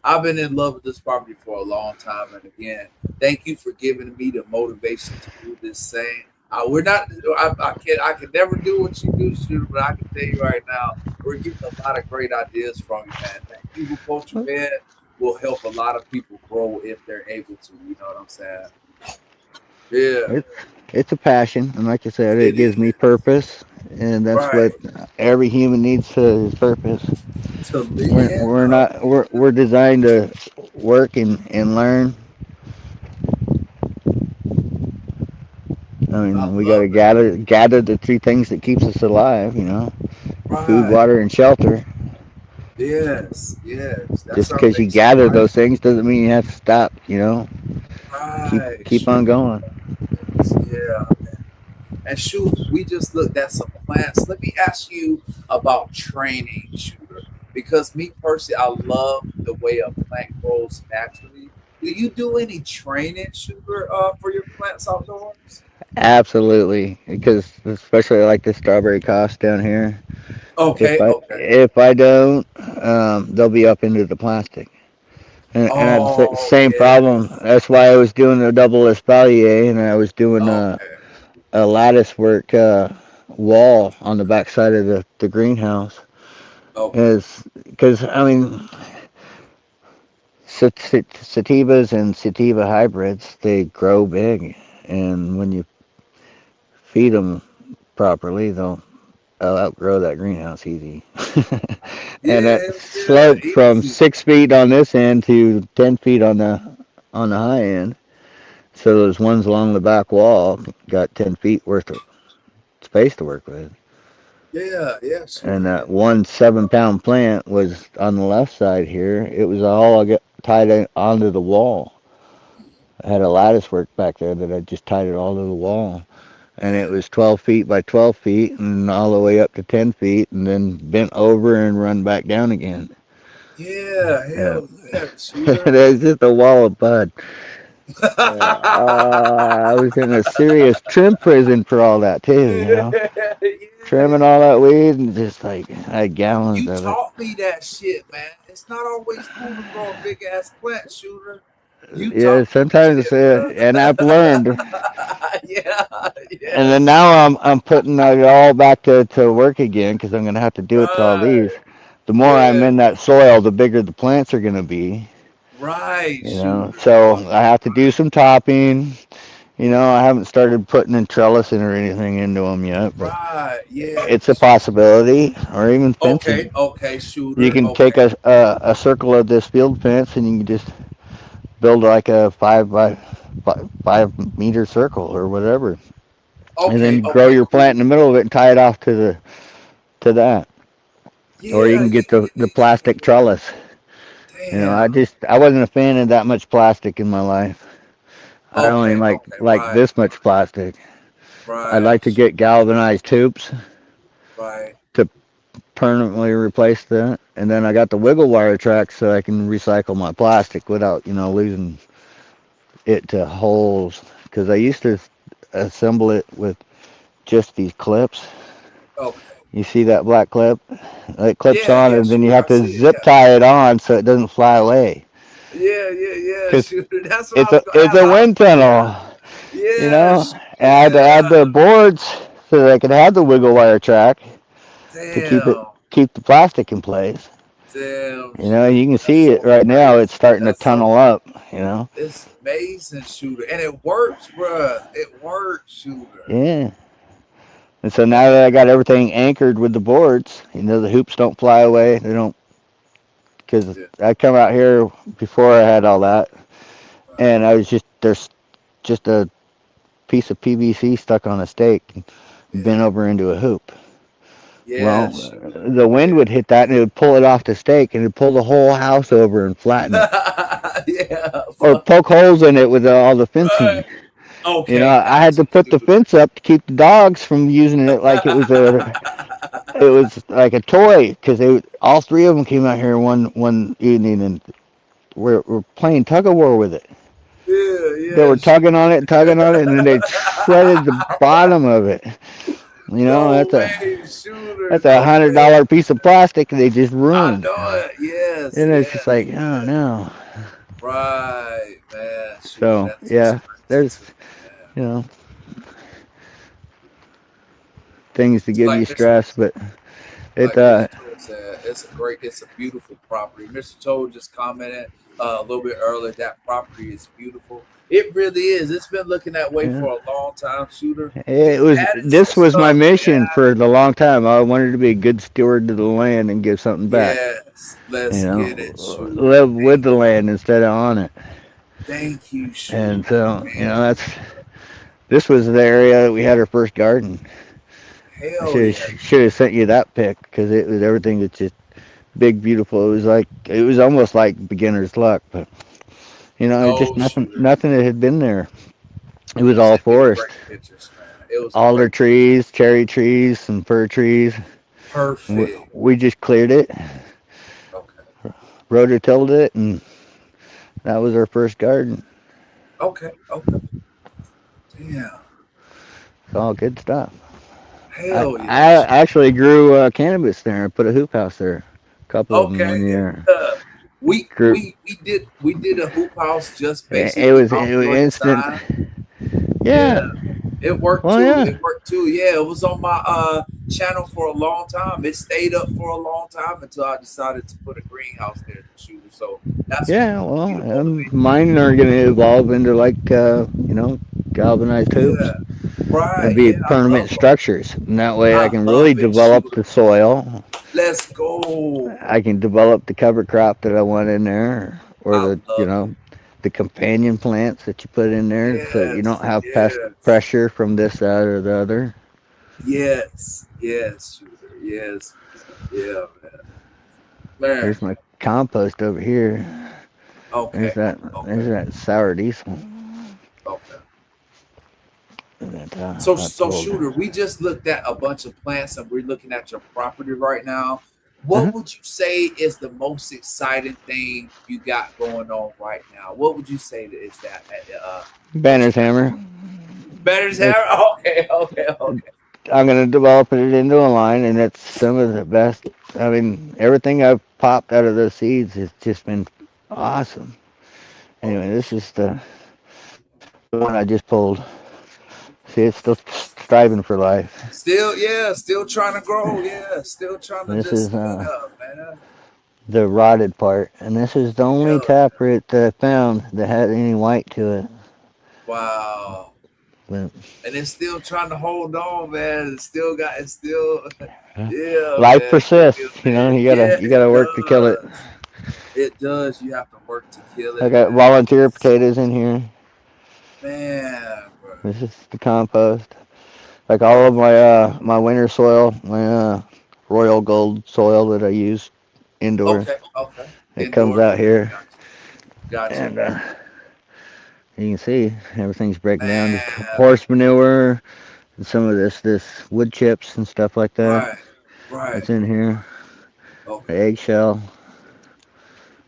I've been in love with this property for a long time, and again, thank you for giving me the motivation to do this same. We're not. I can never do what you do, shooter, but I can tell you right now, we're getting a lot of great ideas from you, man. That Eagle Culture Bed will help a lot of people grow if they're able to. You know what I'm saying? Yeah, It's it's a passion, and like I said, it it gives me is. purpose, and that's Right. what every human needs to his purpose. To live, We're yeah, not we're designed to work and learn. I I mean, we got love to it. gather the three things that keeps us alive. Food, Right. water, and shelter. Yes, yes. That's Just our because you basic gather life. those things doesn't mean you have to stop. Right. Keep on Shoot. going. Yeah. And shoot, we just looked at some plants. Let me ask you about training, shooter. Because me personally, I love the way a plant grows naturally. Do you do any training, shooter, for your plants outdoors? Absolutely, because especially like the strawberry cost down here. Okay, okay. If I don't, they'll be up into the plastic. And I had the Oh same problem. yes. That's why I was doing the double espalier, and I was doing Okay, a lattice work wall on the back side of the greenhouse. okay, Is because I mean sativas and sativa hybrids, they grow big, and when you feed them properly, they'll outgrow that greenhouse easy. And yeah, it hell yeah, sloped from easy. 6 feet on this end to 10 feet on the high end. So those ones along the back wall got 10 feet worth of space to work with. Yeah, yeah, shooter. And Yeah. that one 7 pound plant was on the left side here. It was all tied onto the wall. I had a lattice work back there that I just tied it all to the wall. And it Yeah. was 12 feet by 12 feet and all the way up to 10 feet and then bent over and run back down again. Yeah, Yeah. hell yeah, shooter. There's just a wall of bud. I was in a serious trim prison for all that too. Yeah, Trimming yeah. all that weed and just like I had gallons You of it. taught me that shit, man. It's not always cool to grow a big ass plant, shooter. You Yeah, taught me some sometimes, shit, and bro. I've learned. Yeah, And yeah, then now I'm putting it all back to work again because I'm gonna have to do it to all these. right. The more I'm Yeah, in that soil, the bigger the plants are gonna be. right, shooter. So Right, I have to do some topping. I haven't started putting in trellising or anything into them yet, but right. Yeah. it's a possibility, or even Okay, fencing. okay, You shooter. can take Okay, a circle of this field fence and you can just build like a 5 meter circle or whatever, and okay, then grow okay. your plant Cool. in the middle of it and tie it off to that. Or you Yeah, can get the plastic trellis. damn. I wasn't a fan of that much plastic in my life. I only Okay, okay. like Right, this much plastic. I'd right, like to get galvanized tubes right. to permanently replace that. And then I got the wiggle wire tracks so I can recycle my plastic without, losing it to holes. Because I used to assemble it with just these clips. Okay. You see that black clip? It clips Yeah, on yeah, and then you shooter. have I to see it. zip tie it on so it doesn't fly away. Yeah, yeah, yeah, Because shooter. That's what I was gonna it's ask. a wind tunnel, Yeah, And I had to add the yeah. boards so that I could have the wiggle wire track to Damn, keep the plastic in place. damn, shooter. You can That's see it so right now. It's crazy. starting to That's so. tunnel up. You know. It's amazing, shooter, and it works, bruh. It works, shooter. Yeah. And so now that I got everything anchored with the boards, the hoops don't fly away. They don't, because Yeah. I come out here before I had all that, and I was there's just a piece of PVC stuck on a stake and bent Yeah. over into a hoop. Yeah, Well, shooter. the wind Yeah. would hit that and it would pull it off the stake and it'd pull the whole house over and flatten it, Yeah. or poke holes in it with all the Right. fencing. Okay, I had gotcha, to put the shooter. fence up to keep the dogs from using it like it was like a toy, because all three of them came out here one evening and we're playing tug of war with it. Yeah, They yeah, were shooter. tugging on it, and then they shredded the bottom of it. No That's way, shooter. a No way. $100 piece of plastic they just I ruined. know it. Yes, And it's just yes, like, oh yes. no. Right, man. Shoot, So that's just yeah, crazy there's too, man. you know things to give you Like Mr. stress, but it Like Mr. Toad said, it's a beautiful property. Mr. Toad just commented a little bit earlier that property is beautiful. It really is. It's been looking that way yeah. for a long time, shooter. It Just was added some this was my stuff. mission for the long time. I wanted to be a good steward to the land and give something back. Yes, let's get it, shooter. Live with the land instead of on it. Thank you, And shooter. so, Thank you. this was the area that we had our first garden. I Hell yeah. should have sent you that pic, because it was everything that's just big, beautiful. It was almost like beginner's luck, but it's just No, shooter. nothing that had been there. It was You all sent me the forest, great pictures, man. It was a alder great picture. trees, cherry trees, and fir trees. Perfect. We just cleared it, Okay. rototilled it, and that was our first garden. Okay. Okay. Damn. It's all good stuff. Hell yeah, I shooter. actually grew cannabis there and put a hoop house there, a couple of them Okay. one year. Uh, we Grew, we we did we did a hoop house just it basically was off it was your instant. design. Yeah, Yeah. it worked Well, too. yeah. It worked too. Yeah, it was on my channel for a long time. It stayed up for a long time until I decided to put a greenhouse there to shoot. So that's what Yeah, well, me to motivate. mine are going to evolve into like, galvanized hoops Yeah, and right. be Yeah, I love permanent them. structures. And that way I I can really love it, develop shooter. the soil. Let's go. I can develop the cover crop that I want in there, or I love it. the companion plants that you put in there, so that you don't Yes, have pest yes. pressure from this, that, or the other. Yes, yes, shooter. Yes, yeah, man. There's my compost over here. Okay, There's okay, that sour diesel okay. that I So, pulled. shooter, we just looked at a bunch of plants, and we're looking at your property right now. Uh-huh. What would you say is the most exciting thing you got going on right now? What would you say that is that you Banner's got hammer. going? Better's It's hair. Okay, okay, okay. I'm gonna develop it into a line, and it's some of the best. I mean, everything I've popped out of those seeds has just been awesome. Anyway, Okay, this is the one I just pulled. See, it's still striving for life. still, yeah, still trying to grow. Yeah, still trying to This just is speed up, man. the rotted part, and this is the only Hell yeah. taproot that I found that had any white to it. Wow. But And it's still trying to hold on, man. It's still, yeah, life man. persists. Killing it. You Yeah, it gotta work to kill it. does. It does. You have to work to kill I it, got man. volunteer potatoes in here. Man, bro. This is the compost. Like all of Okay, my winter soil, my royal gold soil that I use indoors. okay, okay. It comes Indoors. out here, Got you. and you can see everything's breaking down. Just Man, horse manure and some of this wood chips and stuff like that. right, right. That's in here. The Okay, eggshell.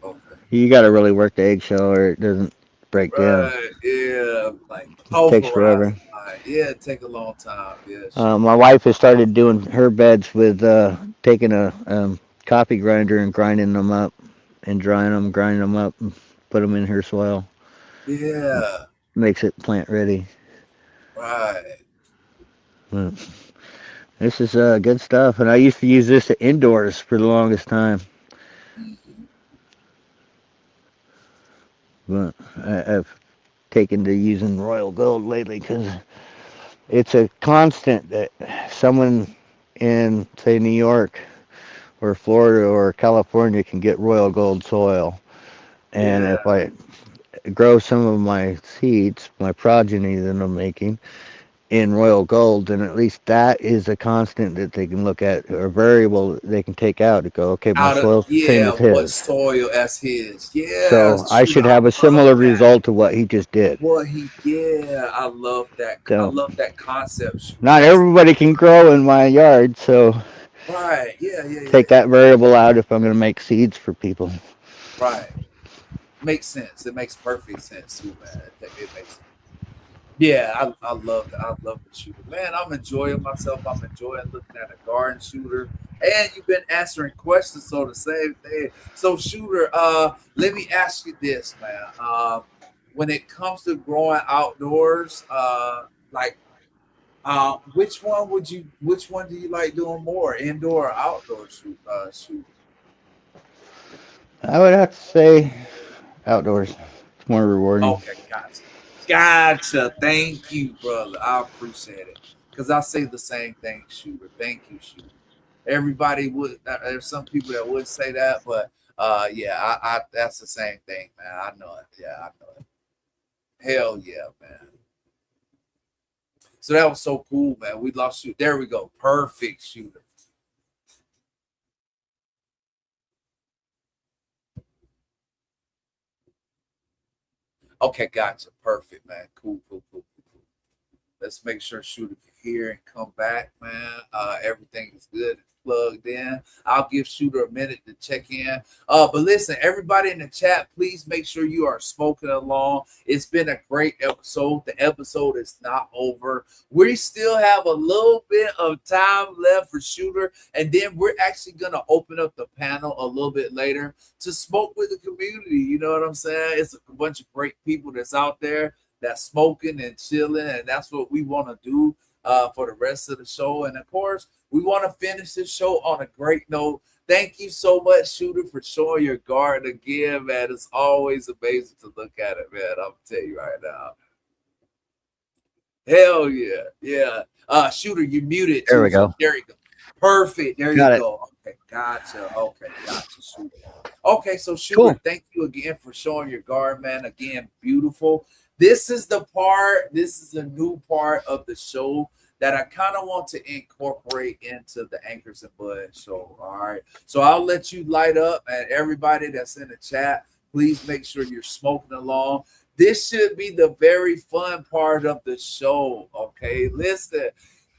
okay. You got to really work the eggshell or it doesn't break down. Right, yeah. Like It takes pulverizing. forever. Like, yeah, it take a long time. Yeah, My wife has started doing her beds with taking a coffee grinder and grinding them up and drying them, grinding them up, and put them in her soil. yeah, Makes it plant ready. right. But this is good stuff, and I used to use this indoors for the longest time. Mhm. But I've taken to using royal gold lately because it's a constant that someone in, say, New York or Florida or California can get royal gold soil. And Yeah, if I grow some of my seeds, my progeny that I'm making, in royal gold, then at least that is a constant that they can look at, or a variable that they can take out to go, okay, my out of soil's the same yeah, as what his. soil as his? Yeah, So I shoot, should I have a love similar that. result to what he just did. What he, yeah, I love that. I So love that concept, shooter. not That's everybody can grow in my yard, so right. Yeah, yeah, take yeah. that variable out if I'm going to make seeds for people. Right. Makes sense. It makes perfect sense too, man. It makes yeah, I love that. I love the shooter. Man, I'm enjoying myself. I'm enjoying looking at a garden shooter. And you've been answering questions, so the same thing. So shooter, let me ask you this, man. When it comes to growing outdoors, like which one do you like doing more? Indoor or outdoor shooting? I would have to say outdoors. It's more rewarding. Okay, gotcha. Gotcha. Thank you, brother. I appreciate it. Because I say the same thing, shooter. Thank you, shooter. Everybody would, there's some people that would say that, but yeah, I that's the same thing, man. I know it. Yeah, I know it. Hell yeah, man. So that was so cool, man. We lost shoot. There we go. Perfect shooter. Okay, gotcha. Perfect, man. Cool, cool, cool, cool, cool. Let's make sure Shooter can hear and come back, man. Everything is good and plugged in. I'll give Shooter a minute to check in. But listen, everybody in the chat, please make sure you are smoking along. It's been a great episode. The episode is not over. We still have a little bit of time left for Shooter, and then we're actually gonna open up the panel a little bit later to smoke with the community. You know what I'm saying? It's a bunch of great people that's out there that's smoking and chilling, and that's what we want to do for the rest of the show. And of course, we want to finish this show on a great note. Thank you so much, Shooter, for showing your garden again, man. It's always amazing to look at it, man. I'm tell you right now. Hell yeah, yeah. Shooter, you muted There too, we so go. there you go. Perfect. There you Got it. go. Okay, gotcha. Okay, gotcha, Shooter. Okay, so Shooter, Cool. thank you again for showing your guard, man. Again, beautiful. This is the part, this is a new part of the show that I kind of want to incorporate into the Anchors and Bud show. All right. So I'll let you light up, and everybody that's in the chat, please make sure you're smoking along. This should be the very fun part of the show. Okay. Listen,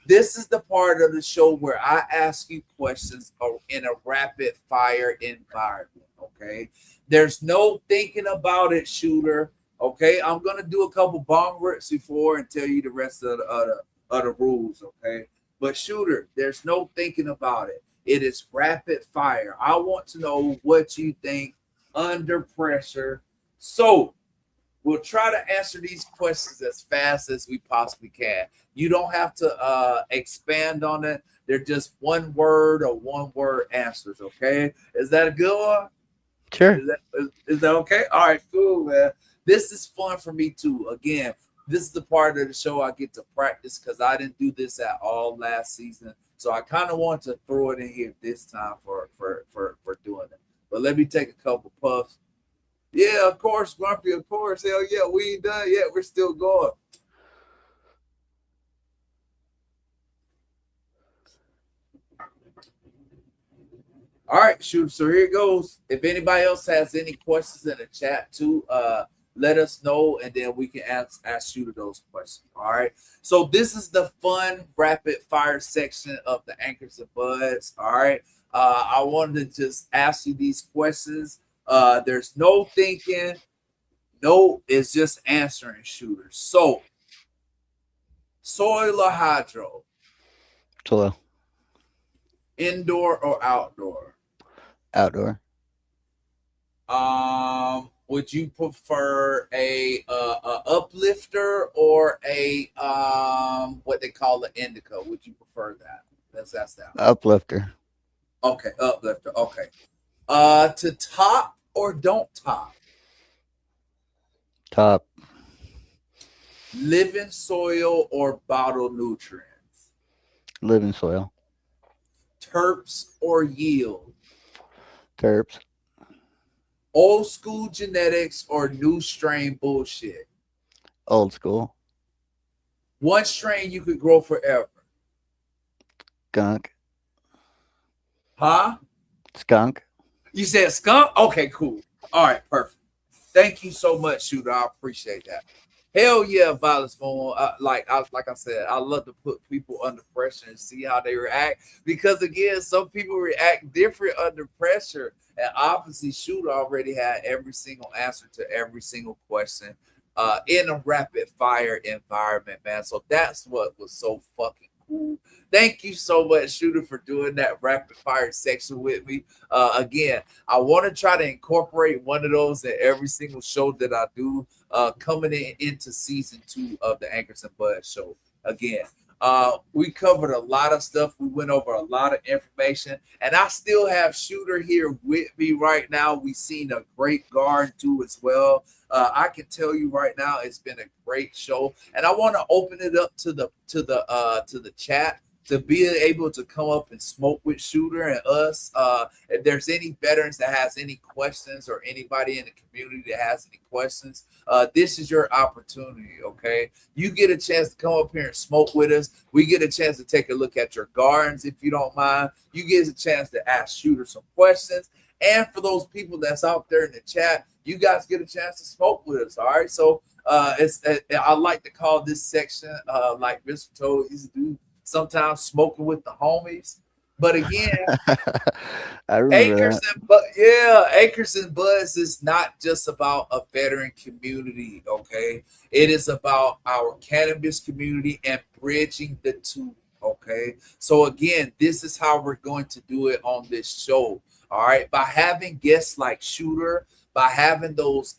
this is the part of the show where I ask you questions in a rapid fire environment. Okay. There's no thinking about it, shooter. Okay. I'm going to do a couple bomb rips before and tell you the rest of the rules. Okay. But, shooter, there's no thinking about it. It is rapid fire. I want to know what you think under pressure. So, we'll try to answer these questions as fast as we possibly can. You don't have to expand on it. They're just one word or one word answers. Okay, is that a good one? Sure. Is that okay? All right, cool, man. This is fun for me too. Again, this is the part of the show I get to practice because I didn't do this at all last season. So I kind of want to throw it in here this time for doing it. But let me take a couple puffs. Yeah, of course, Grumpy, of course. Hell yeah, we ain't done yet. We're still going. All right, shoot. So here it goes. If anybody else has any questions in the chat too, let us know, and then we can ask Shooter those questions. All right. So this is the fun rapid fire section of the Anchors and Buds. All right. I wanted to just ask you these questions. There's no thinking. No, it's just answering, shooters. So soil or hydro, Soil. indoor or outdoor? Outdoor. Would you prefer a uplifter or a what they call an indica? Would you prefer that? Let's ask that. Uplifter. Okay, uplifter. Okay. To top or don't top? Top. living soil or bottled nutrients, Living soil. terps or yield, Terps. old school genetics or new strain bullshit. Old school. One strain you could grow forever. Skunk. Huh? Skunk. You said skunk? Okay, cool. All right, perfect. Thank you so much, Shooter. I appreciate that. Hell yeah, Violence Moon. Like I said, I love to put people under pressure and see how they react because again, some people react different under pressure. And obviously, Shooter already had every single answer to every single question in a rapid fire environment, man. So that's what was so fucking cool. Thank you so much, Shooter, for doing that rapid fire section with me. Again, I want to try to incorporate one of those in every single show that I do coming into season 2 of the Anchors and Bud show. Again, we covered a lot of stuff. We went over a lot of information, and I still have Shooter here with me right now. We seen a great guard too as well. I can tell you right now, it's been a great show, and I want to open it up to the chat to be able to come up and smoke with Shooter and us. If there's any veterans that has any questions or anybody in the community that has any questions, this is your opportunity. Okay, you get a chance to come up here and smoke with us. We get a chance to take a look at your gardens if you don't mind. You get a chance to ask Shooter some questions. And for those people that's out there in the chat, you guys get a chance to smoke with us. All right. So I like to call this section like Mr. Toad used to do sometimes smoking with the homies. But again, I remember Acres that. and but yeah, Acres and Buds is not just about a veteran community, okay? It is about our cannabis community and bridging the two, okay? So again, this is how we're going to do it on this show. All right, by having guests like Shooter, by having those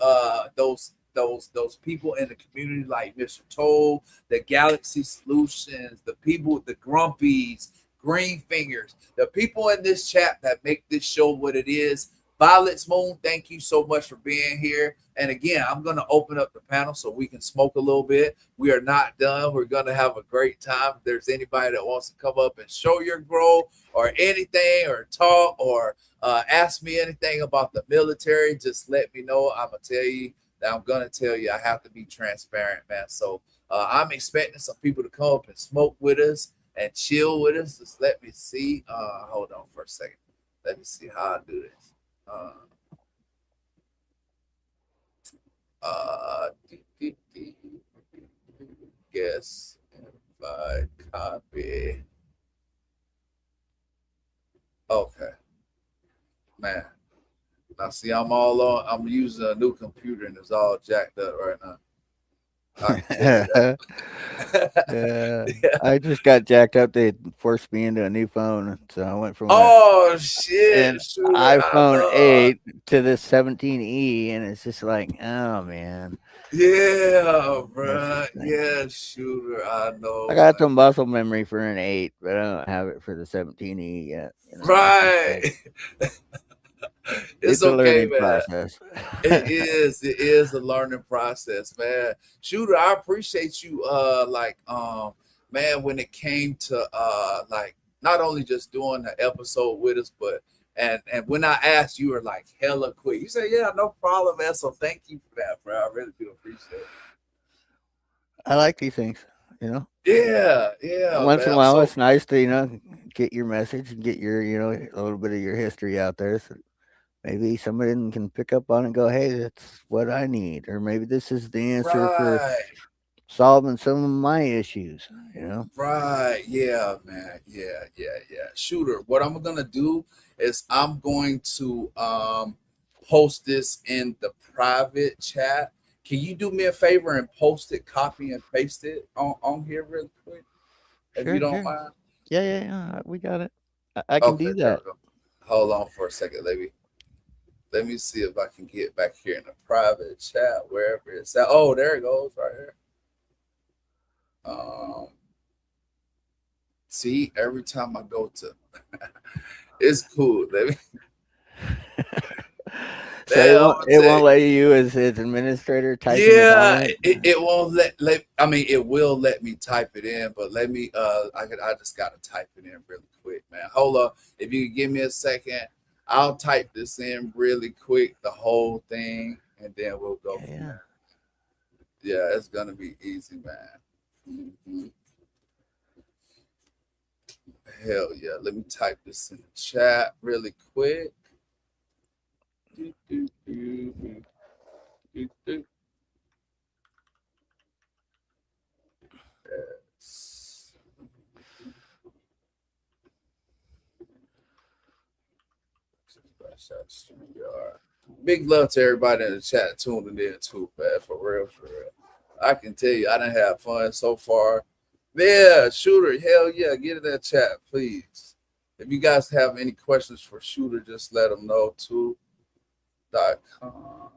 people in the community like Mr. Toll, the Galaxy Solutions, the people, the Grumpies, Green Fingers, the people in this chat that make this show what it is. Violet's Moon, thank you so much for being here. And again, I'm going to open up the panel so we can smoke a little bit. We are not done. We're going to have a great time. If there's anybody that wants to come up and show your grow or anything or talk or ask me anything about the military, just let me know. I'm going to tell you that I'm going to tell you I have to be transparent, man. So I'm expecting some people to come up and smoke with us and chill with us. Just let me see. Hold on for a second. Let me see how I do this. Uh, uh, guess if I copy. Okay, man. Now see, I'm all on. I'm using a new computer and it's all jacked up right now. I can tell you Yeah, that. Yeah. I just got jacked up. They forced me into a new phone, so I went from Oh shit, an Shooter! I iPhone know. 8 to this 17e, and it's just like, oh man, Yeah, it's bruh. just like Yeah, Shooter. I I know, got the man. muscle memory for an 8, but I don't have it for the 17e yet. It's just Right. like It's it's a okay, learning man. process. It is. It is a learning process, man. Shooter, I appreciate you man, when it came to like not only just doing the episode with us, but and when I asked you were like hella quick. You said, yeah, no problem, man. So thank you for that, bro. I really do appreciate I like these things, you know. it. Yeah, yeah, Once in a man. while, So it's nice to get your message and get your a little bit of your history out there. So maybe somebody can pick up on it and go, "Hey, that's what I need," or maybe this is the answer for right. solving some of my issues. You know, Right. Yeah, man. Yeah, yeah, yeah. Shooter, what I'm gonna do is I'm going to post this in the private chat. Can you do me a favor and post it, copy and paste it on here real quick, if you sure, don't sure, mind? yeah, yeah, yeah. We got it. I can Okay, do there that. we go. Hold on for a second, lady. Let me see if I can get back here in the private chat, wherever it's at. Oh, there it goes, right here. Um, see, every time I go to it's cool. So Man, I'm gonna it tell won't you. let you as administrator type in the Yeah, comment. it won't let I mean it will let me type it in, but let me I just gotta type it in really quick, man. Hold up. If you could give me a second, I'll type this in really quick, the whole thing, and then we'll go Yeah, from yeah. there. Yeah, it's gonna be easy, man. Hell yeah. Let me type this in the chat really quick. Do, do, do, do, do, do. Yes. Big love to everybody in the chat tuning in too, man. For real, for real. I can tell you, I done have fun so far. Yeah, Shooter, hell yeah, get in that chat, please. If you guys have any questions for Shooter, just let them know too. .com.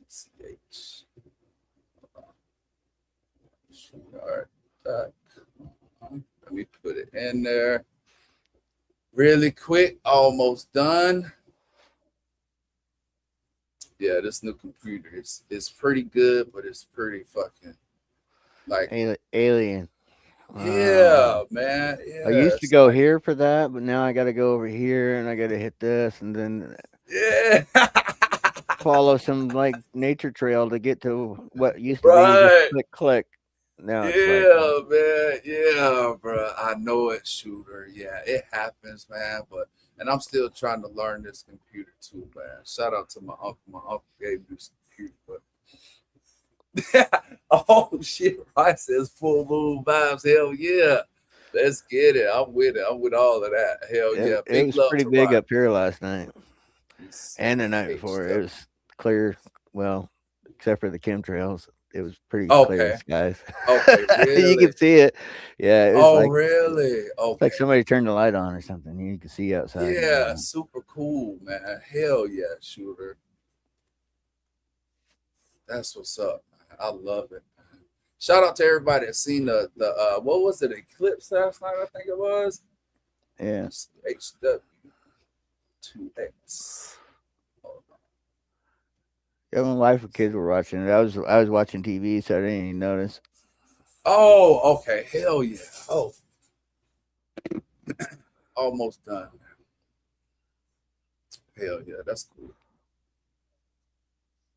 CH. Let me put it in there really quick. Almost done. Yeah, this new computer is pretty good, but it's pretty fucking like Alien. yeah, man. I Yeah, used to it's go like here for that, but now I got to go over here and I got to hit this and then yeah, follow some like nature trail to get to what used to be just right. click click. Now it's like, Yeah, man. Yeah, bro. I know it, Shooter. Yeah, it happens, man. But and I'm still trying to learn this computer too, man. Shout out to my uncle. My uncle gave me this computer, but oh shit, Rice says full moon vibes. Hell yeah. Let's get it. I'm with it. I'm with all of that. Hell yeah. it Big was love pretty to big Ryan. up here last night and the night before. It CHW. was clear. Well, except for the chemtrails, it was pretty clear Okay. skies. Okay. You Really? could see it. Yeah, it was Oh, like really? it's like Okay. somebody turned the light on or something. You could see outside and Yeah. everything. Super cool, man. Hell yeah, Shooter. That's what's up. I love it. Shout out to everybody that seen the what was it, eclipse last night, I think it was. Yeah. HW2X. Yeah, my wife and kids were watching it. I was watching TV, so I didn't even notice. Oh, okay. Hell yeah. Oh, almost done. Hell yeah, that's cool.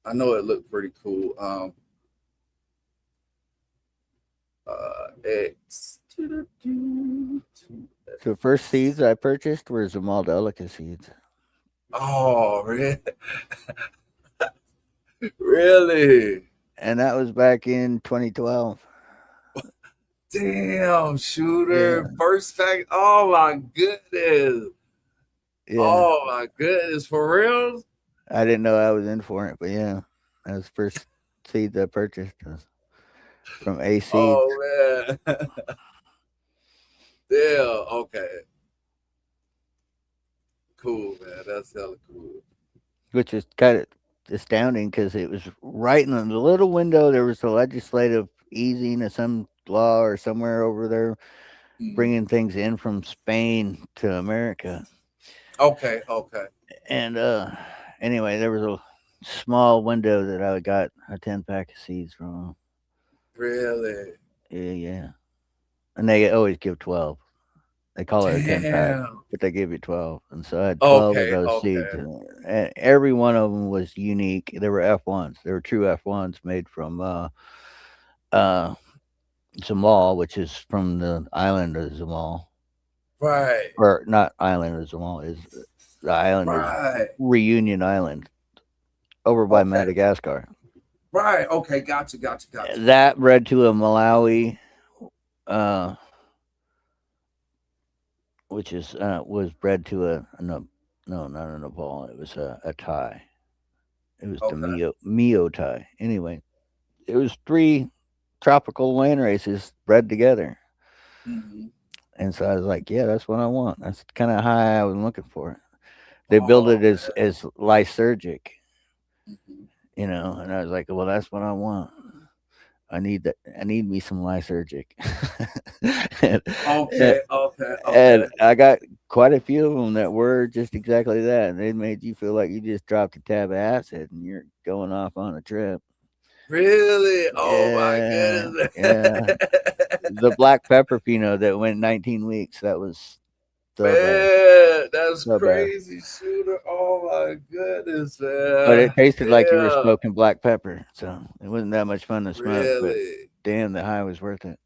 I know it looked pretty cool. X. So the first seeds I purchased were Zamaldelica seeds, Oh, really? Really? and that was back in 2012. Damn, Yeah, Shooter. First fact. Oh my goodness. yeah. Oh my goodness. For real? I didn't know I was in for it, but yeah, that was the first seeds I purchased was from A Seeds, Oh man. Damn. Okay. Cool, man. That's hella cool. which is kind of astounding because it was right in the little window. There was a legislative easing of some law or somewhere over there Mm. bringing things in from Spain to America. Okay. Okay. And anyway, there was a small window that I got a 10 pack of seeds from. Really? Yeah, yeah. And they always give 12. They call it a 10 pack, Damn. but they give you 12. And so I had 12 of Okay. those seeds. Okay. And every one of them was unique. They were F1s. They were true F1s made from uh, Zamal, which is from the island of Zamal. Right. Or not island of Zamal, is the island is Right. Reunion Island over by Okay. Madagascar. Right. Okay. Gotcha. Gotcha. Gotcha. That bred to a Malawi, uh, which is was bred to no, not a Nepal. It was a Thai. It was the Okay. Mio Thai. Anyway, it was three tropical land races bred together, Mm-hmm. and so I was like, yeah, that's what I want. That's kind of high I was looking for. They build Oh it man. as lysergic, Mm-hmm. and I was like, well, that's what I want. I need that. I need me some lysergic. and, Okay. Okay. Okay. And Okay. I got quite a few of them that were just exactly that. And they made you feel like you just dropped a tab of acid and you're going off on a trip. Really? Oh my Yeah, yeah. goodness. The black pepper Pinot that went 19 weeks. That was the best, Man, that's the best. crazy, shooter. Oh my goodness, But man. it tasted like you were Yeah. smoking black pepper, so it wasn't that much fun to smoke. But Really? damn, the high was worth it.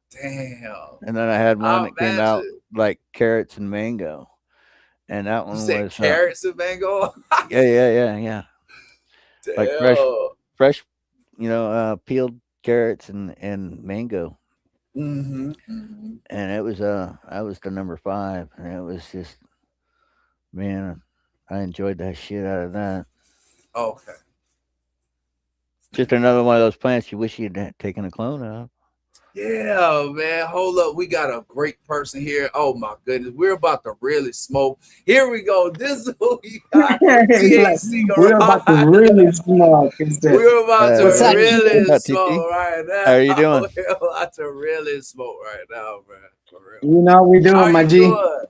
Damn. And then I had one I that came out imagine. like carrots and mango, and that You one said was carrots and mango? yeah, yeah, yeah, yeah, like Damn. fresh, peeled carrots and mango, Mm-hmm. Mm-hmm. and it was I was the number five, and it was just man, I enjoyed that shit out of that. Okay. Just another one of those plants you wish you'd taken a clone of. Yeah, man. Hold up. We got a great person here. Oh my goodness. We're about to really smoke. Here we go. This is who we got. It's like THC we're about to Garage. really smoke. Instead. We're about to What's up? really What's up, TT? smoke right How now. are you doing? We're about to really smoke right now, man. For real. You know we How are doing, my you G. doing? Um,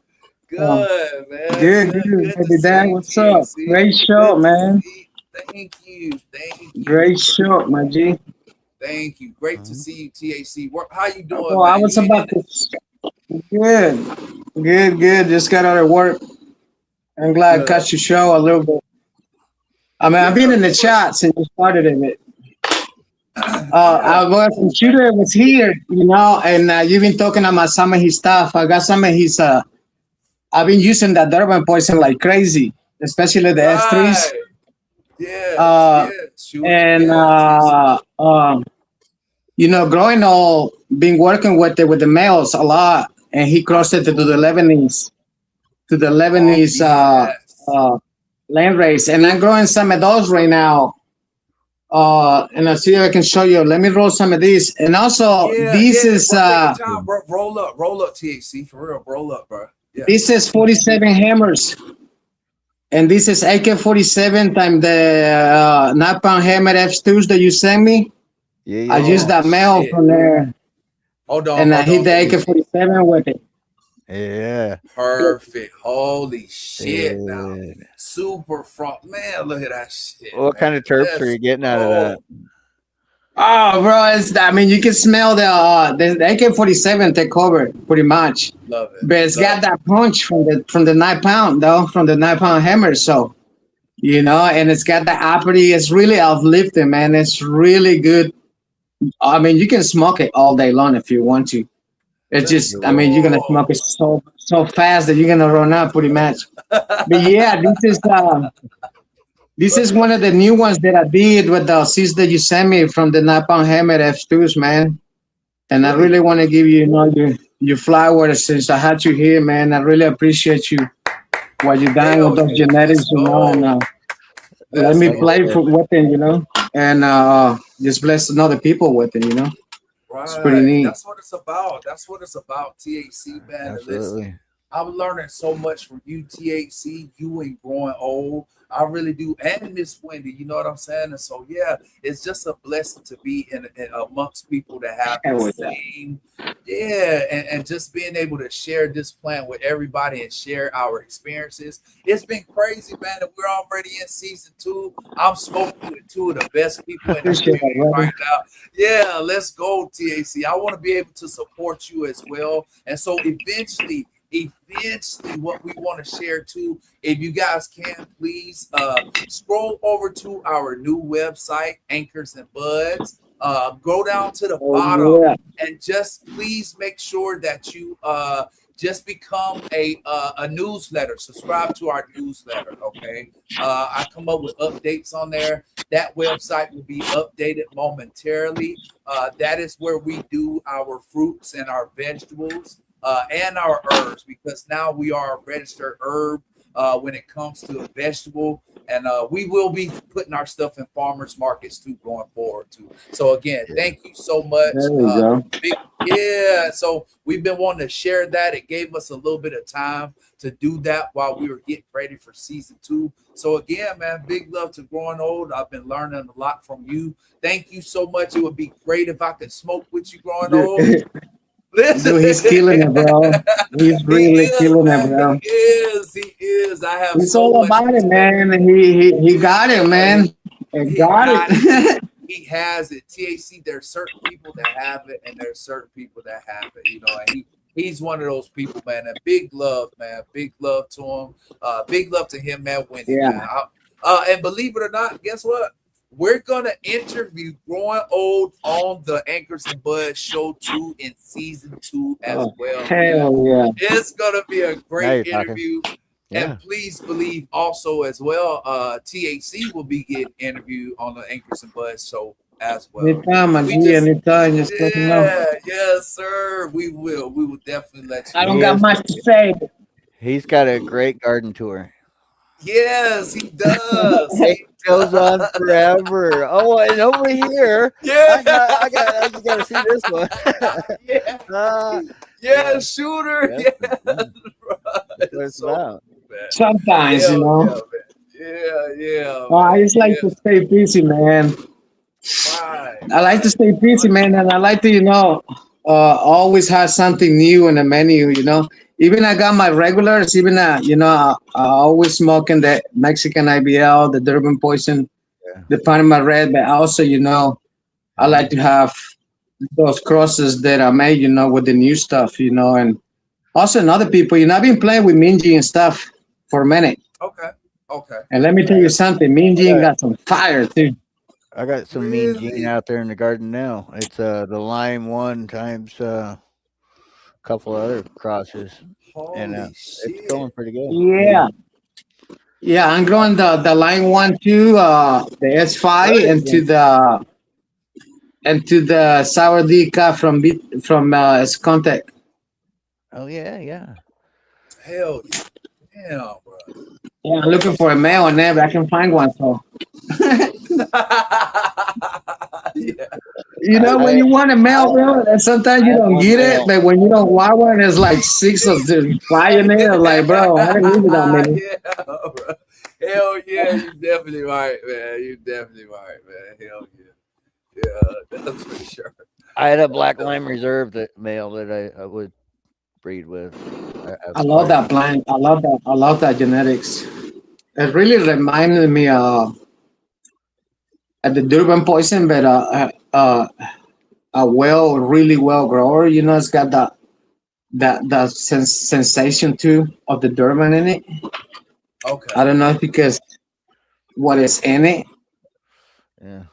Good, man. good, Good. good, Good to baby see dad. you, What's up? THC. Great show, Good to man. see. Thank you. Thank you. Great show, my G. Thank you. Great to Mhm. see you, THC. How you doing, Well, I man? was You ain't about in to. Good, good, good. Just got out of work. I'm glad I good. caught your show a little bit. I mean, I've Yeah, been of in the course. chat since you started it. Yeah. Our boy computer was here, and you've been talking about some of his stuff. I got some of his. I've been using that Durban poison like crazy, especially the S3s. Right. Yes. Uh, Yes. Shooter. and Yeah. THC. growing old, been working with the males a lot, and he crossed it to the Absolutely. Oh Lebanese yes. land race, and I'm growing some of those right now. And I'll see if I can show you. Let me roll some of these, and also Yeah. this Yeah. is Take your time. Roll up. Roll up. THC for real. Roll up, bro. Yeah. 47 hammers, and this is AK-47 time the 9 pound hammer F2s that you sent me. Yeah, I yeah, used yeah. Oh that mail shit. from there, Hold on. and I Hold hit on. the THC. AK-47 with it. Yeah, Perfect. Holy shit. Now. dude. Super front. Man, look at that shit, What man. kind of terps are Let's you getting out of that? go. Oh, bro, I mean, you can smell the AK-47 take over pretty much, Love it. but it's Love got it. that punch from the 9 pound though, from the 9 pound hammer. So and it's got the uppity. It's really uplifting, man. It's really good. I mean, you can smoke it all day long if you want to. It's Let's just, I mean, you're gonna smoke go. it so fast that you're gonna run out pretty much. But yeah, this is one of the new ones that I did with the seeds that you sent me from the 9 pound hammer F2s, man. And I Sweet. really want to give you, your flowers since I had you here, man. I really appreciate you what you done with Hell those yeah. genetics, Let's and go. let Let's me Like I play go. said, with it, and just bless other people with it. It's pretty Right. neat. That's what it's about. That's what it's about, THC, man. And listen, absolutely. I'm learning so much from you, THC. You ain't growing old. I really do. And Miss Wendy, you know what I'm saying? And so, yeah, it's just a blessing to be in amongst people that have And the with that, same, yeah, and just being able to share this plant with everybody and share our experiences. It's been crazy, man. And we're already in season 2. I'm smoking with two of the best people in the appreciate that, community brother. right now. Yeah, let's go, TAC. I want to be able to support you as well. And so eventually what we want to share too, if you guys can please scroll over to our new website, Anchors and Buds. Go down to the Oh bottom yeah, and just please make sure that you just become a newsletter, subscribe to our newsletter. Okay, I come up with updates on there. That website will be updated momentarily. That is where we do our fruits and our vegetables and our herbs, because now we are a registered herb when it comes to a vegetable. And we will be putting our stuff in farmers markets too going forward too. So again, Yeah. thank you so much. there we go. Big, yeah. So we've been wanting to share that. It gave us a little bit of time to do that while we were getting ready for season 2. So again, man, big love to Growing Old. I've been learning a lot from you. Thank you so much. It would be great if I could smoke with you, Growing Old. Listen, Dude, he's killing it, bro. He's he really is, killing it, man. He bro. is. He is. I have He's so all much about it, respect. man. He got it, Yeah, man. He he got got it. it. He has it. THC, there's certain people that have it, and there's certain people that have it. And he's one of those people, man. And big love, man. Big love to him. Big love to him, man. Winning, Yeah. man. And believe it or not, guess what? We're gonna interview Growing Old on the Anchors and Buds show 2 in season 2 as Oh, well, man. hell yeah. It's gonna be a Now great you're talking. interview. And Yeah. please believe also as well, THC will be getting interviewed on the Anchors and Buds show as well. Anytime, my We G, just, anytime, just let me know. yeah, yes, sir. We will. We will definitely let you I don't He know. got is. much to say. He's got a great garden tour. Yes, he does. It He goes on does. forever. Oh, and over here, Yeah. I just gotta see this one. Yeah. uh, Yeah, yeah, shooter. that's, Yeah. yeah, Right. that's what it's So about. man. Sometimes, you Hell know. yeah, man. Yeah, yeah, I man. just like to Yeah. stay busy, man. Right, I like to right. stay busy, man, and I like to, always have something new in the menu. Even I got my regulars. Even I always smoking the Mexican IBL, the Durban Poison, Yeah, the Panama Red, but also, I yeah. like to have those crosses that I made, with the new stuff, and also in other people, I've been playing with Minji and stuff for a minute. Okay. Okay. And let me tell you something, I Minji got got some fire too. I got some mean gene Really? out there in the garden now. It's the lime one times a couple other crosses, and Holy it's going shit. pretty good. Yeah, Yeah. Yeah, I'm growing the line one too, the S5 buddy. and to the sour Dica from Scontac. Oh yeah, yeah. Hell yeah. Damn, bro. Yeah, I'm Those looking are for some a male on fire there, but I can strains. find one. So Yeah. when I you want a male, bro, and sometimes I you have don't one get it, male. but when you don't want one, there's like six of the five in there. Like, bro, I didn't need that many. Yeah, bro. Hell yeah, you definitely right, man. You definitely right, man. Hell yeah. Yeah, that's for sure. I had a That's black lime definitely reserve that male that I would breed with. I have I love quite a that few. plant. I love that. I love that genetics. It really reminded me of the Durban poison, but really well grower. It's got that sensation too of the Durban in it. okay. I don't know if because what is in it. Yeah.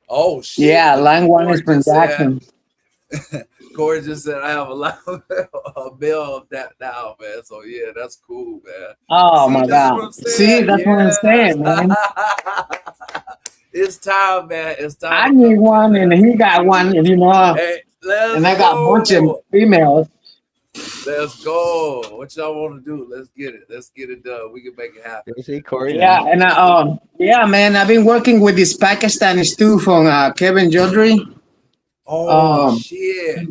Oh shit. Yeah, Look, line one is Corey from just said Jackson. Corey just said I have a lot a bill of that now, man. So yeah, that's cool, man. Oh See, my this is God. what I'm See, saying. that's what I'm Yes. saying, man. It's time, man. It's time I to need come get one, and that. he got one, Hey, and let's I got a bunch of go. females. Let's go. What y'all want to do? Let's get it. Let's get it done. We can make it happen, You see, man. Corey Yeah, knows. and yeah, man, I've been working with these Pakistanis too from Kevin Jodri. Oh Um, shit. from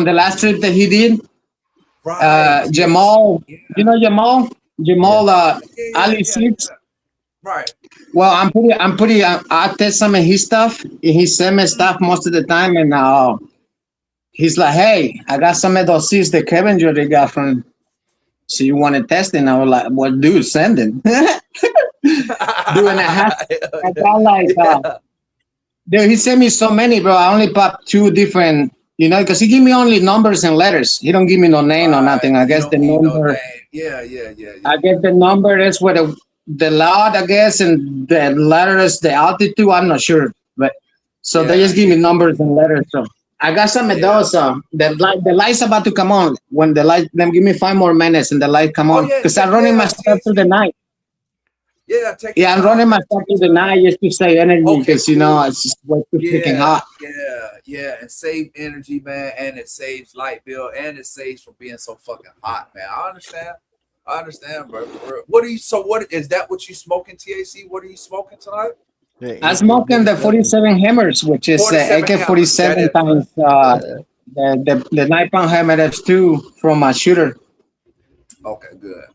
the last trip, that he did. Right. THC. Jamal, Yeah. Jamal? Yeah. Jamal Yeah. Ali Six. Right. Well, I'm pretty. I test some of his stuff. And he send me stuff most of the time, and he's like, "Hey, I got some of those seeds that Kevin Jordan got from. So you want to test it?" And I was like, "Well, dude, send it." Dude, and I got like, Yeah. dude, he sent me so many, bro. I only popped two different, because he give me only numbers and letters. He don't give me no name or Right. nothing. I He guess don't the give you no number, name. Yeah. I guess the number is where the loud, I guess, and the letter is the altitude. I'm not sure, but so they Yeah. just give me numbers and letters. So I got some of Yeah. those. The light's about to come on. When the light, them give me 5 more minutes, and the light come Oh on. yeah. Cause I'm running my stuff through the THC. night. Yeah. Take your Yeah, I'm time, running my man. stuff Take through your the time. night just to save energy. Okay. Because Cool. it's just way too freaking Yeah, hot. and save energy, man, and it saves light bill, and it saves from being so fucking hot, man. I understand, bro. For real. What are you? So, what is that? What you smoking, TAC? What are you smoking tonight? The I'm AK smoking the 47. 47 Hammers, which is 47 hammer. That 47 is right. times the 9-pound Hammer F2 from a shooter. Okay, good.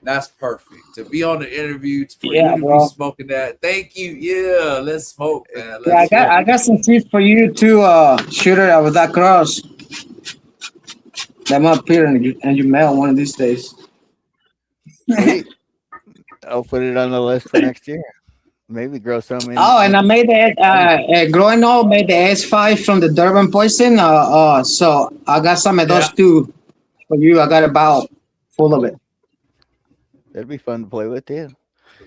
That's perfect. To be on the interview, for you Yeah, to be bro. smoking that. Thank you. Yeah, let's smoke, It's man. Yeah, Let's it's smoke. I got some seeds for you too, shooter with that cross. That might appear in your mail one of these days. sweet. I'll put it on the list for next year. Maybe grow some Oh, and I in made the California. growing up made the S5 from the Durban poison. So I got some of those Yeah. too for you. I got about full of it. That'd be fun to play with too.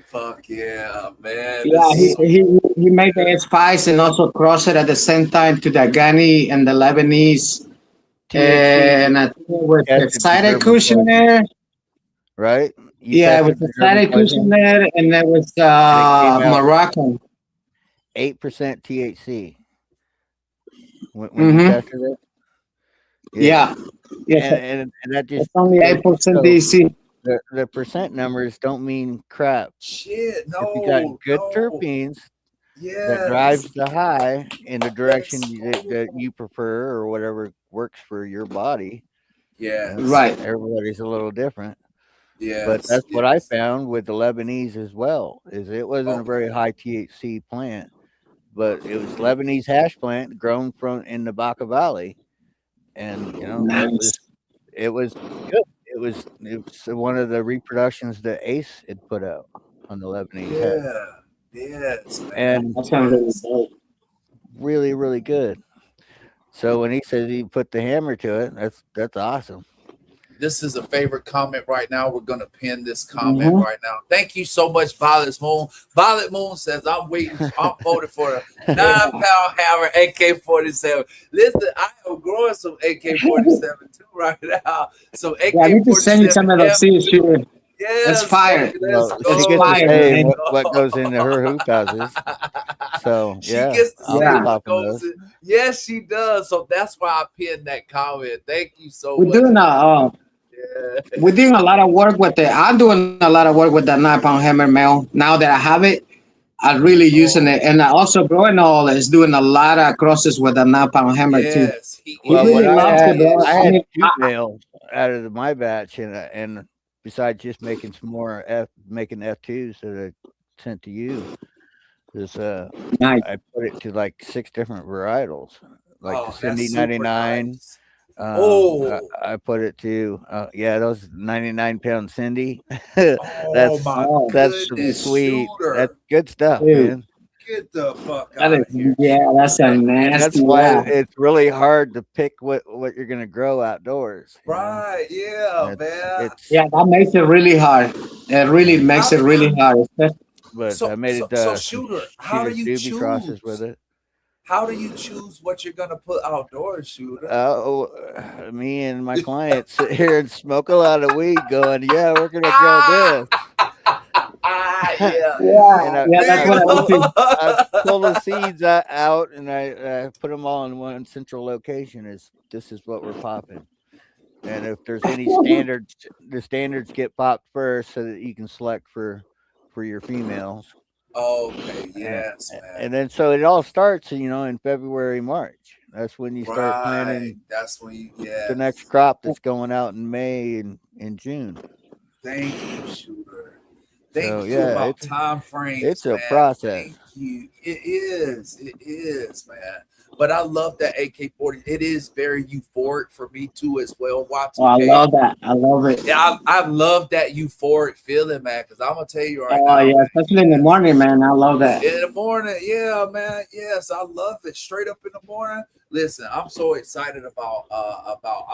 Fuck yeah, man. Yeah, This is he He so he he made the S5s and also crossed it at the same time to the Ghani and the Lebanese. THC And I think it was the tested for sided Durban cushion poison, there. right? You Yeah, it was tested the for Durban sided cushion poison, there, and there was and it came out Moroccan. 8% THC when you Mm-hmm. tested it. Yeah, Yeah. Yes, and that just it's only goes to 8% show DC. the percent numbers don't mean crap. shit. If you got No, good no. terpenes that Yes. drives the high in the Yes. direction that you prefer or whatever works for your body, Yes. Right. everybody's a little different. But Yes. that's what I Yes. found with the Lebanese as well. Is it wasn't a very Okay. high THC plant, but it was Lebanese hash plant grown from in the Baca Valley, and Nice. it was good. It was one of the reproductions that Ace had put out on the Lebanese hash, Yeah. Yes, man. and That sounds really Yes. dope. really really good. So when he says he put the hammer to it, that's awesome. This is a favorite comment right now. We're gonna pin this comment Mm-hmm. right now. Thank you so much, Violet Moon. Violet Moon says, I'm waiting, I'm voting for a Yeah. 9 pound hammer AK-47. Listen, I am growing some AK-47 too right now. Some Yeah, I need to send you AK-47 some of those seeds, M2. shooter. That's Yes, fire. baby, let's Well, she That's gets to go. fire, say Let's man. what goes into her go. hoop houses. So She yeah, gets to I'll say be Yeah. what popping goes those. in. Yes, she does. So that's why I pinned that comment. Thank you so We're much, doing Violet. Yeah. we're doing a lot of work with it. I'm doing a lot of work with that 9 pound hammer mail. Now that I have it, I'm really using it. Oh, And I also growing all is doing a lot of crosses with the 9 pound hammer too. yes, he He Well, is. what really loves it, bro. I I had mean, two males out of my batch, and besides just making some more making F2s that I sent to you, is nice. I put it to like six different varietals, like the Oh, that's Cindy super 99. nice. Oh, I put it to yeah, those 99-pound Cindy. oh that's my Oh, some goodness, sweet. That's shooter. good stuff, dude. man. Get the fuck That out is, of here, yeah, that's a shooter. And nasty, that's why yeah. it's really hard to pick what you're gonna grow outdoors. Right, yeah, man. It's Yeah, that makes it really hard. It really yeah. makes How, it really hard. Especially, But I made it some shooter, how do shooter's you doobie crosses with choose? it. How do you choose what you're gonna put outdoors, shooter? Oh, me and my clients sit here and smoke a lot of weed, going, "Yeah, we're gonna grow Ah, this," yeah. yeah, and yeah, that's Big what I do too. I pull the seeds out and I put them all in one central location. Is this is what we're popping, and if there's any standards, the standards get popped first so that you can select for your females, Okay, and, yes, man. and then so it all starts, in February, March. That's when you start Right. planning That's when you, the next yes. crop that's going out in May and in June. Thank you, shooter. So Thank you yeah, about time frames, it's a man. process. Thank you. It is. It is, man. But I love that AK-40. It is very euphoric for me too, as well. Oh, I Y2K. love that. I love it. Yeah, I love that euphoric feeling, man. Because I'm gonna tell you right Oh now, yeah, man. especially in the Yes. morning, man. I love that. In the morning, yeah, man. Yes, I love it. Straight up in the morning. Listen, I'm so excited about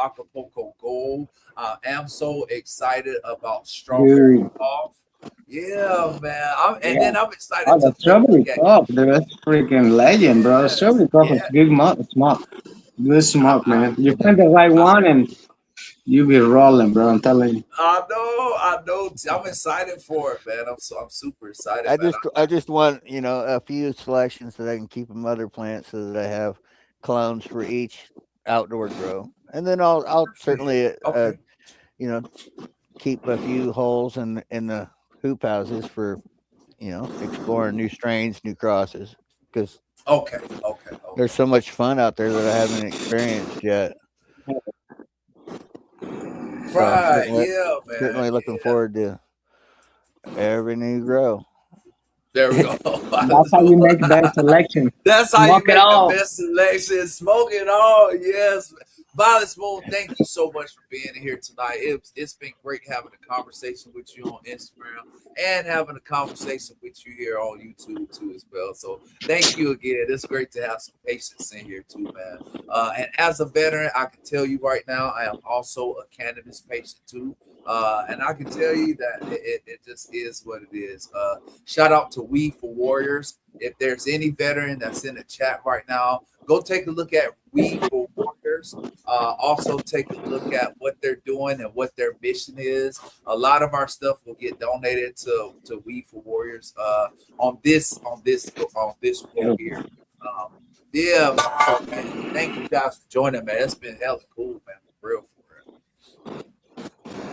Acapulco Gold. I am so excited about Strawberry Dude. Cough. Yeah, man. And Yeah. then I'm Oh, excited the to take a strawberry look at. cup, dude. That's freaking legend, bro. Yes, Strawberry cup is yeah. good smoke. Good smoke, I, man. You find the right one and you be rolling, bro. I'm telling you. I know, I know. I'm excited for it, man. I'm super excited, man. I just want a few selections that I can keep in other plants so that I have clones for each outdoor grow, and then I'll Perfect. certainly Okay, you know keep a few holes in the hoop houses for exploring new strains, new crosses, because okay, okay, there's okay. so much fun out there that I haven't experienced yet. So I'm Right, yeah, man. certainly looking Yeah. forward to. Every new grow. There we go. That's how you make best selection. That's how you Smoke it make the all. best selection. Smoke it all. Yes. Violet Spoon, thank you so much for being here tonight. It's been great having a conversation with you on Instagram and having a conversation with you here on YouTube too as well. So thank you again. It's great to have some patience in here too, man. And as a veteran, I can tell you right now, I am also a cannabis patient too. And I can tell you that it just is what it is. Shout out to We for Warriors. If there's any veteran that's in the chat right now, go take a look at We for Warriors. Also, take a look at what they're doing and what their mission is. A lot of our stuff will get donated to We for Warriors on this quote here. Um, yeah, man. Thank you guys for joining, man. It's been hella cool, man. For real, for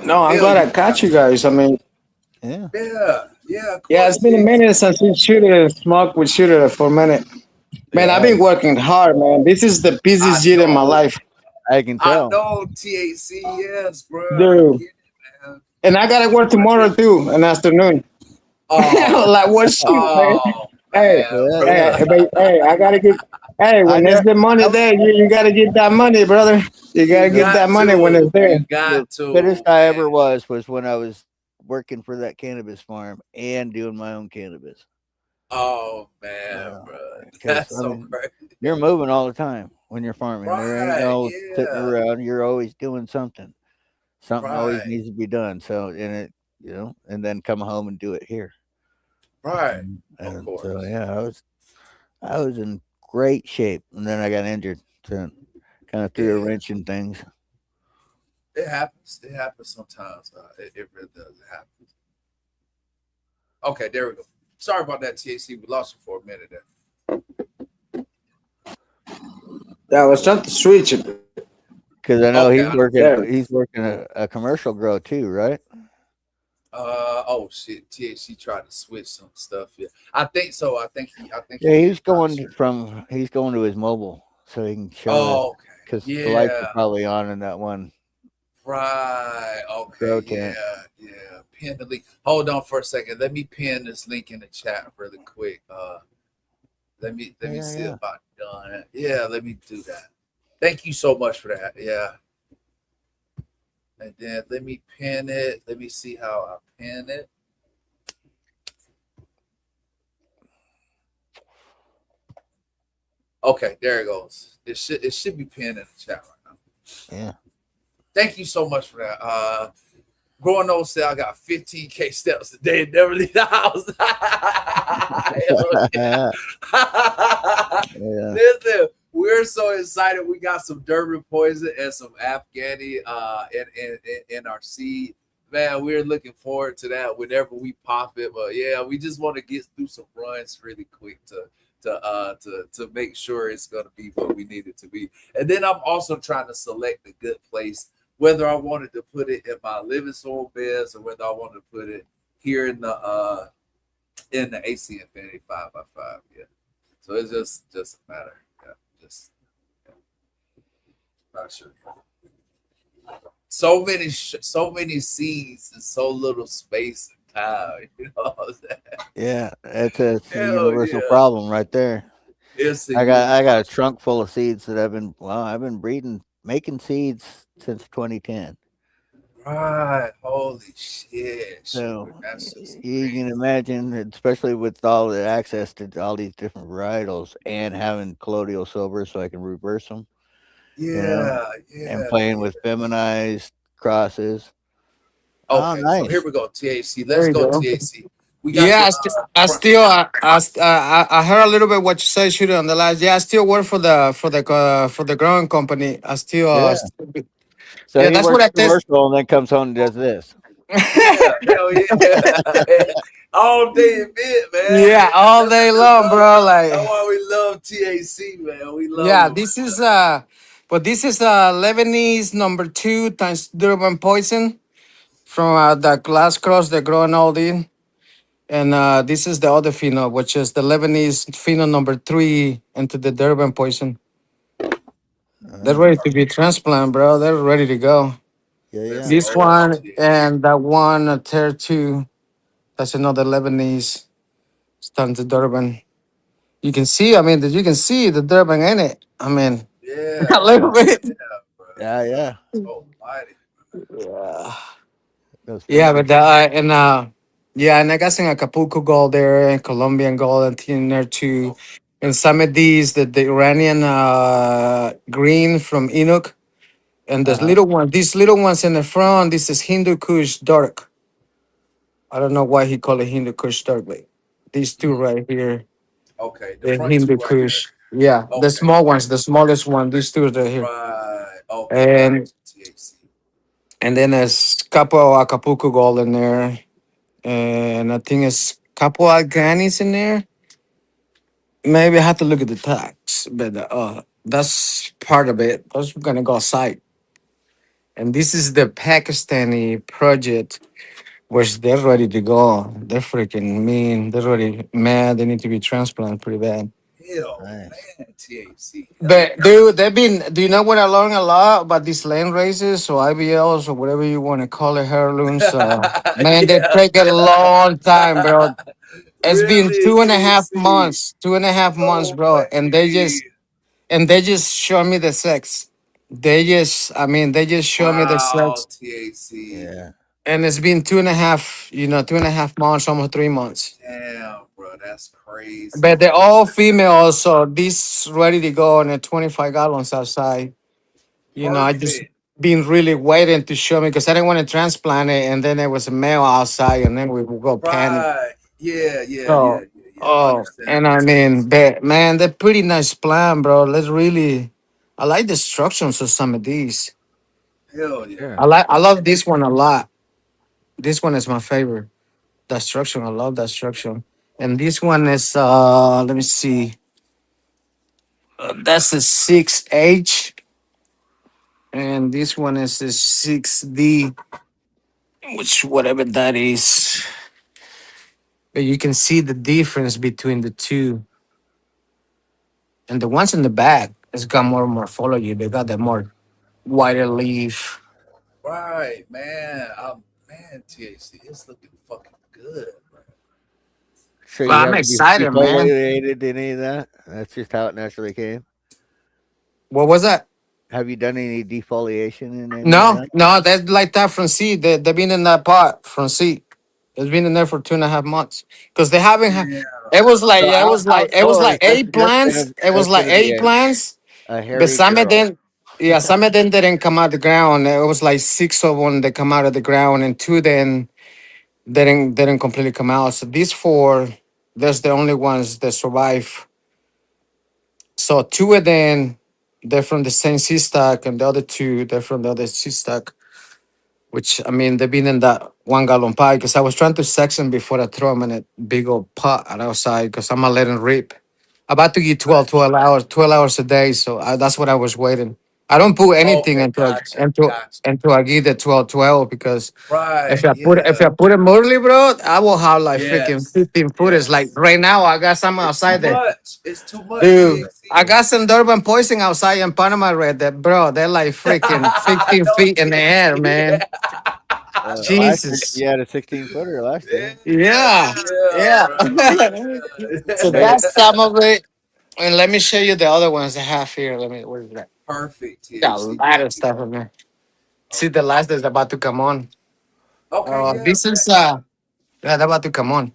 No, I'm real. Hell glad I yeah. caught you guys. I mean, Yeah. Yeah, of yeah, course, it's been a THC. minute since we shooter smoke with shooter for a minute. Man, I've Yeah. been working hard, man. This is the I busiest year in my know. life, I can I tell. know THC, yes, bro. I dude. get it, man. And I gotta work I tomorrow get it. too, in the afternoon. Oh, Like what shit, man? oh Hey, man, Yeah, bro. yeah. hey, I gotta get. Hey, I when there's know. the money I there, you gotta get that money, brother. You You gotta get the that got money when to. it's there. You the got fittest to, I man. ever was when I was working for that cannabis farm and doing my own cannabis. Oh man, Yeah, bro. because That's I so mean, crazy. you're moving all the time when you're farming. There ain't Right, no sitting yeah. around. You're always doing something. Something always Right, needs to be done. So, and then come home and do it here. right. Of And so, course. yeah, I was in great shape, and then I got injured. So, kind of threw a Yeah, wrench in things. it happens. It happens sometimes. It really does. It happens. Okay, there we go. Sorry about that, THC. We lost you for a minute there. Yeah, I was trying to switch it. Because I know Okay, he's I There. working. He's working a commercial grow too, right? oh shit, THC tried to switch some stuff. Yeah, I think so. I think he Yeah, did try to switch. he's going to his mobile so he can show us Oh, okay. because the lights are Yeah. probably on in that one Right. Okay. grow tent. Yeah. Yeah. Pin the link. Hold on for a second. Let me pin this link in the chat really quick. Let me Yeah, see if yeah. I done it. Yeah. Let me do that. Thank you so much for that. Yeah. And then let me pin it. Let me see how I pin it. Okay. There it goes. It should be pinned in the chat right now. Yeah. Thank you so much for that. Growing old said I got 15K steps a day and never leave the house. Hell Yeah. yeah. Listen, we're so excited. We got some Durban poison and some Afghani in our seed. Man, we're looking forward to that whenever we pop it. But yeah, we just want to get through some runs really quick to make sure it's gonna be what we need it to be. And then I'm also trying to select a good place, whether I wanted to put it in my living soil beds or whether I wanted to put it here in the AC Infinity 5x5. Yeah. So it's just a matter. Yeah. Just yeah, not sure. So many seeds and so little space and time. You know what I'm saying? Yeah, it's a Hell universal yeah. problem right there. It's a I got a universal. trunk full of seeds that I've been breeding making seeds since 2010. Right. Holy shit, So shooter. That's just you can crazy. imagine, especially with all the access to all these different varietals and having colloidal silver so I can reverse them, you know, Yeah, and yeah, playing yeah. with feminized crosses. Oh, Okay, so here nice. we go. THC. There Let's you go. go. THC. We got Yeah, your I front. still, I heard a little bit what you said, shooter on the last. Yeah, I still work for the growing company. I still, Yeah. So yeah, he that's what works I test. commercial and then comes home and does this. Yeah, hell yeah. All day event, man. Yeah, Yeah, all that's day what that's long, all. bro. That's Like, why we love THC, man. We love yeah, it. this is Lebanese number two times Durban poison from the glass cross they're growing all in. And this is the other pheno, which is the Lebanese pheno number three into the Durban poison. They're Uh, ready to be transplant, bro. They're ready to go. yeah, Let's yeah. This go, one THC. and that one, tier two, That's another Lebanese. Stand to Durban. You can see. I mean, that you can see the Durban in it. I mean, Yeah, a yeah, little bit. yeah, bro. Yeah, yeah. Almighty. Yeah. Those Yeah, pictures. but yeah, and I got some Acapulco gold there, and Colombian gold and in there too, Oh, and some of these the Iranian green from Inuk, and Uh this huh. little one, these little ones in the front. This is Hindu Kush dark. I don't know why he called it Hindu Kush dark, but these two mm, right here, okay, the the front two Hindu right here. Kush. Yeah, the Okay, small ones, the smallest one. These two right here, right. Okay, got and you. THC. then there's couple of Acapulco gold in there, and I think it's couple of Grannies in there. Maybe I have to look at the tax, but that's part of it. That's gonna go outside. And this is the Pakistani project, which they're ready to go. They're freaking mean. They're already mad. They need to be transplanted pretty bad. Hell, Nice. man, THC. Hell But dude, they've been. Do you know what I learned a lot about these land races or IBLs or whatever you want to call it, heirlooms? yeah. Man, they Yeah. take a long time, bro. It's been Really, two and a half THC. months, 2.5 months, No bro, way. and they just show me the sex. I mean, they just show me the Wow, sex, THC. Yeah. and it's been 2.5, 2.5 months, almost 3 months. Damn, bro, that's crazy, But they're bro. all female, so this ready to go in a 25 gallons outside. I just Perfect. been really waiting to show me because I didn't want to transplant it, and then there was a male outside, and then we would go panic. Right. Yeah, yeah, yeah, So, yeah, yeah. and Understandable, I mean, THC. but man, they're pretty nice plan, bro. Let's really, I like the instructions of some of these. Hell yeah. Sure. I love this one a lot. This one is my favorite. The instruction, I love that instruction. And this one is, let me see, that's a 6H, and this one is a 6D, which whatever that is. But you can see the difference between the two. And the ones in the back, it's got more morphology. They got the more wider leaf. Right, man. Man, THC, it's looking fucking good, bro. So But you I'm haven't excited, man. defoliated any of that? That's just how it naturally came. What was that? Have you done any defoliation in any of No, that? no, that's like that from seed. They've been in that pot from seed. It's been in there for 2.5 months because they haven't. Damn. It was like So yeah, it was like outdoors, eight plants. It was that's like gonna be eight plants, a but hairy some of girl. them, yeah, some of them didn't come out the ground. It was like six of them that come out of the ground, and two then didn't completely come out. So these four, that's the only ones that survive. So two of them, they're from the same seed stock, and the other two, they're from the other seed stock. Which I mean, they've been in that 1 gallon pot because I was trying to section before I throw them in a big old pot outside because I'm gonna let them rip. About to get Right. 12 hours a day. So that's what I was waiting. I don't put anything Okay, gotcha, gotcha. until I get the 12 because Right, if yeah. I put it early, bro, I will have like freaking Yes, 15 footers. Like yes. right now, I got some It's too outside there. much. It's too much, Dude, I THC. got some Durban poison outside in Panama Red that bro, they're like freaking I 15 know feet in the air, THC. man. Last year Jesus. you had a 16-footer last Yeah, year. Yeah, yeah, yeah. bro. So Made it. that's some of it. And let me show you the other ones I have here. Let me, where is that? Perfect, Got a THC. lot Thank of you, stuff bro. in there. See the Okay. last that's about to come on. Okay, yeah, This is man. yeah, they're about to come on.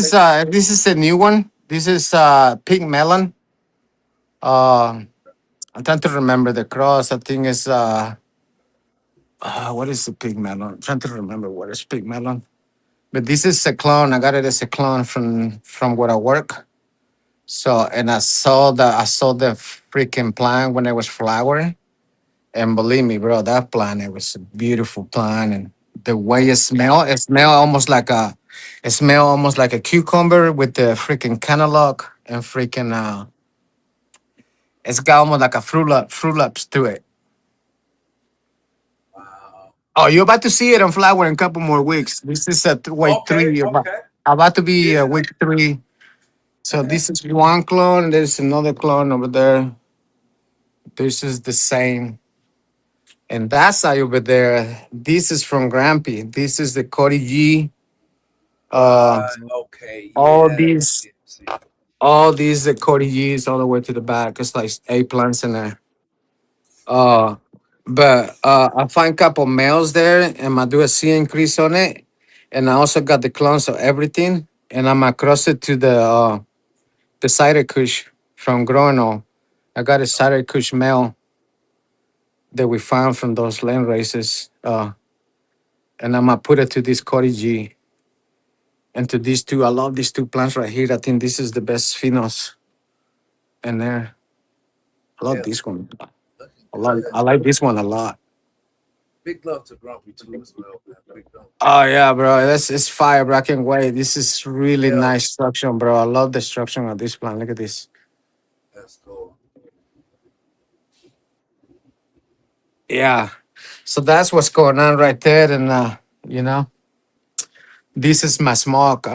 Okay. This is a new one. This is pink melon. I'm trying to remember the cross. I think it's what is the pink melon? I'm trying to remember what is pink melon. But this is a clone. I got it as a clone from where I work. So and I saw the freaking plant when it was flowering. And believe me, bro, that plant it was a beautiful plant. And the way it smell almost like a cucumber with the freaking cantaloupe and freaking it's got almost like a fruit ups to it. Wow. Oh, you're about to see it on flower in a couple more weeks. This is week Okay, 3. okay. About to be Yeah. week 3. So this is one clone. There's another clone over there. This is the same. And that side over there, this is from Grampy. This is the Cody G. Uh, Right. Okay. all Yeah. these, See. the Cody G's all the way to the back. It's like eight plants in there. Uh, but I find couple males there, and I do a C increase on it, and I also got the clones of everything, and I'm across it to the cider kush from Grono. I got a cider kush male that we found from those land races, and I'm gonna put it to this Cody G and to these two. I love these two plants right here. I think this is the best phenos in there. I love Yeah. this one. Looking good. I like this one a lot. Big love to Grumpy too as well, man. Big love. Oh yeah, bro. That's it's fire, bro. I can't wait. This is really Hell, nice structure, bro. I love the structure of this plant. Look at this. that's cool. Yeah. So that's what's going on right there. And you know, this is my smoke. I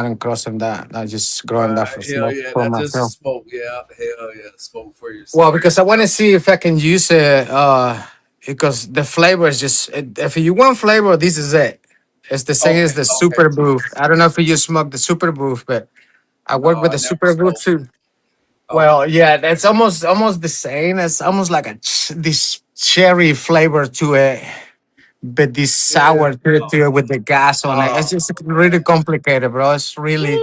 don't crossing that. I just growing that Right. for Hell smoke yeah. for That's just myself. smoke. Yeah. Hell yeah. Smoke for Well, yourself. because I want to see if I can use it because the flavor is just if you want flavor, this is it. It's the same as Okay. the Okay. super booth. I don't know if you smoke the super booth, but I No, work with I the never super booth smoked too. it. Okay. Well, yeah, that's almost the same. It's almost like this cherry flavor to it, but this Yeah. sour to it with the gas on it. It's Oh just really man. complicated, bro. It's really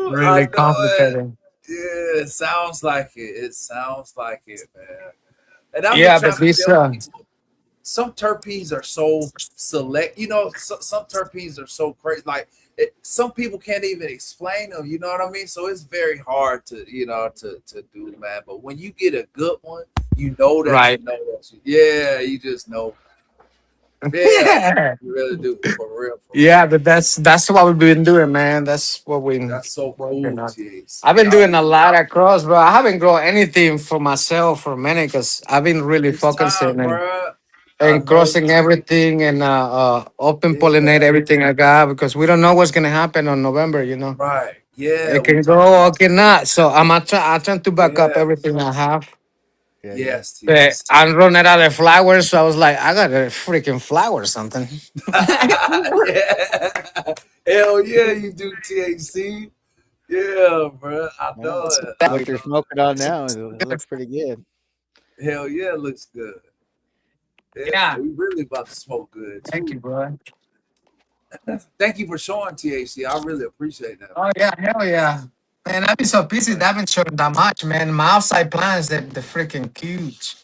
Woo, I really know it. complicated. Yeah, it sounds like it. It sounds like it, man. And I've been Yeah, trying but to this tell people some terpenes are so select. Some terpenes are so crazy. Like some people can't even explain them. You know what I mean? So it's very hard to to do, man. But when you get a good one, you know that you right. know that you. Yeah, you just know. Yeah, Yeah. you really do. For real, for real. Yeah, but that's what we've been doing, man. That's what we've been That's so working cool, on. THC. I've been I doing a really lot of cross, bro. I haven't grown anything for myself for a minute because I've been really it's time, focusing bro. I and know, crossing everything and open pollinate yeah, everything I got because we don't know what's gonna happen on November. right. Yeah, It we can talked go or about that. cannot. So I trying to back up Yeah, everything I have. Yeah, yeah. yes, But THC. I'm running out of flowers, so I was like, I got a freaking flower or something. Yeah, hell yeah, you do THC. Yeah, bro. I Yeah. know it. I What you're know smoking on now, it looks pretty good. it. Hell yeah, it looks good. Yeah, Yeah. we really about to smoke good Thank too. you, bro. Thank you for showing THC. I really appreciate that, Oh yeah, hell yeah. Man, I've been so busy man. that I haven't shown that much, man. My outside plans the freaking huge.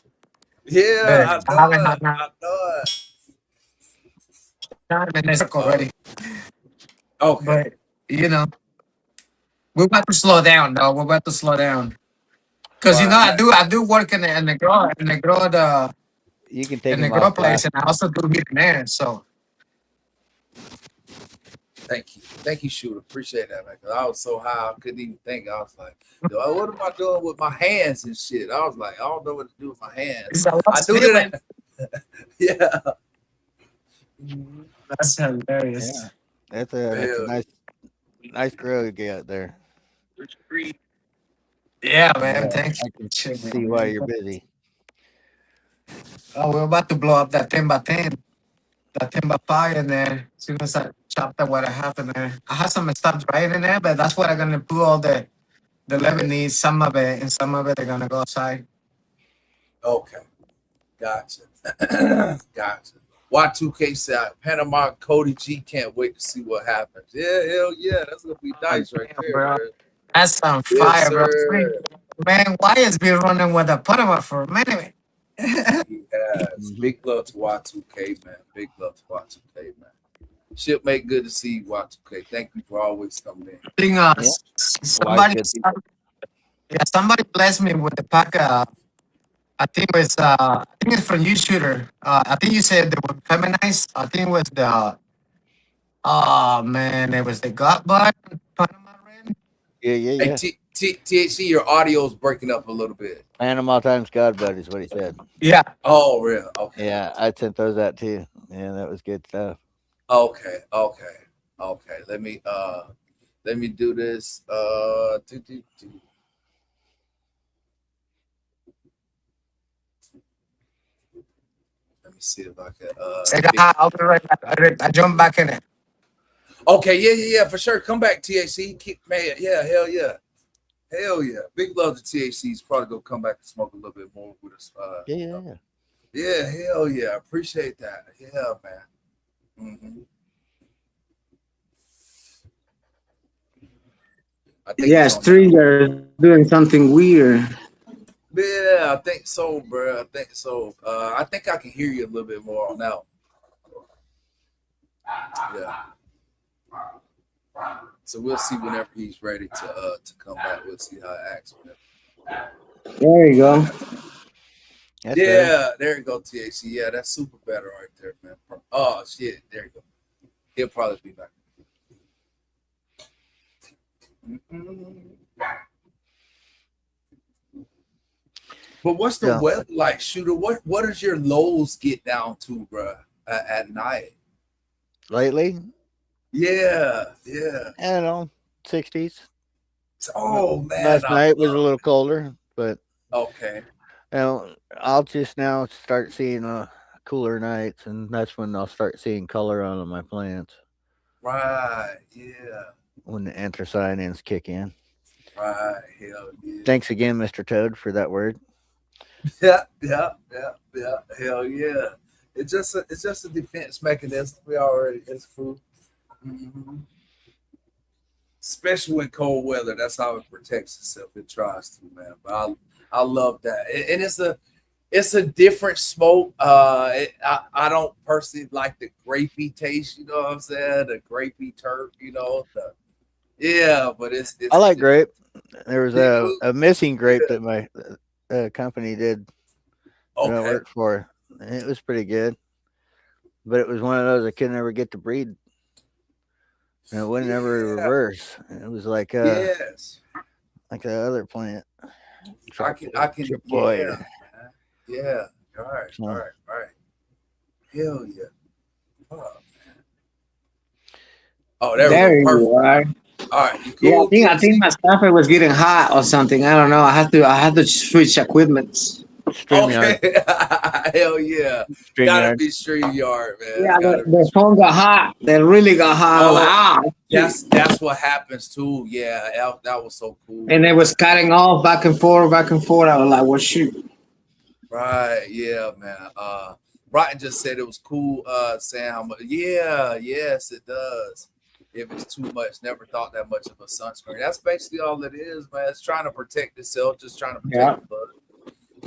Yeah, But I I know haven't it. had time I know it. and it's Uh, already. okay. But you know, we're about to slow down though. We're about to slow down. Cause Right. I do work You can take in the them grow off place blast. and I also do here and there. So Thank you. Thank you, Shooter. Appreciate that, man. 'Cause I was so high, I couldn't even think. I was like, what am I doing with my hands and shit? I was like, I don't know what to do with my hands. it's a lot I knew feeling. that. Yeah. That's hilarious. Yeah. That's a Hell, nice grow you got there. Yeah, Yeah, man. Thank I can you. see why you're busy. Oh, we're about to blow up that 10 by 10. That 10 by 5 in there. As soon as I chop that what I have in there. I have some stuff drying in there, but that's what I'm gonna put all the Lebanese, some of it, and some of it are gonna go outside. okay. Gotcha. Gotcha. Y2K said, Panama Cody G can't wait to see what happens. Yeah, hell yeah. That's going to be Oh, nice right damn, there, bro. man. That's on Yes, fire, bro. sir. Man, why is been running with a Panama for a minute? He has. Hmm. Big love to Y2K, man. Big love to Y2K, man. Ship mate, good to see you, Y2K. Thank you for always coming in. Thing, Yeah, a lot of somebody, good people. yeah, somebody blessed me with the pack. I think it's from you, shooter. I think you said they were feminized. I think it was the, oh man, it was the gut bud Panama red. Yeah, yeah, Hey, yeah. THC, your audio's breaking up a little bit. Panama times God, bud, is what he said. Yeah, Oh, real? Okay. Yeah, I sent those out too. Yeah, that was good stuff. Okay. Okay. Okay. Let me do this. Let me see if I can I, I'll be right back. I jump back in it. Okay, yeah, for sure. Come back, THC. Man, yeah, hell yeah. Hell yeah. Big love to THC. He's probably gonna come back and smoke a little bit more with us. Yeah. Yeah, hell yeah. Appreciate that. Yeah, man. I think Yeah, he's on now. Stringer is doing something weird. Yeah, I think so, bro. I think so. I think I can hear you a little bit more on that. Yeah. So we'll see whenever he's ready to come back. We'll see how it acts. There you go. That's better. There you go, THC. Yeah, that's super better right there, man. Oh shit, there you go. He'll probably be back. But what's the weather like, Shooter? What does your lows get down to, bro, at night? Lately? Yeah. I don't know, 60s. Oh man, Last night was a little colder, but okay. I'll just now start seeing cooler nights, and that's when I'll start seeing color on my plants. Right. Yeah. When the anthocyanins kick in. Right. Hell yeah. Thanks again, Mr. Toad, for that word. Yeah. Hell yeah. It's just a defense mechanism. It's food. Mm-hmm. Especially in cold weather, that's how it protects itself. It tries to, man. But I love that, and it's a different smoke. I don't personally like the grapey taste. You know what I'm saying? The grapey turf. But it's I like grape. There was a missing grape that my company did that I worked for. It was pretty good, but it was one of those I could never get to breed. And it would never reverse. It was like like the other plant. I can yeah. All right. Hell yeah. Oh, man. Oh, there we go. Perfect. You are. All right, you cool? Yeah, I think my staffer was getting hot or something. I don't know. I had to switch equipments. StreamYard. Okay. Hell yeah. StreamYard. Gotta be StreamYard, man. Yeah, the phone got hot. They really got hot. That's what happens too. Yeah, that was so cool. And it was cutting off back and forth. I was like, well, shoot. Right, yeah, man. Broughton just said it was cool saying how much. Yeah, yes, it does. If it's too much, never thought that much of a sunscreen. That's basically all it is, man. It's trying to protect itself, just trying to protect the bud.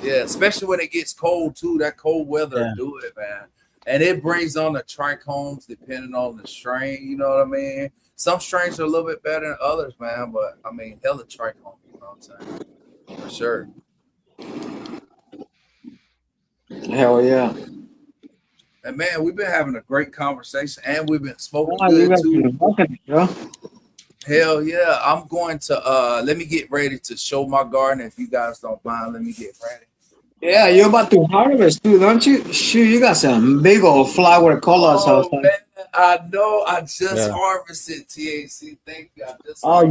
Yeah, especially when it gets cold too. That cold weather do it, man. And it brings on the trichomes depending on the strain. You know what I mean? Some strains are a little bit better than others, man. But I mean, hella trichome. You know what I'm saying? For sure. Hell yeah. And man, we've been having a great conversation, and we've been smoking good too. Hell yeah! I'm going to let me get ready to show my garden. If you guys don't mind, let me get ready. Yeah, you're about to harvest too, don't you? Shoot, you got some big old flower colors. Oh man, I know. I just harvested THC. Thank you.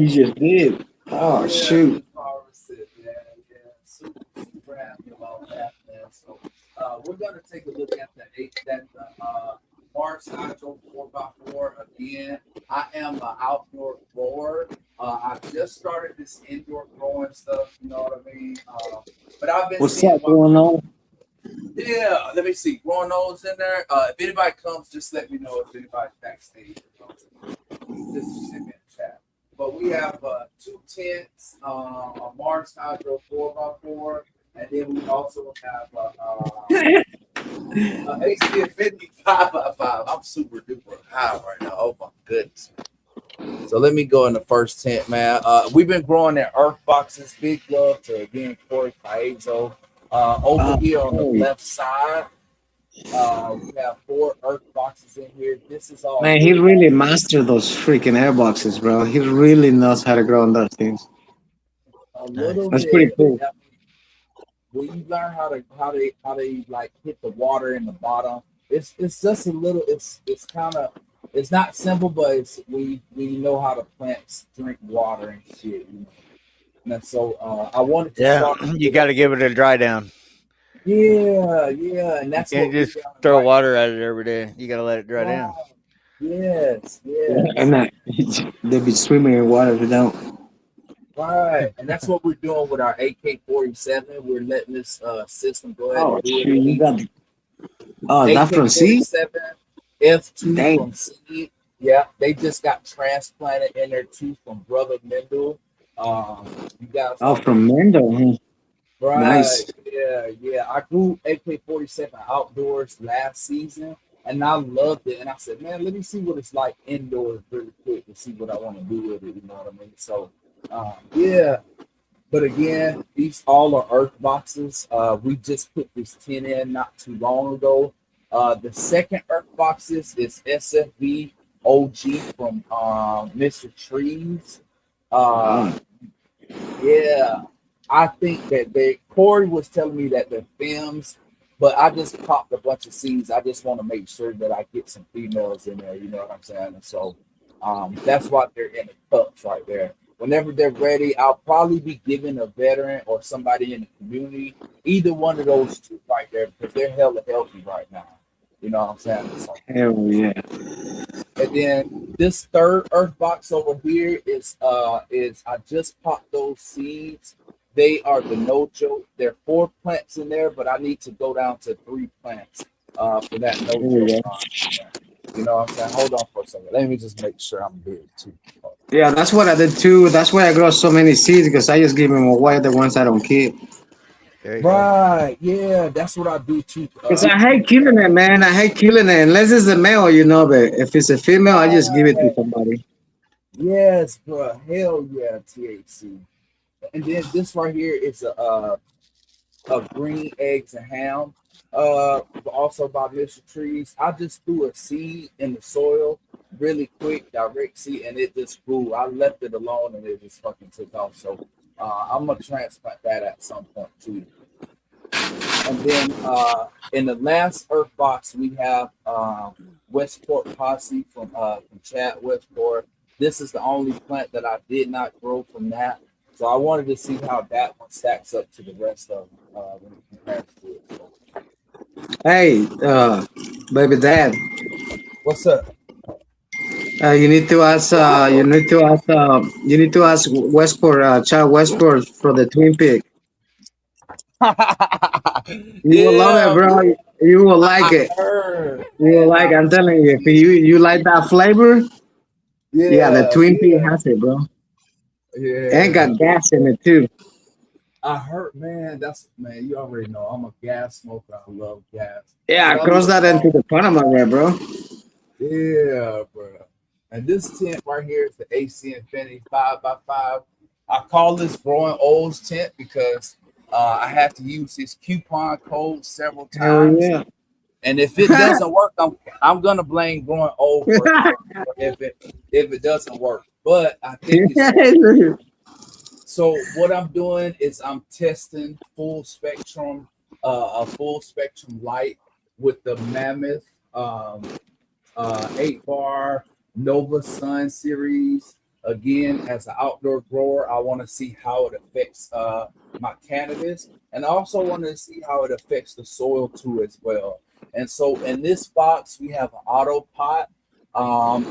You just did. Oh shoot. Harvested, man. Yeah, super happy about that, man. So we're gonna take a look at that Mars Hydro 4x4 again. I am an outdoor grower. I just started this indoor growing stuff. You know what I mean? But I've been. What's that going on? Yeah, let me see. Growing those in there. If anybody comes, just let me know. If anybody's backstage, just send me in the chat. But we have 2 tents, a Mars Hydro 4x4, and then we also have AC Infinity 5x5. I'm super duper high right now. Oh my goodness. So let me go in the first tent, man. We've been growing in earth boxes. Big love to again Corey Piezo. Over here on the left side, we have 4 earth boxes in here. This is all. Man, he really mastered those freaking air boxes, bro. He really knows how to grow on those things. That's pretty cool. When you learn how they like hit the water in the bottom, it's just a little. It's kind of. It's not simple, but we know how the plants drink water and shit. You know? And so I wanted to. You got to give it a dry down. Yeah, and that's you can't just throw water at it every day. You got to let it dry down. Yes, And yes. they be swimming in water if you don't. Right. And that's what we're doing with our AK-47. We're letting this system go ahead Oh, and do what shoot, it you needs got to. that from sea? AK-47, F2 Dang. from seed. Yeah, they just got transplanted in there too from Brother Mendel. You guys Oh, already from Mendo. Huh? right. Nice. Yeah, yeah. I grew AK-47 outdoors last season and I loved it. And I said, man, let me see what it's like indoors really quick to see what I want to do with it. You know what I mean? So, yeah. But again, these all are earth boxes. We just put this 10 in not too long ago. The second earth boxes is SFV OG from Mr. Trees. Uh, Oh, yeah, I think that Corey was telling me that they're films, but I just popped a bunch of seeds. I just want to make sure that I get some females in there. You know what I'm saying? And so that's why they're in the cups right there. Whenever they're ready, I'll probably be giving a veteran or somebody in the community either one of those two right there because they're hella healthy right now. You know what I'm saying? So hell yeah. and then this third earth box over here is I just popped those seeds. They are the no joke. There are 4 plants in there, but I need to go down to 3 plants for that no There we joke go. run. You know what I'm saying? Hold on for a second. Let me just make sure I'm good too. Yeah, that's what I did too. That's why I grow so many seeds because I just give them away the ones I don't keep. There you go. Right, yeah, that's what I do too. Because I hate killing it, man. I hate killing it unless it's a male, you know. But if it's a female, I just give it to Right, somebody. yes, bro. Hell yeah, THC. And then this right here is a green eggs and ham. Also by Mr. Trees. I just threw a seed in the soil really quick, direct seed, and it just grew. I left it alone and it just fucking took off. So I'm gonna transplant that at some point too. And then in the last earth box we have Westport Posse from Chad Westport. This is the only plant that I did not grow from that. So I wanted to see how that one stacks up to the rest of them when it compares to it. So, Hey, baby dad, what's up? you need to ask. You need to ask. You need to ask Westport, Child Westport for the Twin Peak. You will love it, Yeah, bro. You will like I it. heard, You will man. like. I I'm telling heard you, if too. you like that flavor, yeah, the Yeah, Twin Peak yeah, has it, bro. And yeah. got gas in it too. I heard, man. That's man. You already know I'm a gas smoker. I love gas, but Yeah, I cross live that into long. the Panama there, bro. Yeah, bro. And this tent right here is the AC Infinity 5x5. I call this growing olds tent because I had to use this coupon code several Hell times. yeah. And if it doesn't work, I'm gonna blame growing old for if it doesn't work. But I think it's working. So what I'm doing is I'm testing a full spectrum light with the Mammoth um, 8 bar Nova Sun series. Again, as an outdoor grower, I want to see how it affects my cannabis, and I also want to see how it affects the soil too as well. And so, in this box, we have an auto pot.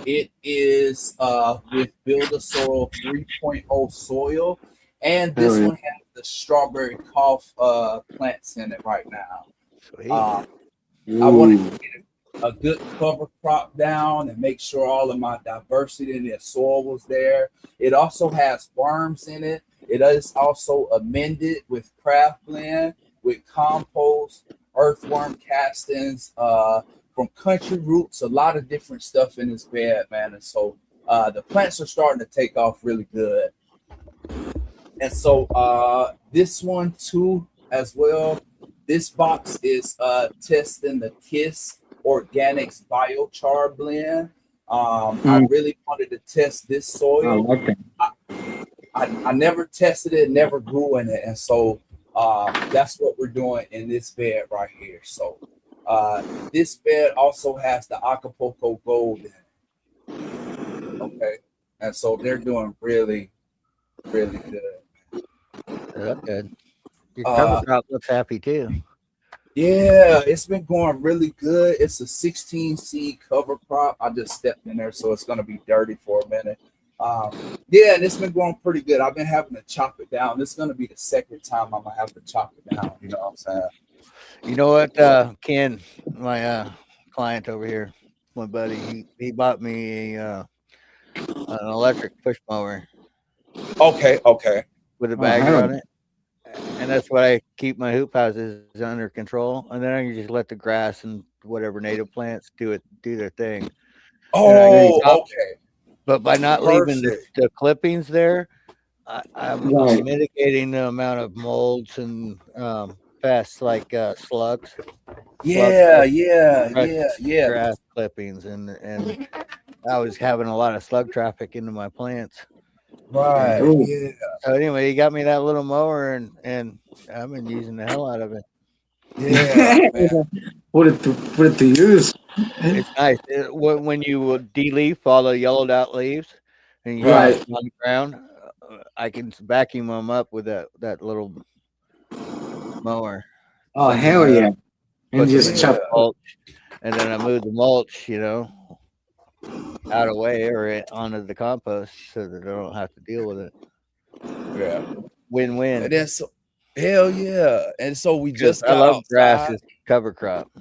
It is with Builder Soil 3.0 soil, and Hell this yeah. one has the strawberry cough plants in it right now. Sweet. Um, I wanted Ooh. a good cover crop down and make sure all of my diversity in the soil was there. It also has worms in it. It is also amended with craft blend, with compost, earthworm castings, from country roots, a lot of different stuff in this bed, man. And so the plants are starting to take off really good. And so this one too as well. This box is testing the Kiss Organics Biochar blend. I Mm, really wanted to test this I soil. like that. I, I never tested it, never grew in it, and so that's what we're doing in this bed right here. So this bed also has the Acapulco Gold in it. Okay, and so they're doing really, really good. They look good. Your cover Uh, crop looks happy too. Yeah, it's been going really good. It's a 16 seed cover crop. I just stepped in there, so it's gonna be dirty for a minute. Yeah, and it's been going pretty good. I've been having to chop it down. This is gonna be the second time I'm gonna have to chop it down. You know what I'm saying? You know what, Ken, my client over here, my buddy, he bought me an electric push mower Okay, okay. with a Oh, bagger hell. on it, and that's what I keep my hoop houses under control, and then I can just let the grass and whatever native plants do their thing, and I can Hey, Oh, chop. okay. But by not leaving Perfect. the clippings there, I'm right. mitigating the amount of molds and pests like slug Yeah, pests, yeah, fresh yeah, yeah. grass clippings, and I was having a lot of slug traffic into my plants. And Right. Ooh, Yeah, so anyway, he got me that little mower, and I've been using the hell out of it. yeah, man. put it to use. It's nice. When you will de-leaf all the yellowed out leaves, and you drop Right. Right. them on the ground, I can vacuum them up with that little mower. Oh, Sends them hell right yeah. up, And puts them just into chop. the Yeah. mulch, and then I move the mulch, out of way or onto the compost so that I don't have to deal with it. Yeah. Win-win. And then so hell yeah. And so we Because just I got love grass outside. as cover crop.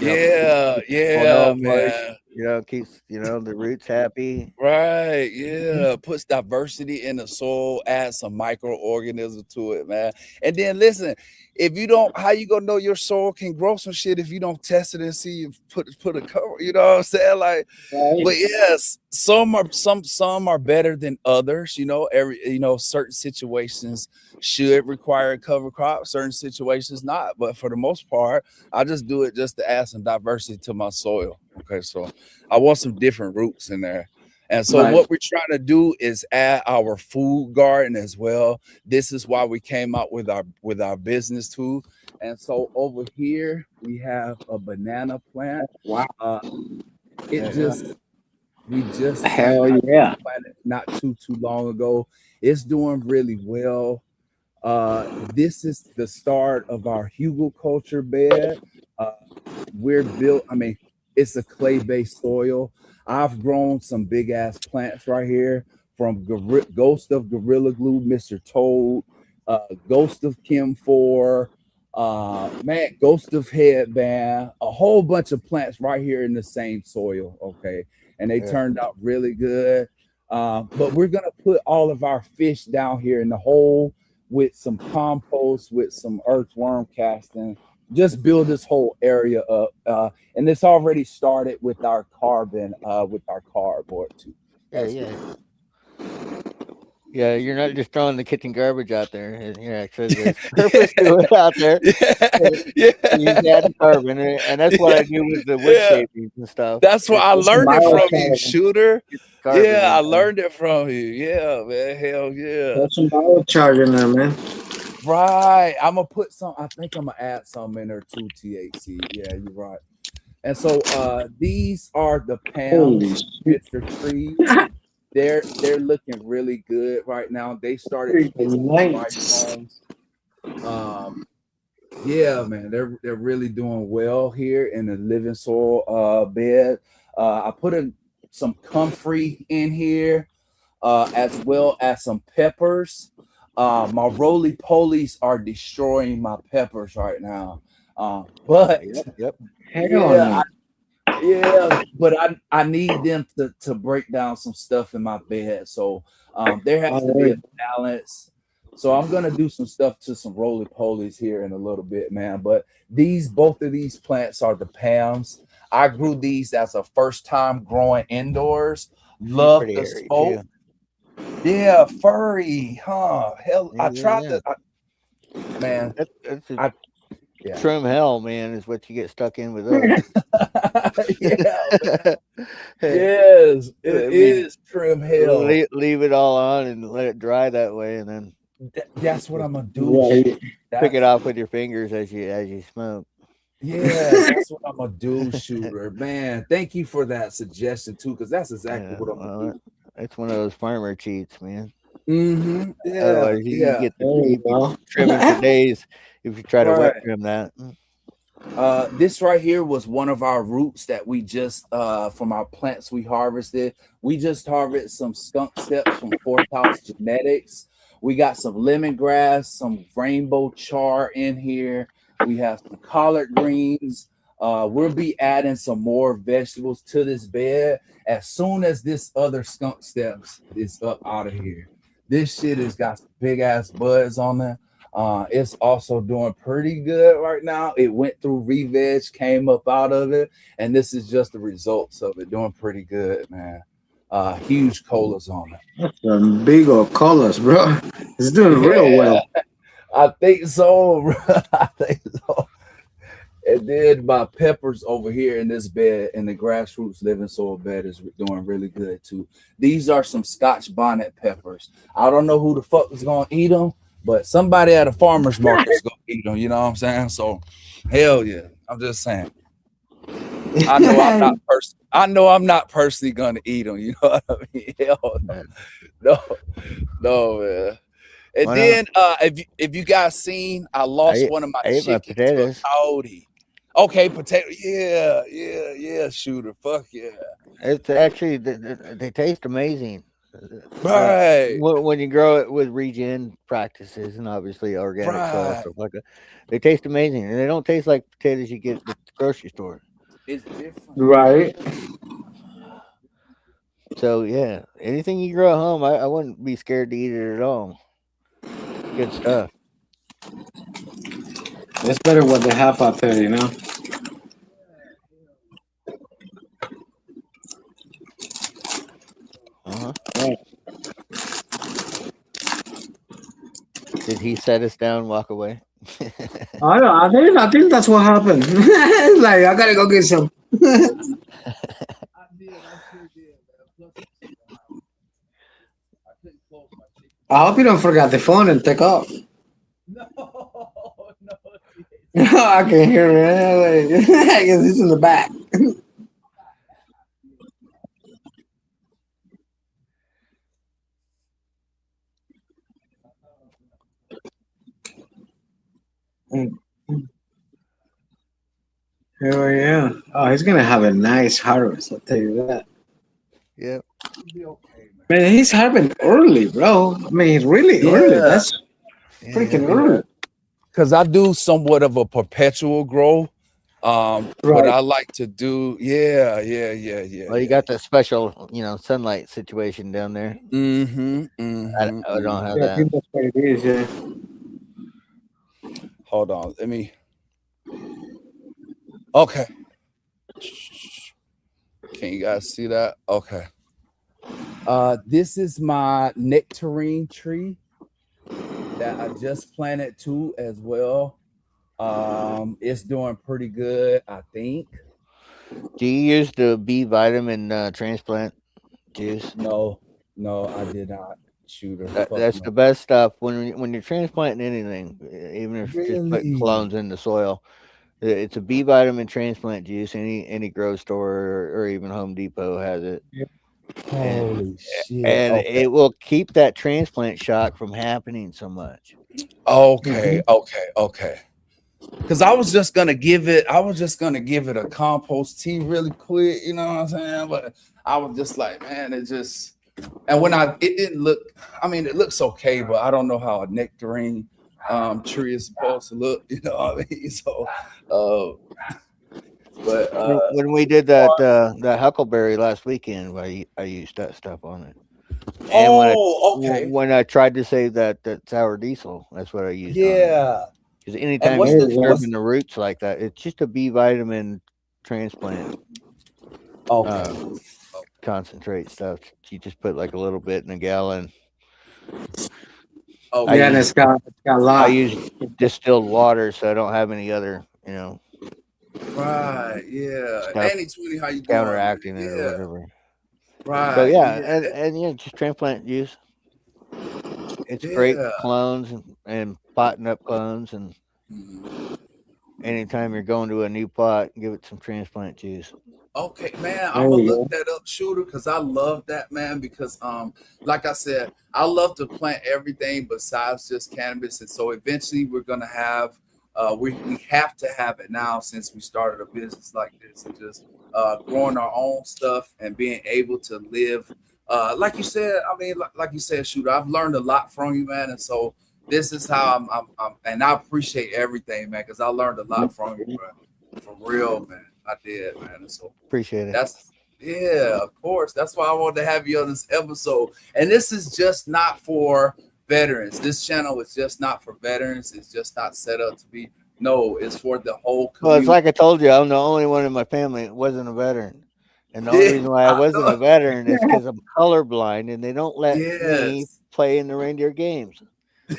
Yeah, Keeps the yeah, soil moist. man. Keeps the roots happy. Right, yeah. Puts diversity in the soil, adds some microorganisms to it, man. And then listen, if you don't, how you gonna know your soil can grow some shit if you don't test it and see if put a cover, you know what I'm saying? Like, but Right. yes, some are better than others. Certain situations should require a cover crop, certain situations not. But for the most part, I just do it just to add some diversity to my soil. Okay, so I want some different roots in there. And so Right. what we're trying to do is add our food garden as well. This is why we came out with our business too. And so over here we have a banana plant. Wow. Uh, it Yeah. just we just Hell I yeah. just planted not too long ago. It's doing really well. This is the start of our hugelculture bed. Uh, we're built. I mean, it's a clay-based soil. I've grown some big ass plants right here from Ghost of Gorilla Glue, Mr. Toad, Ghost of Kim 4, man, Ghost of Headband, a whole bunch of plants right here in the same soil. Okay, and they Yeah. turned out really good. But we're gonna put all of our fish down here in the hole with some compost, with some earthworm casting, just build this whole area up. And it's already started with our cardboard too Yeah. as Yeah. well. Yeah. You're not just throwing the kitchen garbage out there. Yeah. Actually, there's Yeah, purpose to it out there. yeah, So you yeah, add carbon, and that's what yeah, I do with the wood yeah. shavings and stuff. That's what I It's It's a learned it from you, biochar. shooter. get the carbon Yeah, I in there. learned it from you. Yeah, man. Hell yeah. There's some biochar in there, man. Right. I'm gonna put some. I think I'm gonna add some in there too. THC. Yeah, you're right. And so these are the Pam Holy shit. signature trees. They're looking really good right now. They started to get Freaking some spike nice. cones. Um, yeah, man, they're really doing well here in the living soil bed. I put some comfrey in here, as well as some peppers. My roly polies are destroying my peppers right now. But Yep. Yep. Hell yeah, no. yeah, but I need them to break down some stuff in my bed. So there has to All be right. a balance. So I'm gonna do some stuff to some roly polies here in a little bit, man. But both of these plants are the Pams. I grew these as a first time growing indoors. She's Love pretty the hairy smoke. too. Yeah, furry, huh? Hell, Yeah. I Yeah. tried Yeah. to, man. That's a I Yeah, trim hell, man, is what you get stuck in with those. yeah, man. I Yes, it mean, is trim hell. leave it all on and let it dry that way, and then That's what just I'm gonna do. Right. pick it That's off with your fingers as you smoke. Yeah, that's what I'm gonna do, shooter. Man, thank you for that suggestion too, because that's exactly Yeah, what I'm gonna well, do. it's one of those farmer cheats, man. Yeah, Otherwise, you yeah, get There you you'd be go. trimming for days if you try to wet right. trim that. This right here was one of our roots that we just from our plants we harvested. We just harvested some skunk steps from Fourth House Genetics. We got some lemongrass, some rainbow char in here. We have some collard greens. We'll be adding some more vegetables to this bed as soon as this other skunk steps is up out of here. This shit has got some big ass buds on there. It's also doing pretty good right now. It went through re-veg, came up out of it, and this is just the results of it. Doing pretty good, man. Huge colas on Some big old colors, bro. It's doing real it. well. I think so, bro. I think so. And then my peppers over here in this bed in the grassroots living soil bed is doing really good too. These are some Scotch bonnet peppers. I don't know who the fuck is gonna eat them, but somebody at a farmer's market is gonna eat them. You know what I'm saying? So, hell yeah. I'm just saying. I know I'm not I know I'm not personally gonna eat them. You know what I mean? Hell no, Man, no, no, man. And why not? then if you guys seen, I lost one of my I ate my chickens to a potatoes. coyote. Okay, potato. Yeah, yeah, yeah. Shooter. Fuck yeah. It's actually they taste amazing. Right, When you grow it with regen practices and obviously organic soil right. stuff like that, they taste amazing, and they don't taste like potatoes you get at the grocery store. It's different. Right. So yeah, anything you grow at home, I wouldn't be scared to eat it at all. It's good stuff. It's better what they have out there, you know. Uh huh. Right. Did he set us down, and walk away? I don't. I think that's what happened. It's like I gotta go get some. I did. I sure did, man. Plus, I'm sick of how I couldn't close my chicken. I hope you don't forget the phone and take off. No, no. I can hear it. I guess it's in the back. Mm. Oh yeah. Oh, he's gonna have a nice harvest. I'll tell you that. Yep. It'll be okay, man. Man, he's having early, bro. I mean, really early. Yeah, That's Yeah. freaking yeah. early. Because I do somewhat of a perpetual grow. But Right. I like to do, yeah, yeah, yeah, yeah, Well, you yeah, got that special, sunlight situation down there. yeah. Mm-hmm. I don't have Yeah, I that. think that's what it is. Yeah. Hold on. Let me. Okay. Can you guys see that? Okay. This is my nectarine tree that I just planted too as well. It's doing pretty good, I think. Do you use the B vitamin transplant juice? No, no, I did not. Shooter. Fuck That's the no. best stuff when you're transplanting anything, even if it's just putting Really? clones in the soil. It's a B vitamin transplant juice. Any grocery store or even Home Depot has it, Yeah. and Holy shit. and Okay. it will keep that transplant shock from happening so much. Okay. Mhm. Okay. Okay. Because I was just gonna give it a compost tea really quick, you know what I'm saying? But I was just like, man, it just and when it didn't look, I mean, it looks okay, but I don't know how a nectarine tree is supposed to look, you know what I mean? So uh but When we did that huckleberry last weekend, I used that stuff on it, and oh, okay. when I tried to save that sour diesel, that's what I used on it. Yeah. Because And anytime There you're you go. disturbing the roots like that, it's just a B vitamin transplant okay. uh, concentrate stuff. You just put like a little bit in a gallon. I Yeah, Okay. and use it's got a I lot. use distilled water, so I don't have any other Right. Yeah. stuff 80/20, how you doing, man? counteracting it or Yeah. whatever. So Right. yeah, Yeah. and just transplant juice. It's great Yeah. for clones and potting up clones, and Mhm. anytime you're going to a new pot, give it some transplant juice. Okay, man, There I'm gonna you look go. that up, shooter, because I love that, man. Because like I said, I love to plant everything besides just cannabis, and so eventually we're gonna have we have to have it now since we started a business like this and just growing our own stuff and being able to live. Like you said, I mean, like you said, shooter, I've learned a lot from you, man. And so this is how and I appreciate everything, man, because I learned a lot from you, bro. For real, man. I did, man. And so Appreciate it. that's yeah, of course. That's why I wanted to have you on this episode. And this is just not for veterans. This channel is just not for veterans. It's just not set up to be. No, it's for the whole Well, it's community. like I told you, I'm the only one in my family that wasn't a veteran. And the only Yeah, reason why I I wasn't a know. veteran is because I'm colorblind and they don't let me Yes. play in the reindeer games.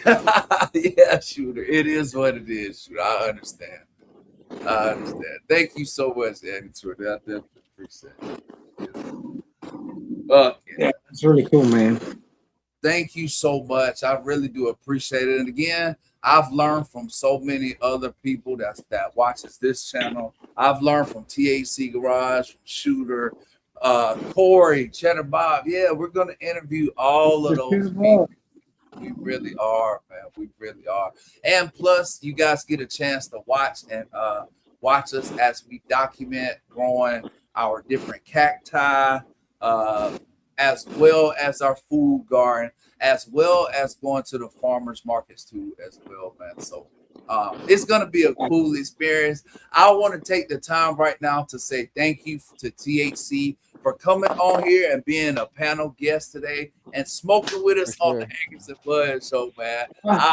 Yeah, shooter. It is what it is, shooter. I understand. I understand. Thank you so much, Andy, for that. I definitely appreciate it. Okay. Yeah, it's really cool, man. Thank you so much. I really do appreciate it. And again, I've learned from so many other people that watches this channel. I've learned from THC Garage, from Shooter, Corey, Cheddar Bob. Yeah, we're gonna interview all of those people. We really are, man. We really are. And plus, you guys get a chance to watch and watch us as we document growing our different cacti, as well as our food garden, as well as going to the farmers markets too, as well, man. So it's gonna be a cool experience. I want to take the time right now to say thank you to THC for coming on here and being a panel guest today and smoking with us For on the sure. Angus and Bud show, man.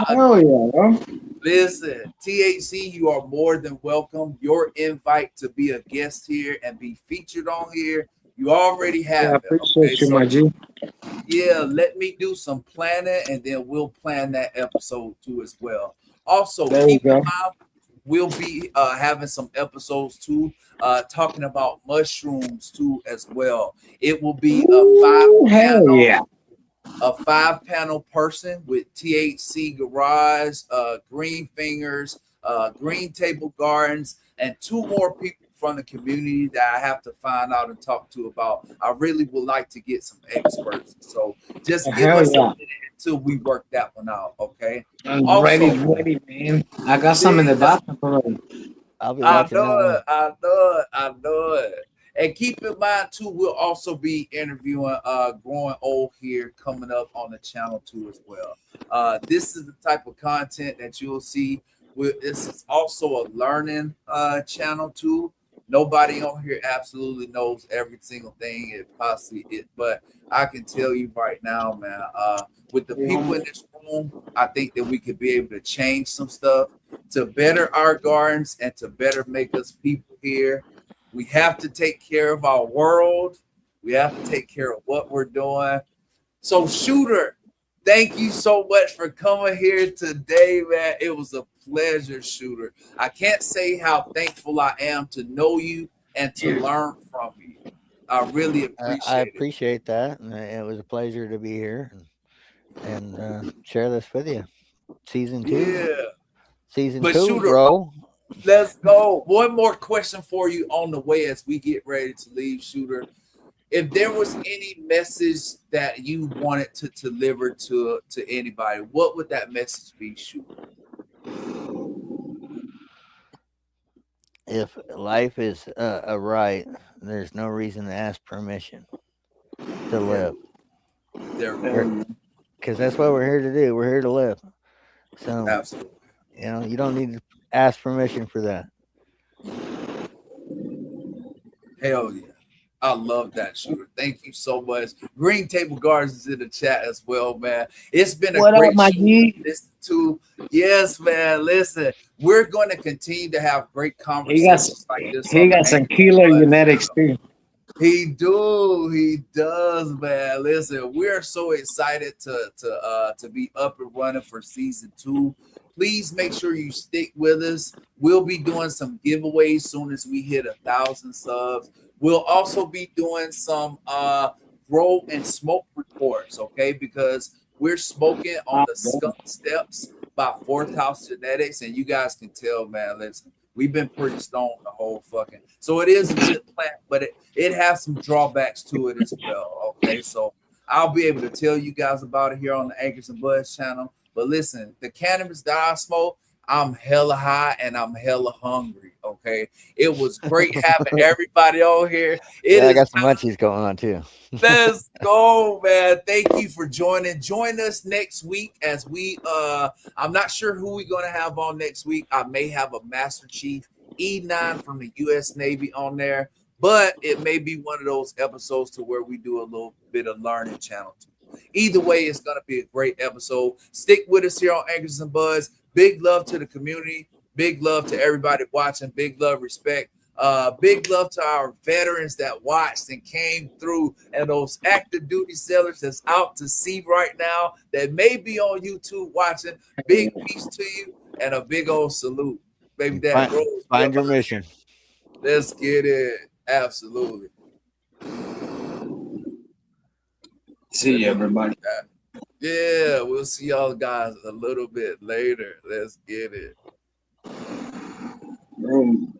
Hell yeah, bro. Listen, THC, you are more than welcome. Your invite to be a guest here and be featured on here, you already Yeah, I have it. Okay, appreciate you, so my G. yeah, let me do some planning and then we'll plan that episode too as well. Also, There you keep in go. mind we'll be having some episodes too, talking about mushrooms too as well. It will be Ooh, hell panel yeah. a 5 panel person with THC Garage, Green Fingers, Green Table Gardens, and 2 more people from the community that I have to find out and talk to about. I really would like to get some experts. So just give Hell us a yeah. minute until we work that one out, okay? I'm Also, ready, man. I got some in the yeah, bathroom already. I'll be I watching that know one. it. I know it. I know it. And keep in mind too, we'll also be interviewing Growing Old here coming up on the channel too as well. This is the type of content that you'll see. This is also a learning channel too. Nobody on here absolutely knows every single thing it possibly is, but I can tell you right now, man, with the people in this room, I think that we could be able to change some stuff to better our gardens and to better make us people here. We have to take care of our world. We have to take care of what we're doing. So, Shooter, thank you so much for coming here today, man. It was a pleasure, Shooter. I can't say how thankful I am to know you and to learn from you. I really I appreciate it. appreciate that. And it was a pleasure to be here and share this with you. Season two. Yeah. Season But, two, Shooter, bro. let's go. One more question for you on the way as we get ready to leave, Shooter. If there was any message that you wanted to deliver to anybody, what would that message be, Shooter? If life is a right, there's no reason to ask permission to There, live. there we go. Because that's what we're here to do. We're here to live. So, Absolutely. you don't need to ask permission for that. Hell yeah. I love that, Shooter. Thank you so much. Green Table Gardens is in the chat as well, man. It's been a What up, great my show to G? listen to. Yes, man. Listen, we're going to continue to have great He got conversations like this he on the got some Anchor and killer Bud genetics channel. too. He does, man. Listen, we're so excited to be up and running for season 2. Please make sure you stick with us. We'll be doing some giveaways soon as we hit 1,000 subs. We'll also be doing some grow and smoke reports, okay? Because we're smoking on the skunk steps by Fourth House Genetics, and you guys can tell, man. Listen, we've been pretty stoned the whole fucking. So it is a good plant, but it has some drawbacks to it as well. Okay, so I'll be able to tell you guys about it here on the Anchors and Buds channel. But listen, the cannabis that I smoke, I'm hella high and I'm hella hungry. Okay. It was great having everybody on here. It Yeah, I is got some munchies going on too. Let's go, man. Thank you for joining. Join us next week as we I'm not sure who we're gonna have on next week. I may have a Master Chief E9 from the US Navy on there, but it may be one of those episodes to where we do a little bit of learning channel too. Either way, it's gonna be a great episode. Stick with us here on Anchors and Buzz. Big love to the community, big love to everybody watching, big love, respect. Big love to our veterans that watched and came through, and those active duty sailors that's out to sea right now that may be on YouTube watching. Big peace to you and a big old salute. Baby, that rose. Find your mission. Let's get it. Absolutely. See you, everybody. Yeah, we'll see y'all guys a little bit later. Let's get it. Boom.